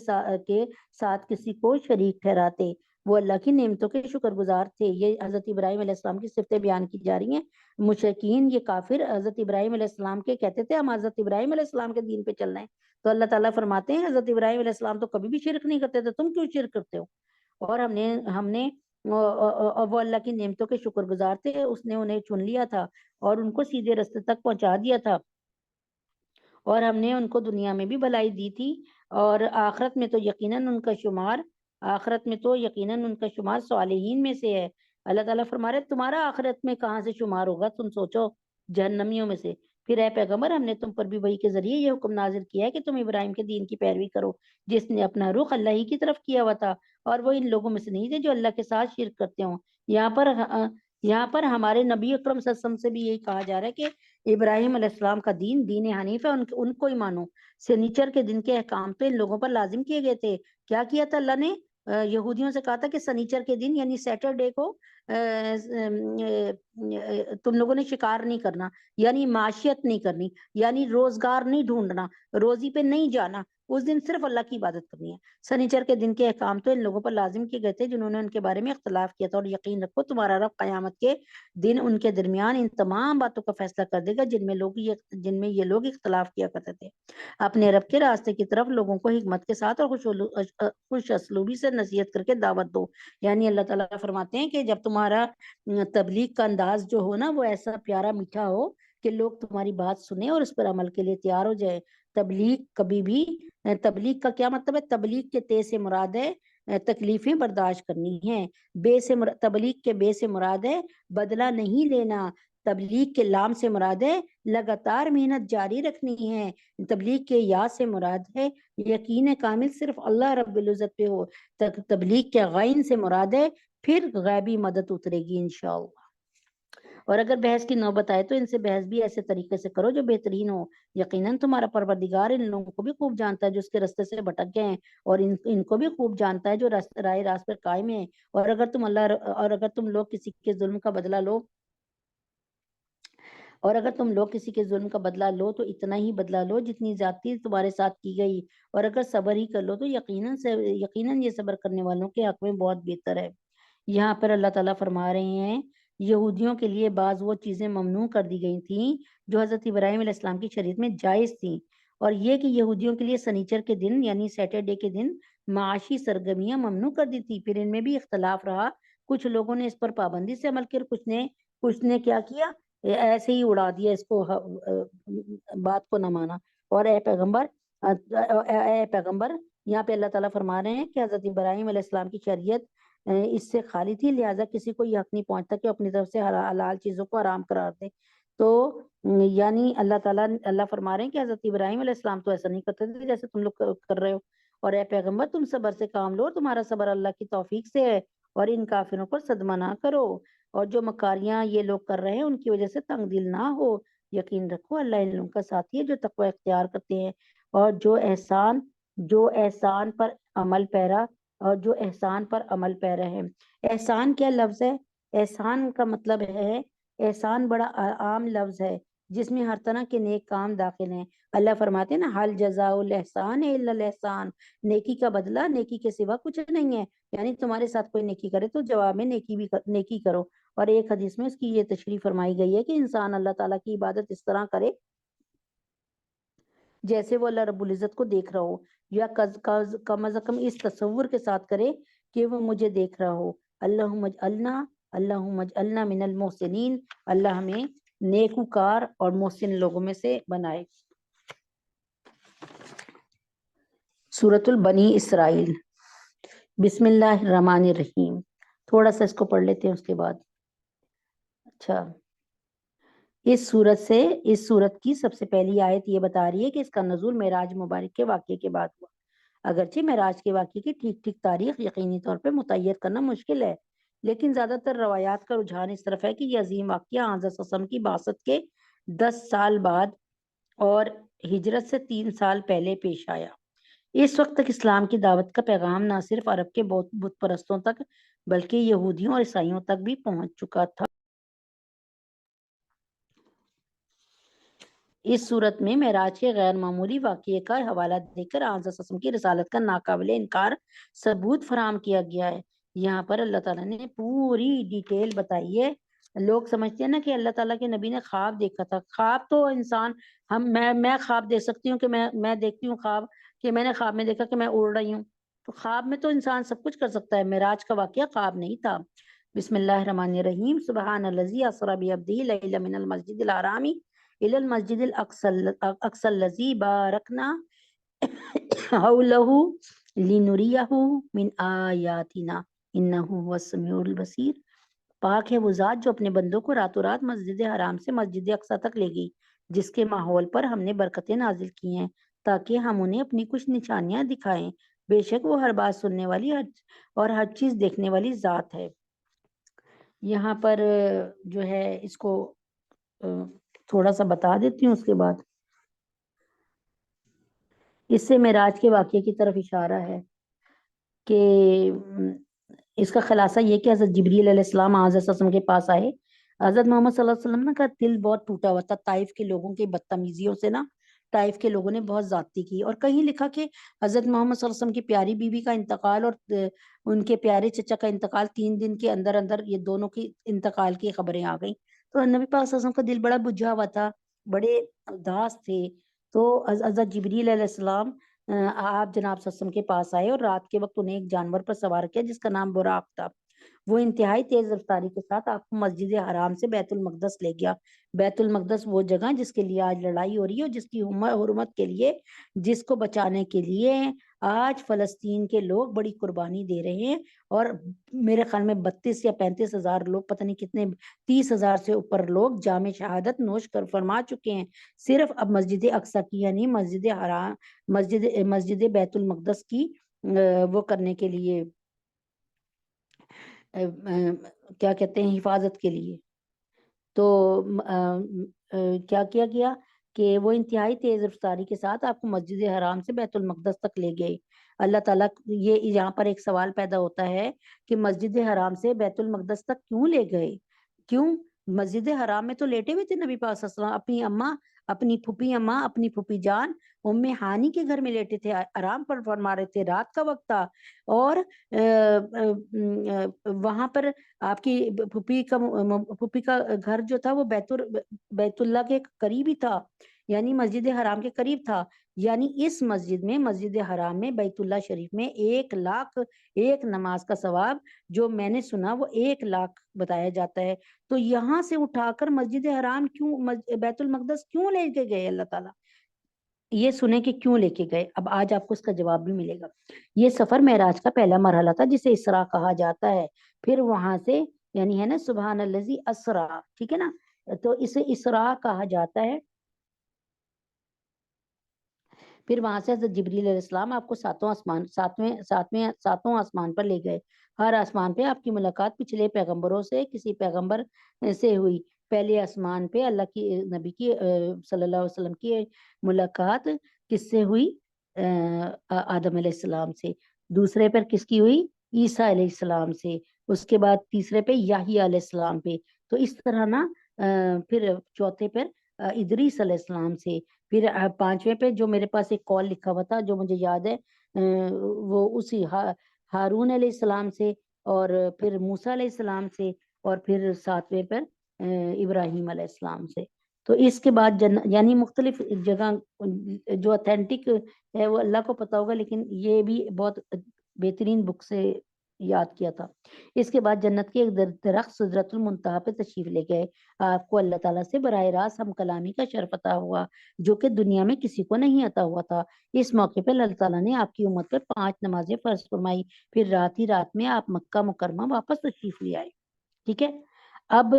ساتھ کسی کو شریک ٹھہراتے، وہ اللہ کی نعمتوں کے شکر گزار تھے۔ یہ حضرت ابراہیم علیہ السلام کی صفتیں بیان کی جا رہی ہیں۔ مشرکین، یہ کافر حضرت ابراہیم علیہ السلام کے کہتے تھے ہم حضرت ابراہیم علیہ السلام کے دین پہ چل رہے ہیں، تو اللہ تعالیٰ فرماتے ہیں حضرت ابراہیم علیہ السلام تو کبھی بھی شرک نہیں کرتے تھے، تم کیوں شرک کرتے ہو؟ اور ہم نے وہ اللہ کی نعمتوں کے شکر گزار تھے، اس نے انہیں چن لیا تھا اور ان کو سیدھے راستے تک پہنچا دیا تھا، اور ہم نے ان کو دنیا میں بھی بھلائی دی تھی، اور آخرت میں تو یقیناً ان کا شمار صالحین میں سے ہے۔ اللہ تعالیٰ فرما رہے تمہارا آخرت میں کہاں سے شمار ہوگا، تم سوچو، جہنمیوں میں سے۔ پھر اے پیغمبر، ہم نے تم پر بھی وحی کے ذریعے یہ حکم نازل کیا ہے کہ تم ابراہیم کے دین کی پیروی کرو، جس نے اپنا رخ اللہ ہی کی طرف کیا ہوا تھا، اور وہ ان لوگوں میں سے نہیں تھے جو اللہ کے ساتھ شرک کرتے ہوں۔ یہاں پر ہمارے نبی اکرم صلی اللہ علیہ وسلم سے بھی یہی کہا جا رہا ہے کہ ابراہیم علیہ السلام کا دین حنیف ہے، ان کو ہی مانو۔ سنیچر کے دن کے احکام تو ان لوگوں پر لازم کیے گئے تھے۔ کیا کیا تھا اللہ نے؟ یہودیوں سے کہا تھا کہ سنیچر کے دن یعنی سیٹرڈے کو تم لوگوں نے شکار نہیں کرنا، یعنی معاشیت نہیں کرنی، یعنی روزگار نہیں ڈھونڈنا، روزی پہ نہیں جانا، اس دن صرف اللہ کی عبادت کرنی ہے۔ سنیچر کے دن کے احکام تو ان لوگوں پر لازم کیے گئے تھے جنہوں نے ان کے بارے میں اختلاف کیا تھا، اور یقین رکھو تمہارا رب قیامت کے دن ان کے درمیان ان تمام باتوں کا فیصلہ کر دے گا جن میں یہ لوگ اختلاف کیا کرتے تھے۔ اپنے رب کے راستے کی طرف لوگوں کو حکمت کے ساتھ اور خوش اسلوبی سے نصیحت کر کے دعوت دو۔ یعنی اللہ تعالیٰ فرماتے ہیں کہ جب تمہارا تبلیغ کا انداز جو ہو نا وہ ایسا پیارا میٹھا ہو کہ لوگ تمہاری بات سنیں اور اس پر عمل کے لیے تیار ہو جائے۔ تبلیغ کا کیا مطلب ہے؟ تبلیغ کے تے سے مراد ہے تکلیفیں برداشت کرنی ہیں، تبلیغ کے بے سے مراد ہے بدلہ نہیں لینا، تبلیغ کے لام سے مراد ہے لگاتار محنت جاری رکھنی ہے، تبلیغ کے یا سے مراد ہے یقین کامل صرف اللہ رب العزت پہ ہو، تبلیغ کے غین سے مراد ہے پھر غیبی مدد اترے گی انشاءاللہ۔ اور اگر بحث کی نوبت آئے تو ان سے بحث بھی ایسے طریقے سے کرو جو بہترین ہو، یقیناً تمہارا پروردگار ان لوگوں کو بھی خوب جانتا ہے جو اس کے راستے سے بھٹک گئے ہیں، اور ان کو بھی خوب جانتا ہے جو راہ راست پر قائم ہیں۔ اور اگر تم لوگ کسی کے ظلم کا بدلہ لو تو اتنا ہی بدلہ لو جتنی زیادتی تمہارے ساتھ کی گئی، اور اگر صبر ہی کر لو تو یقیناً یہ صبر کرنے والوں کے حق میں بہت بہتر ہے۔ یہاں پر اللہ تعالیٰ فرما رہے ہیں یہودیوں کے لیے بعض وہ چیزیں ممنوع کر دی گئی تھیں جو حضرت ابراہیم علیہ السلام کی شریعت میں جائز تھیں، اور یہ کہ یہودیوں کے لیے سنیچر کے دن یعنی سیٹرڈے کے دن معاشی سرگرمیاں ممنوع کر دی تھی۔ پھر ان میں بھی اختلاف رہا، کچھ لوگوں نے اس پر پابندی سے عمل کیا، کچھ نے کیا کیا، ایسے ہی اڑا دیا اس کو، بات کو نہ مانا۔ اور اے پیغمبر یہاں پہ اللہ تعالیٰ فرما رہے ہیں کہ حضرت ابراہیم علیہ السلام کی شریعت اس سے خالی تھی، لہٰذا کسی کو یہ حق نہیں پہنچتا کہ اپنی طرف سے حلال چیزوں کو حرام قرار دے۔ تو یعنی اللہ فرما رہے ہیں کہ حضرت ابراہیم علیہ السلام تو ایسا نہیں کرتے تھے جیسے تم لوگ کر رہے ہو، اور اے پیغمبر تم صبر سے کام لو، تمہارا صبر اللہ کی توفیق سے ہے، اور ان کافروں پر صدمہ نہ کرو، اور جو مکاریاں یہ لوگ کر رہے ہیں ان کی وجہ سے تنگ دل نہ ہو، یقین رکھو اللہ ان لوگوں کا ساتھی ہے جو تقوی اختیار کرتے ہیں، اور جو احسان پر عمل پیرا ہے۔ احسان کیا لفظ ہے؟ احسان کا مطلب ہے، احسان بڑا عام لفظ ہے جس میں ہر طرح کے نیک کام داخل ہیں۔ اللہ فرماتے ہیں نا حل جزاء الاحسان الا الاحسان، نیکی کا بدلہ نیکی کے سوا کچھ نہیں ہے، یعنی تمہارے ساتھ کوئی نیکی کرے تو جواب میں نیکی کرو۔ اور ایک حدیث میں اس کی یہ تشریح فرمائی گئی ہے کہ انسان اللہ تعالیٰ کی عبادت اس طرح کرے جیسے وہ اللہ رب العزت کو دیکھ رہا ہو، یا کم از کم اس تصور کے ساتھ کرے کہ وہ مجھے دیکھ رہا ہو۔ اللہم اجعلنا من المحسنین، اللہ ہمیں نیکوکار اور محسن لوگوں میں سے بنائے۔ سورۃ البنی اسرائیل، بسم اللہ الرحمن الرحیم۔ تھوڑا سا اس کو پڑھ لیتے ہیں اس کے بعد۔ اچھا، اس صورت کی سب سے پہلی آیت یہ بتا رہی ہے کہ اس کا نزول معراج مبارک کے واقعے کے بعد ہوا۔ اگرچہ معراج کے واقعے کی ٹھیک تاریخ یقینی طور پہ متعین کرنا مشکل ہے، لیکن زیادہ تر روایات کا رجحان اس طرف ہے کہ یہ عظیم واقعہ حضرت صلی اللہ علیہ وسلم کی بعثت کے 10 سال بعد اور ہجرت سے 3 سال پہلے پیش آیا۔ اس وقت تک اسلام کی دعوت کا پیغام نہ صرف عرب کے بت پرستوں تک بلکہ یہودیوں اور عیسائیوں تک بھی پہنچ چکا تھا۔ اس صورت میں معراج کے غیر معمولی واقعے کا حوالہ دے کر آن صلی اللہ علیہ وسلم کی رسالت کا ناقابل انکار ثبوت فراہم کیا گیا ہے۔ یہاں پر اللہ تعالیٰ نے پوری ڈیٹیل بتائی ہے۔ لوگ سمجھتے ہیں نا کہ اللہ تعالیٰ کے نبی نے خواب دیکھا تھا۔ خواب تو انسان میں خواب دیکھ سکتی ہوں کہ میں دیکھتی ہوں خواب کہ میں نے خواب میں دیکھا کہ میں اڑ رہی ہوں، تو خواب میں تو انسان سب کچھ کر سکتا ہے۔ معراج کا واقعہ خواب نہیں تھا۔ بسم اللہ الرحمن الرحیم۔ سبحان الذی اسری بعبدہ لیلا من المسجد الحرام الی المسجد الاقصی الذی بارکنا حولہ لنریہ من آیاتنا انہ هو السمیع البصیر۔ پاک ہے وہ ذات جو اپنے بندوں کو راتوں رات مسجد حرام سے مسجد اقصی تک لے گئی، جس کے ماحول پر ہم نے برکتیں نازل کی ہیں تاکہ ہم انہیں اپنی کچھ نشانیاں دکھائیں۔ بے شک وہ ہر بات سننے والی اور ہر چیز دیکھنے والی ذات ہے۔ یہاں پر جو ہے اس کو تھوڑا سا بتا دیتی ہوں، اس کے بعد اس سے معراج کے واقعے کی طرف اشارہ ہے کہ اس کا خلاصہ یہ کہ حضرت جبریل علیہ السلام حضرت صلی اللہ علیہ وسلم کے پاس آئے۔ حضرت محمد صلی اللہ علیہ وسلم کا دل بہت ٹوٹا ہوا تھا طائف کے لوگوں کی بدتمیزیوں سے نا۔ طائف کے لوگوں نے بہت زیادتی کی، اور کہیں لکھا کہ حضرت محمد صلی اللہ علیہ وسلم کی پیاری بیوی کا انتقال اور ان کے پیارے چچا کا انتقال 3 دن کے اندر اندر یہ دونوں کی انتقال کی خبریں آ گئیں۔ تو نبی پاک صلی اللہ علیہ وسلم کا دل بڑا بجھا ہوا تھا، بڑے اداس تھے۔ تو حضرت جبریل علیہ السلام آپ جناب صلی اللہ علیہ وسلم کے پاس آئے اور رات کے وقت انہیں ایک جانور پر سوار کیا جس کا نام براق تھا۔ وہ انتہائی تیز رفتاری کے ساتھ آپ کو مسجد حرام سے بیت المقدس لے گیا۔ بیت المقدس وہ جگہ جس کے لیے آج لڑائی ہو رہی ہے اور جس کی حرمت کے لیے، جس کو بچانے کے لیے آج فلسطین کے لوگ بڑی قربانی دے رہے ہیں، اور میرے خیال میں 32 یا 35 ہزار لوگ، پتہ نہیں کتنے، 30 ہزار سے اوپر لوگ جام شہادت نوش کر فرما چکے ہیں، صرف اب مسجد اقصی کی یعنی مسجد حرام مسجد بیت المقدس کی وہ کرنے کے لیے، کیا کہتے ہیں، حفاظت کے لیے۔ تو کیا کیا گیا کہ وہ انتہائی تیز رفتاری کے ساتھ آپ کو مسجد حرام سے بیت المقدس تک لے گئے۔ اللہ تعالیٰ یہ یہاں پر ایک سوال پیدا ہوتا ہے کہ مسجد حرام سے بیت المقدس تک کیوں لے گئے؟ کیوں؟ مسجد حرام میں تو لیٹے ہوئے تھے نبی پاک صلی اللہ علیہ وسلم، اپنی اماں، اپنی پھوپھی اماں، اپنی پھوپھی جان ام ہانی کے گھر میں لیٹے تھے، آرام پر فرما رہے تھے، رات کا وقت تھا، اور وہاں پر آپ کی پھوپھی کا گھر جو تھا وہ بیت اللہ کے قریب ہی تھا، یعنی مسجد حرام کے قریب تھا۔ یعنی اس مسجد میں، مسجد حرام میں، بیت اللہ شریف میں 1,00,000 ایک نماز کا ثواب جو میں نے سنا وہ 1,00,000 بتایا جاتا ہے۔ تو یہاں سے اٹھا کر مسجد حرام کیوں، بیت المقدس کیوں لے کے گئے اللہ تعالیٰ؟ یہ سنیں کہ کیوں لے کے گئے، اب آج آپ کو اس کا جواب بھی ملے گا۔ یہ سفر معراج کا پہلا مرحلہ تھا جسے اسراء کہا جاتا ہے۔ پھر وہاں سے یعنی ہے نا سبحان الذی اسرا، ٹھیک ہے نا، تو اسے اسراء کہا جاتا ہے۔ پھر وہاں سے حضرت جبریل علیہ السلام آپ کو ساتوں آسمان پر لے گئے۔ ہر آسمان پہ آپ کی ملاقات پچھلے پیغمبروں سے، کسی پیغمبر سے ہوئی۔ پہلے آسمان پہ اللہ کی نبی کی صلی اللہ علیہ وسلم کی ملاقات کس سے ہوئی؟ آدم علیہ السلام سے۔ دوسرے پر کس کی ہوئی؟ عیسیٰ علیہ السلام سے۔ اس کے بعد تیسرے پہ یحییٰ علیہ السلام پہ۔ تو اس طرح نا پھر چوتھے پر ادریس علیہ السلام سے۔ پھر 5ویں پہ جو میرے پاس ایک کال لکھا ہوا تھا جو مجھے یاد ہے، وہ اسی ہارون علیہ السلام سے، اور پھر موسیٰ علیہ السلام سے، اور پھر 7ویں پر ابراہیم علیہ السلام سے۔ تو اس کے بعد یعنی مختلف جگہ جو اتھینٹک ہے وہ اللہ کو پتا ہوگا، لیکن یہ بھی بہت بہترین بک سے یاد کیا تھا۔ اس کے بعد جنت کے ایک درخت سدرۃ المنتہا پہ تشریف لے گئے۔ آپ کو اللہ تعالیٰ سے براہ راست ہم کلامی کا شرف عطا ہوا جو کہ دنیا میں کسی کو نہیں عطا ہوا تھا۔ اس موقع پہ اللہ تعالیٰ نے آپ کی امت پہ 5 نمازیں فرض فرمائی، پھر رات ہی رات میں آپ مکہ مکرمہ واپس تشریف لے آئے، ٹھیک ہے۔ اب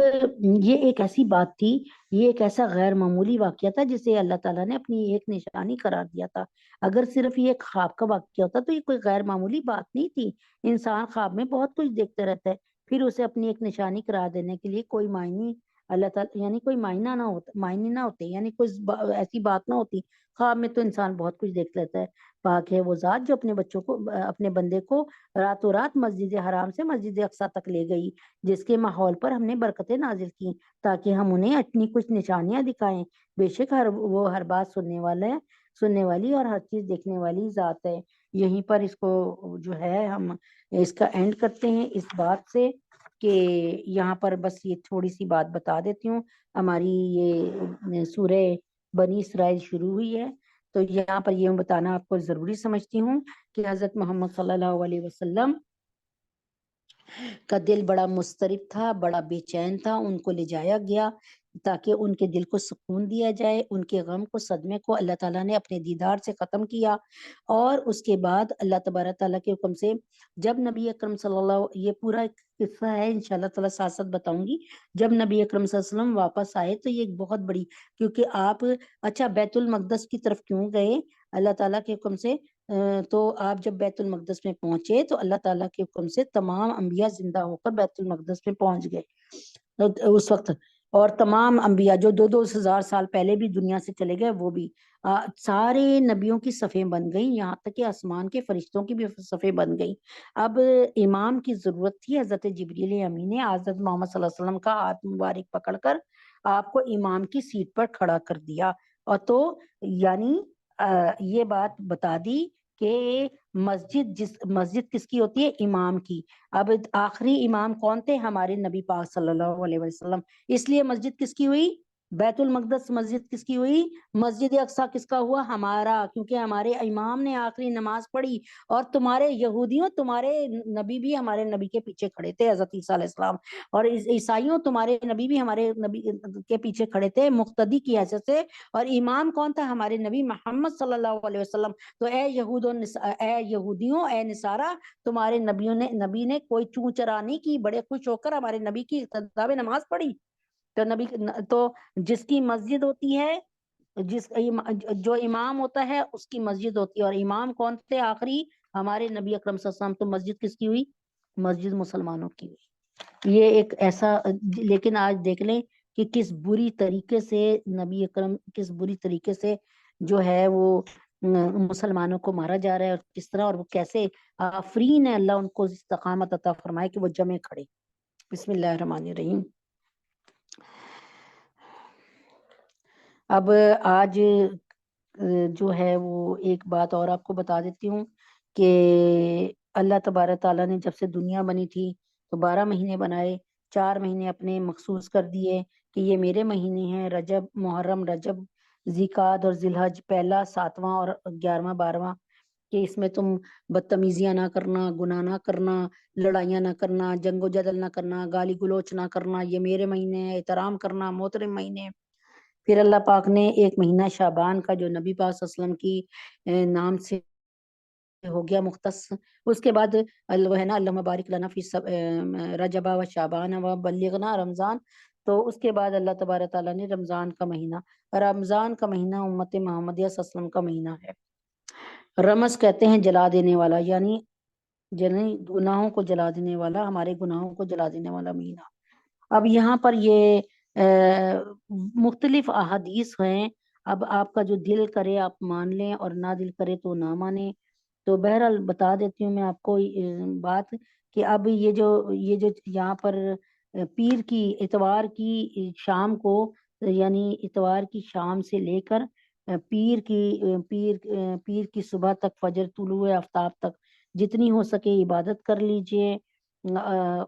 یہ ایک ایسی بات تھی، یہ ایک ایسا غیر معمولی واقعہ تھا جسے اللہ تعالیٰ نے اپنی ایک نشانی قرار دیا تھا۔ اگر صرف یہ ایک خواب کا واقعہ ہوتا تو یہ کوئی غیر معمولی بات نہیں تھی۔ انسان خواب میں بہت کچھ دیکھتے رہتا ہے، پھر اسے اپنی ایک نشانی قرار دینے کے لیے کوئی معنی اللہ تعالیٰ یعنی کوئی معنی نہ ہوتے، یعنی کوئی ایسی بات نہ ہوتی، خواب میں تو انسان بہت کچھ دیکھ لیتا ہے۔ پاک ہے وہ ذات جو اپنے بچوں کو، اپنے بندے کو راتوں رات مسجد حرام سے مسجد اقصیٰ تک لے گئی، جس کے ماحول پر ہم نے برکتیں نازل کی تاکہ ہم انہیں اپنی کچھ نشانیاں دکھائیں۔ بے شک وہ ہر بات سننے والی اور ہر چیز دیکھنے والی ذات ہے۔ یہیں پر اس کو جو ہے ہم اس کا اینڈ کرتے ہیں اس بات سے کہ یہاں پر بس یہ تھوڑی سی بات بتا دیتی ہوں، ہماری یہ سورہ بنی اسرائیل شروع ہوئی ہے، تو یہاں پر یہ بتانا آپ کو ضروری سمجھتی ہوں کہ حضرت محمد صلی اللہ علیہ وسلم کا دل بڑا مضطرب تھا، بڑا بے چین تھا، ان کو لے جایا گیا تاکہ ان کے دل کو سکون دیا جائے، ان کے غم کو، صدمے کو اللہ تعالیٰ نے اپنے دیدار سے ختم کیا۔ اور اس کے بعد اللہ تبارک تعالیٰ کے حکم سے جب نبی اکرم صلی اللہ، یہ پورا ایک قصہ ہے انشاءاللہ تعالیٰ ساتھ ساتھ بتاؤں گی، جب نبی اکرم صلی اللہ علیہ وسلم واپس آئے تو یہ ایک بہت بڑی، کیونکہ آپ اچھا بیت المقدس کی طرف کیوں گئے اللہ تعالیٰ کے حکم سے، تو آپ جب بیت المقدس میں پہنچے تو اللہ تعالیٰ کے حکم سے تمام انبیاء زندہ ہو کر بیت المقدس میں پہنچ گئے اس وقت، اور تمام انبیاء جو 2,000 سال پہلے بھی دنیا سے چلے گئے وہ بھی سارے نبیوں کی صفیں بن گئیں، یہاں تک کہ آسمان کے فرشتوں کی بھی صفیں بن گئیں۔ اب امام کی ضرورت تھی، حضرت جبریل امین نے حضرت محمد صلی اللہ علیہ وسلم کا ہاتھ مبارک پکڑ کر آپ کو امام کی سیٹ پر کھڑا کر دیا، اور تو یعنی یہ بات بتا دی کہ مسجد کس کی ہوتی ہے؟ امام کی۔ اب آخری امام کون تھے؟ ہمارے نبی پاک صلی اللہ علیہ وسلم، اس لیے مسجد کس کی ہوئی؟ بیت المقدس مسجد کس کی ہوئی؟ مسجد اقصیٰ کس کا ہوا؟ ہمارا، کیونکہ ہمارے امام نے آخری نماز پڑھی، اور تمہارے یہودیوں تمہارے نبی بھی ہمارے نبی کے پیچھے کھڑے تھے، حضرت عیسیٰ علیہ السلام، اور عیسائیوں تمہارے نبی بھی ہمارے نبی کے پیچھے کھڑے تھے مقتدی کی حیثیت سے، اور امام کون تھا؟ ہمارے نبی محمد صلی اللہ علیہ وسلم۔ تو اے یہودیوں، اے نصارہ، تمہارے نبی نے کوئی چوں چرا نہیں کی، بڑے خوش ہو کر ہمارے نبی کی اقتداء میں نماز پڑھی۔ تو جس کی مسجد ہوتی ہے، جو امام ہوتا ہے اس کی مسجد ہوتی ہے، اور امام کون تھے آخری؟ ہمارے نبی اکرم صلی اللہ علیہ وسلم۔ تو مسجد کس کی ہوئی؟ مسجد مسلمانوں کی ہوئی۔ یہ ایک ایسا، لیکن آج دیکھ لیں کہ کس بری طریقے سے نبی اکرم، کس بری طریقے سے جو ہے وہ مسلمانوں کو مارا جا رہا ہے، اور کس طرح، اور وہ کیسے آفرین ہے، اللہ ان کو استقامت عطا فرمائے کہ وہ جمع کھڑے۔ بسم اللہ الرحمن الرحیم۔ اب آج جو ہے وہ ایک بات اور آپ کو بتا دیتی ہوں کہ اللہ تبارک تعالیٰ نے جب سے دنیا بنی تھی تو 12 مہینے بنائے، 4 مہینے اپنے مخصوص کر دیے کہ یہ میرے مہینے ہیں، رجب، محرم، رجب، ذیقعد اور ذی الحج، پہلا، 7واں اور 11واں، 12واں، کہ اس میں تم بدتمیزیاں نہ کرنا، گناہ نہ کرنا، لڑائیاں نہ کرنا، جنگ و جدل نہ کرنا، گالی گلوچ نہ کرنا، یہ میرے مہینے ہیں، احترام کرنا، محترم مہینے۔ پھر اللہ پاک نے ایک مہینہ شعبان کا جو نبی پاک صلی اللہ علیہ وسلم کی نام سے ہو گیا مختص، اس کے بعد ہے نا اللہ مبارک لنا فی رجب و شعبان و بلغنا رمضان، تو اس کے بعد اللہ تبارک تعالیٰ نے رمضان کا مہینہ امت محمدیہ صلی اللہ علیہ وسلم کا مہینہ ہے۔ رمض کہتے ہیں جلا دینے والا، یعنی گناہوں کو جلا دینے والا، ہمارے گناہوں کو جلا دینے والا مہینہ۔ اب یہاں پر یہ مختلف احادیث ہیں، اب آپ کا جو دل کرے آپ مان لیں اور نہ دل کرے تو نہ مانیں۔ تو بہرحال بتا دیتی ہوں میں آپ کو بات کہ اب یہ جو یہاں پر پیر کی، اتوار کی شام کو، یعنی اتوار کی شام سے لے کر پیر کی صبح تک، فجر طلوع آفتاب تک جتنی ہو سکے عبادت کر لیجئے،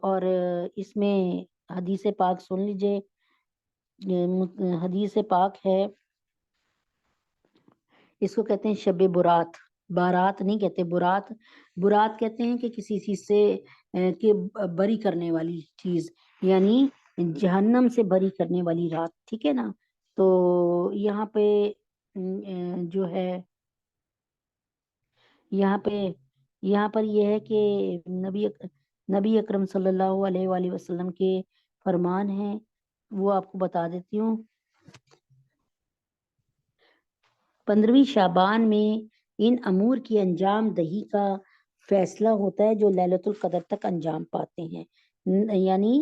اور اس میں حدیث پاک سن لیجئے۔ حدیث پاک ہے، اس کو کہتے ہیں شب برات، بارات نہیں کہتے، برات کہتے ہیں کہ کسی چیز سے کہ بری کرنے والی چیز، یعنی جہنم سے بری کرنے والی رات، ٹھیک ہے نا۔ تو یہاں پہ جو ہے یہاں پر یہ ہے کہ نبی اکرم صلی اللہ علیہ وآلہ وسلم کے فرمان ہیں، وہ آپ کو بتا دیتی ہوں۔ 15ویں شعبان میں ان امور کی انجام دہی کا فیصلہ ہوتا ہے جو لیلۃ القدر تک انجام پاتے ہیں، یعنی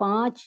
5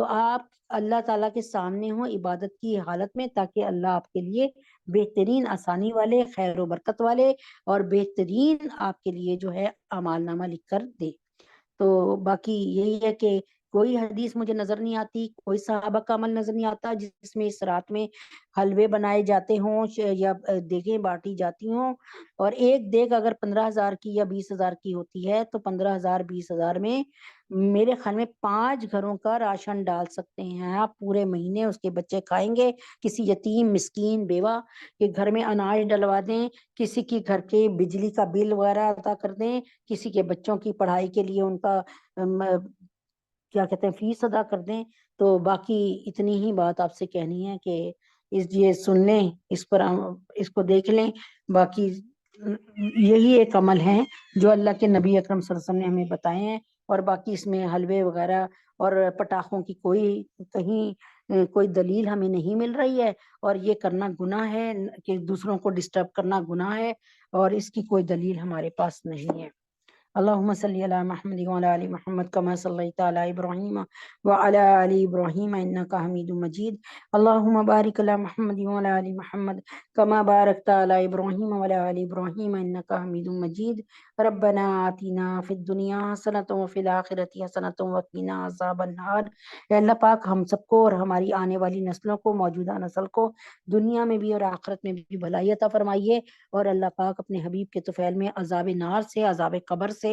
تو آپ اللہ تعالیٰ کے سامنے ہوں عبادت کی حالت میں، تاکہ اللہ آپ کے لیے بہترین آسانی والے، خیر و برکت والے اور بہترین آپ کے لیے جو ہے اعمال نامہ لکھ کر دے۔ تو باقی یہی ہے کہ کوئی حدیث مجھے نظر نہیں آتی، کوئی صحابہ کا عمل نظر نہیں آتا جس میں اس رات میں حلوے بنائے جاتے ہوں یا دیگیں بانٹی جاتی ہوں، اور ایک دیگ اگر 15,000 کی یا 20,000 کی ہوتی ہے تو 15,000 20,000 میں میرے خیال میں 5 گھروں کا راشن ڈال سکتے ہیں آپ، پورے مہینے اس کے بچے کھائیں گے۔ کسی یتیم مسکین بیوہ کے گھر میں اناج ڈلوا دیں، کسی کی گھر کے بجلی کا بل وغیرہ ادا کر دیں، کسی کے بچوں کی پڑھائی کے لیے ان کا کیا کہتے ہیں فیس ادا کر دیں۔ تو باقی اتنی ہی بات آپ سے کہنی ہے کہ یہ سن لیں، اس پر اس کو دیکھ لیں۔ باقی یہی ایک عمل ہے جو اللہ کے نبی اکرم صلی اللہ علیہ وسلم نے ہمیں بتائے ہیں، اور باقی اس میں حلوے وغیرہ اور پٹاخوں کی کہیں کوئی دلیل ہمیں نہیں مل رہی ہے، اور یہ کرنا گناہ ہے کہ دوسروں کو ڈسٹرب کرنا گناہ ہے، اور اس کی کوئی دلیل ہمارے پاس نہیں ہے۔ اللهم صل على محمد وعلى آل محمد كما صليت على إبراهيم وعلى آل إبراهيم إنك حميد مجيد اللهم بارك على محمد وعلى آل محمد كما باركت على إبراهيم وعلى آل إبراهيم إنك حميد مجيد ربنا آتنا في الدنيا حسنة وفي الآخرة حسنة وقنا عذاب النار۔ اے اللہ پاک ہم سب کو اور ہماری آنے والی نسلوں کو، موجودہ نسل کو دنیا میں بھی اور آخرت میں بھی بھلائی عطا فرمائیے، اور اللہ پاک اپنے حبیب کے طفیل میں عذاب نار سے، عذاب قبر سے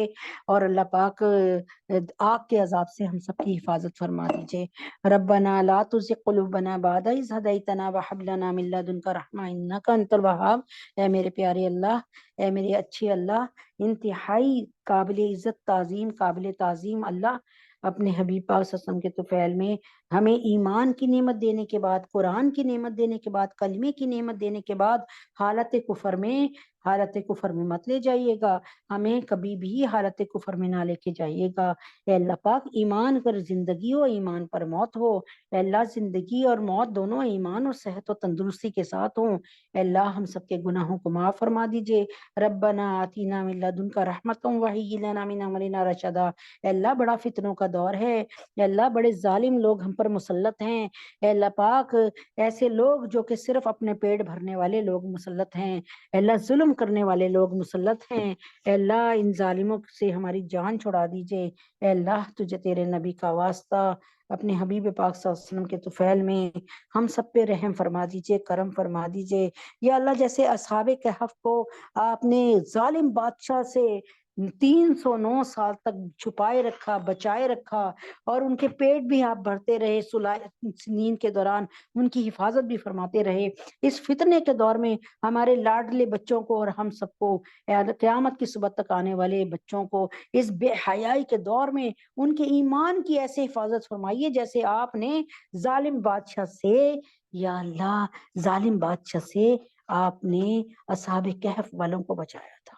اور اللہ پاک آگ کے عذاب سے ہم سب کی حفاظت فرما دیجئے۔ ربنا لا تزغ قلوبنا بعد إذ هديتنا وهب لنا من لدنك رحمة إنك أنت الوهاب۔ اے میرے پیارے اللہ، اے میرے اچھے اللہ، انتہائی قابل عزت قابل تعظیم اللہ، اپنے حبیب پاک صلی اللہ علیہ وسلم کے طفیل میں ہمیں ایمان کی نعمت دینے کے بعد، قرآن کی نعمت دینے کے بعد، کلمے کی نعمت دینے کے بعد حالت کفر میں مت لے جائیے گا، ہمیں کبھی بھی حالت کفر میں نہ لے کے جائیے گا۔ اے اللہ پاک ایمان پر زندگی ہو، ایمان پر موت ہو، اے اللہ زندگی اور موت دونوں ایمان اور صحت و تندرستی کے ساتھ ہوں۔ اے اللہ ہم سب کے گناہوں کو معاف فرما دیجئے۔ ربنا آتینا من لدنک رحمۃ وہیئ لنا من امرنا رشدا۔ اے اللہ بڑا فتنوں کا دور ہے، اے اللہ بڑے ظالم لوگ ہم پر مسلط ہیں، اے اللہ پاک ایسے لوگ جو کہ صرف اپنے پیٹ بھرنے والے لوگ مسلط ہیں، اے اللہ ظلم کرنے والے لوگ مسلط ہیں، اے اللہ ان ظالموں سے ہماری جان چھڑا دیجئے۔ اے اللہ تجھے تیرے نبی کا واسطہ اپنے حبیب پاک صلی اللہ علیہ وسلم کے طفیل میں ہم سب پہ رحم فرما دیجئے، کرم فرما دیجئے۔ یا اللہ جیسے اصحاب کہف کو آپ نے ظالم بادشاہ سے 309 سال تک چھپائے رکھا، بچائے رکھا، اور ان کے پیٹ بھی آپ بھرتے رہے، سنین کے دوران ان کی حفاظت بھی فرماتے رہے۔ اس فتنے کے دور میں ہمارے لاڈلے بچوں کو اور ہم سب کو، قیامت کی صبح تک آنے والے بچوں کو، اس بے حیائی کے دور میں ان کے ایمان کی ایسے حفاظت فرمائیے جیسے آپ نے ظالم بادشاہ سے، یا اللہ ظالم بادشاہ سے آپ نے اصحاب کہف والوں کو بچایا تھا۔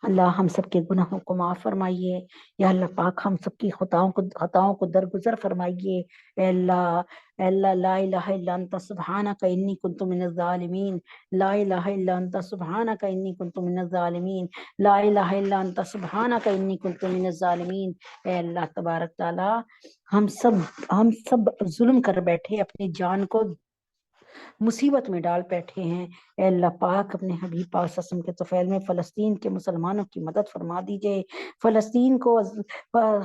اللہ ہم سب کے گناہوں کو معاف فرمائیے، یا اللہ پاک ہم سب کی خطاؤں کو درگزر فرمائیے۔ اے اللہ لا الہ الا انت سبحانک انی کنت من الظالمین، لا الہ الا انت سبحانک انی کنت من الظالمین، لا الہ الا انت سبحانک انی کنت من الظالمین۔ اے اللہ تبارک تعالی ہم سب ظلم کر بیٹھے، اپنی جان کو مصیبت میں ڈال بیٹھے ہیں۔ اے اللہ پاک اپنے حبیب پاک صلی اللہ علیہ وسلم کے طفیل میں فلسطین کے مسلمانوں کی مدد فرما دیجئے، فلسطین کو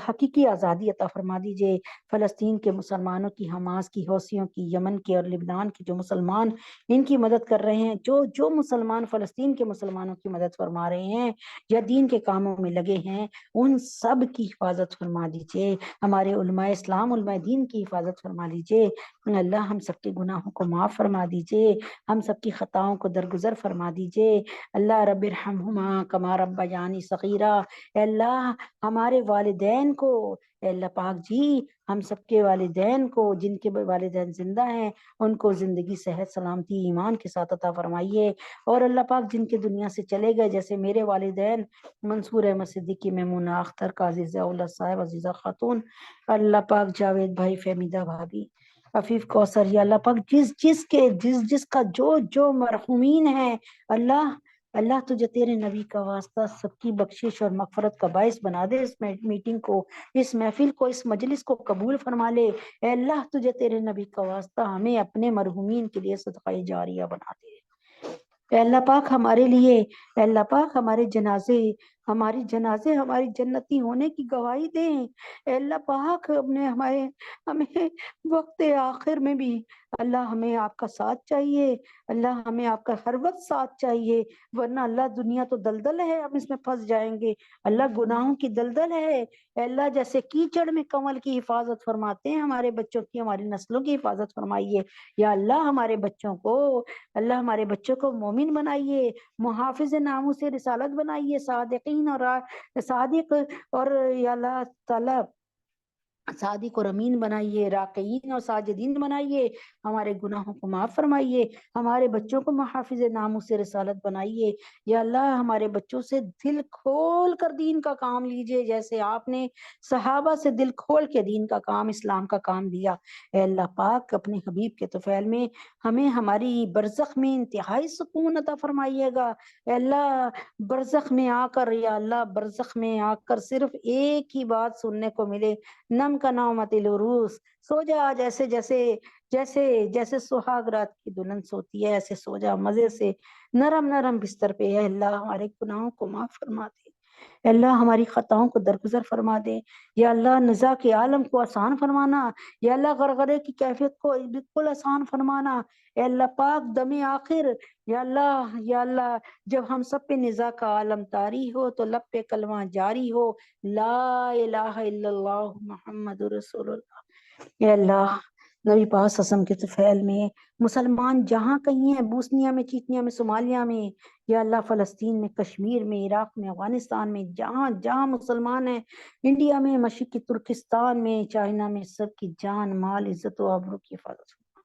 حقیقی آزادی عطا فرما دیجئے، فلسطین کے مسلمانوں کی، حماس کی، حوثیوں کی، یمن کے اور لبنان کے جو مسلمان ان کی مدد کر رہے ہیں، جو مسلمان فلسطین کے مسلمانوں کی مدد فرما رہے ہیں یا دین کے کاموں میں لگے ہیں، ان سب کی حفاظت فرما دیجئے، ہمارے علماء اسلام، علماء دین کی حفاظت فرما دیجئے۔ اللہ ہم سب کے گناہوں کو معاف فرما دیجئے، ہم سب کی خطاؤں کو درگزر فرما دیجئے۔ اللہ رب ارحمہما کما ربیانی صغیرا۔ اے اللہ ہمارے والدین کو، اے اللہ پاک جی ہم سب کے والدین کو، جن کے والدین زندہ ہیں ان کو زندگی، صحت، سلامتی، ایمان کے ساتھ عطا فرمائیے، اور اللہ پاک جن کے دنیا سے چلے گئے جیسے میرے والدین منصور احمد صدیقی، میمونہ اختر، عزیزہ اولاد صاحب، عزیزہ خاتون، اللہ پاک جاوید بھائی، فہمیدہ بھابی، عفیف کوثر، یا اللہ پاک جس کا جو مرحومین ہیں اللہ اللہ تجھے تیرے نبی کا واسطہ سب کی بخشش اور مغفرت کا باعث بنا دے، اس میٹنگ کو، اس محفل کو، اس مجلس کو قبول فرما لے۔ اے اللہ تجھے تیرے نبی کا واسطہ ہمیں اپنے مرحومین کے لیے صدقہ جاریہ بنا دے۔ اے اللہ پاک ہمارے لیے، اے اللہ پاک ہمارے جنازے ہماری جنتی ہونے کی گواہی دیں۔ اے اللہ پاک ہمیں وقت آخر میں بھی اللہ ہمیں آپ کا ساتھ چاہیے، اللہ ہمیں آپ کا ہر وقت ساتھ چاہیے، ورنہ اللہ دنیا تو دلدل ہے، ہم اس میں پھنس جائیں گے، اللہ گناہوں کی دلدل ہے۔ اے اللہ جیسے کیچڑ میں کنول کی حفاظت فرماتے ہیں، ہمارے بچوں کی، ہماری نسلوں کی حفاظت فرمائیے یا اللہ۔ ہمارے بچوں کو مومن بنائیے، محافظ ناموس رسالت بنائیے، صادق اور یا اللہ تعالی صادق اور امین بنائیے، راکعین اور ساجدین بنائیے، ہمارے گناہوں کو معاف فرمائیے، ہمارے بچوں کو محافظ ناموس رسالت بنائیے یا اللہ۔ ہمارے بچوں سے دل کھول کر دین کا کام لیجئے، جیسے آپ نے صحابہ سے دل کھول کے دین کا کام، اسلام کا کام لیا۔ اے اللہ پاک اپنے حبیب کے طفیل میں ہمیں ہماری برزخ میں انتہائی سکون عطا فرمائیے گا۔ اے اللہ برزخ میں آ کر یا اللہ برزخ میں آ کر صرف ایک ہی بات سننے کو ملے، نم کا نومت العروس، سو جا جیسے سہاگ رات کی دلہن سوتی ہے، ایسے سو جا مزے سے نرم نرم بستر پہ۔ اے اللہ ہمارے گناہوں کو معاف فرما دے، اے اللہ ہماری خطاؤں کو درگزر فرما دے یا اللہ۔ نزا کے عالم کو آسان فرمانا یا اللہ، غرغرے کی کیفیت کو بالکل آسان فرمانا اے اللہ پاک۔ دم آخر یا اللہ جب ہم سب پہ نزا کا عالم طاری ہو تو لب پہ کلمہ جاری ہو، لا الہ الا اللہ محمد رسول اللہ۔ اے اللہ نبی پاک صلی اللہ علیہ وسلم کے طفیل میں مسلمان جہاں کہیں ہیں، بوسنیا میں، چیچنیا میں، صومالیہ میں یا اللہ، فلسطین میں، کشمیر میں، عراق میں، افغانستان میں، جہاں جہاں مسلمان ہیں، انڈیا میں، مشرقی ترکستان میں، چائنا میں، سب کی جان مال عزت و آبرو کی حفاظت فرما،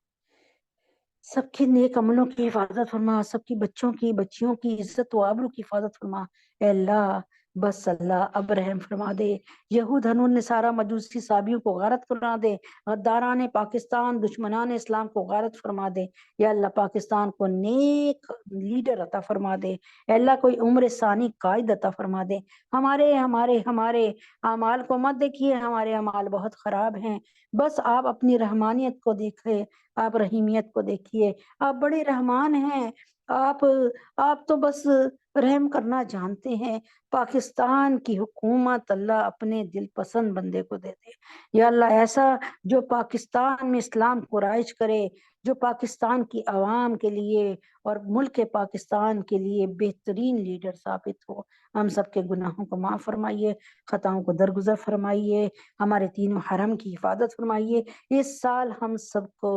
سب کے نیک عملوں کی حفاظت فرما، سب کی بچیوں کی عزت و آبرو کی حفاظت فرما اے اللہ۔ بس اللہ اب رحم فرما دے، یہود ہنون نصارہ مجوسی صابیوں کو غارت فرما دے، غداران پاکستان دشمنان اسلام کو غارت فرما دے یا اللہ۔ پاکستان کو نیک لیڈر عطا فرما دے اے اللہ، کوئی عمر ثانی قائد عطا فرما دے۔ ہمارے اعمال کو مت دیکھیے، ہمارے اعمال بہت خراب ہیں، بس آپ اپنی رحمانیت کو دیکھیں، آپ رحیمیت کو دیکھیے، آپ بڑے رحمان ہیں، آپ تو بس رحم کرنا جانتے ہیں۔ پاکستان کی حکومت اللہ اپنے دل پسند بندے کو دے دے یا اللہ، ایسا جو پاکستان میں اسلام کو رائج کرے، جو پاکستان کی عوام کے لیے اور ملک پاکستان کے لیے بہترین لیڈر ثابت ہو۔ ہم سب کے گناہوں کو معاف فرمائیے، خطاؤں کو درگزر فرمائیے، ہمارے تین محرم کی حفاظت فرمائیے۔ اس سال ہم سب کو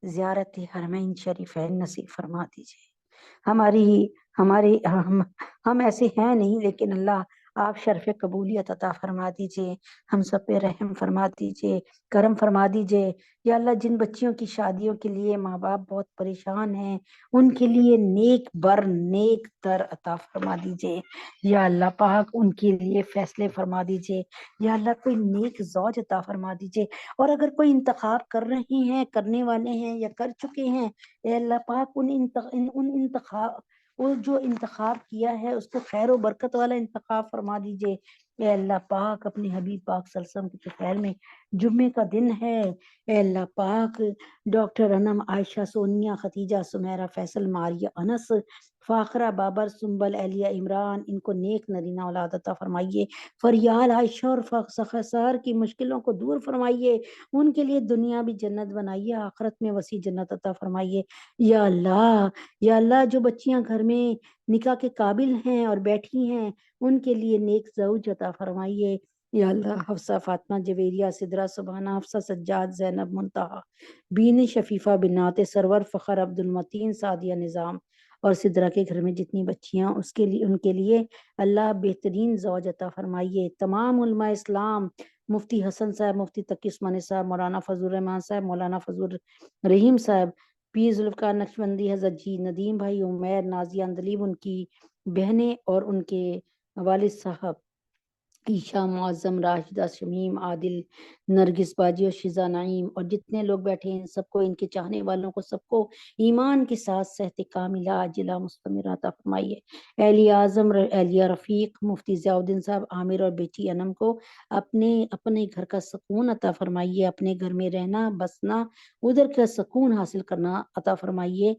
زیارت حرمین شریفین نصیب فرما دیجیے۔ ہم ایسے ہیں نہیں، لیکن اللہ آپ شرف قبولیت عطا فرما دیجیے، ہم سب پہ رحم فرما دیجیے، کرم فرما دیجیے یا اللہ۔ جن بچیوں کی شادیوں کے لیے ماں باپ بہت پریشان ہیں، ان کے لیے نیک در عطا فرما دیجیے یا اللہ پاک، ان کے لیے فیصلے فرما دیجیے یا اللہ۔ کوئی نیک زوج عطا فرما دیجیے، اور اگر کوئی انتخاب کر رہے ہیں، کرنے والے ہیں یا کر چکے ہیں، اے اللہ پاک وہ جو انتخاب کیا ہے اس کو خیر و برکت والا انتخاب فرما دیجیے اے اللہ پاک۔ اپنے حبیب پاک صلی اللہ علیہ وسلم کے طفیل میں جمعے کا دن ہے اے اللہ پاک، ڈاکٹر انم، عائشہ، سونیا، ختیجہ، سمیرہ، فیصل، ماریہ، انس، فاخرہ، بابر، سنبل، اہلیہ، عمران، ان کو نیک نرینہ اولاد عطا فرمائیے۔ فریال، عائشہ اور سحر کی مشکلوں کو دور فرمائیے، ان کے لیے دنیا بھی جنت بنائیے، آخرت میں وسیع جنت عطا فرمائیے یا اللہ۔ یا اللہ جو بچیاں گھر میں نکاح کے قابل ہیں اور بیٹھی ہیں، ان کے لیے نیک زوج عطا فرمائیے یا اللہ۔ حفصہ، فاطمہ، جویریہ، سدرہ، سبحانہ، حفصہ، سجاد، زینب، منتہا، بین، شفیفہ، بنات سرور، فخر، عبد المتین، سعدیہ، نظام اور سدرہ کے گھر میں جتنی بچیاں ان کے لیے اللہ بہترین زوج عطا فرمائیے۔ تمام علماء اسلام، مفتی حسن صاحب، مفتی تقی عثمانی صاحب، مولانا فضل الرحمان صاحب، مولانا فضل رحیم صاحب، پیر ذوالفقار نقشبندی، حضرت جی ندیم بھائی، عمیر، نازیہ، اندلیب، ان کی بہنیں اور ان کے والد صاحب عیشا معظم، راشدہ، شمیم، عادل، نرگس باجی اور شیزا نعیم اور جتنے لوگ بیٹھے ہیں ان سب کو، ان کے چاہنے والوں کو سب کو ایمان کے ساتھ صحت کاملہ عاجلہ مستمرہ عطا فرمائیے۔ اہلیہ اعظم اہلیہ رفیق، مفتی ضیاء الدین صاحب عامر اور بیٹی انم کو اپنے گھر کا سکون عطا فرمائیے، اپنے گھر میں رہنا بسنا ادھر کا سکون حاصل کرنا عطا فرمائیے۔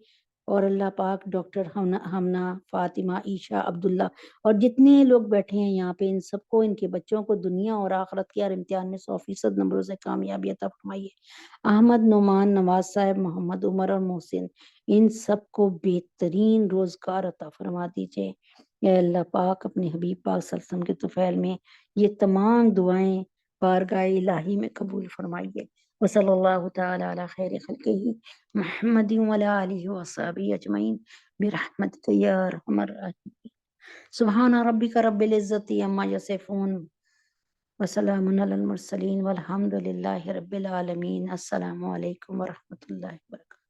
اور اللہ پاک ڈاکٹر ہمنا، فاطمہ، عیشا، عبداللہ اور جتنے لوگ بیٹھے ہیں یہاں پہ ان سب کو، ان کے بچوں کو دنیا اور آخرت کے ہر امتحان میں 100% نمبروں سے کامیابی عطا فرمائیے۔ احمد، نعمان، نواز صاحب، محمد عمر اور محسن، ان سب کو بہترین روزگار عطا فرما دیجئے۔ اے اللہ پاک اپنے حبیب پاک صلی اللہ علیہ وسلم کے طفیل میں یہ تمام دعائیں بارگاہ الہی میں قبول فرمائیے۔ وصلی اللہ تعالی علی خیر خلقہ محمد وعلی آلہ وصحبہ اجمعین برحمتک یا ارحم الراحمین۔ سبحان ربک رب العزت عما یصفون وسلام علی المرسلین والحمد للہ رب العالمین۔ السلام علیکم ورحمۃ اللہ وبرکاتہ۔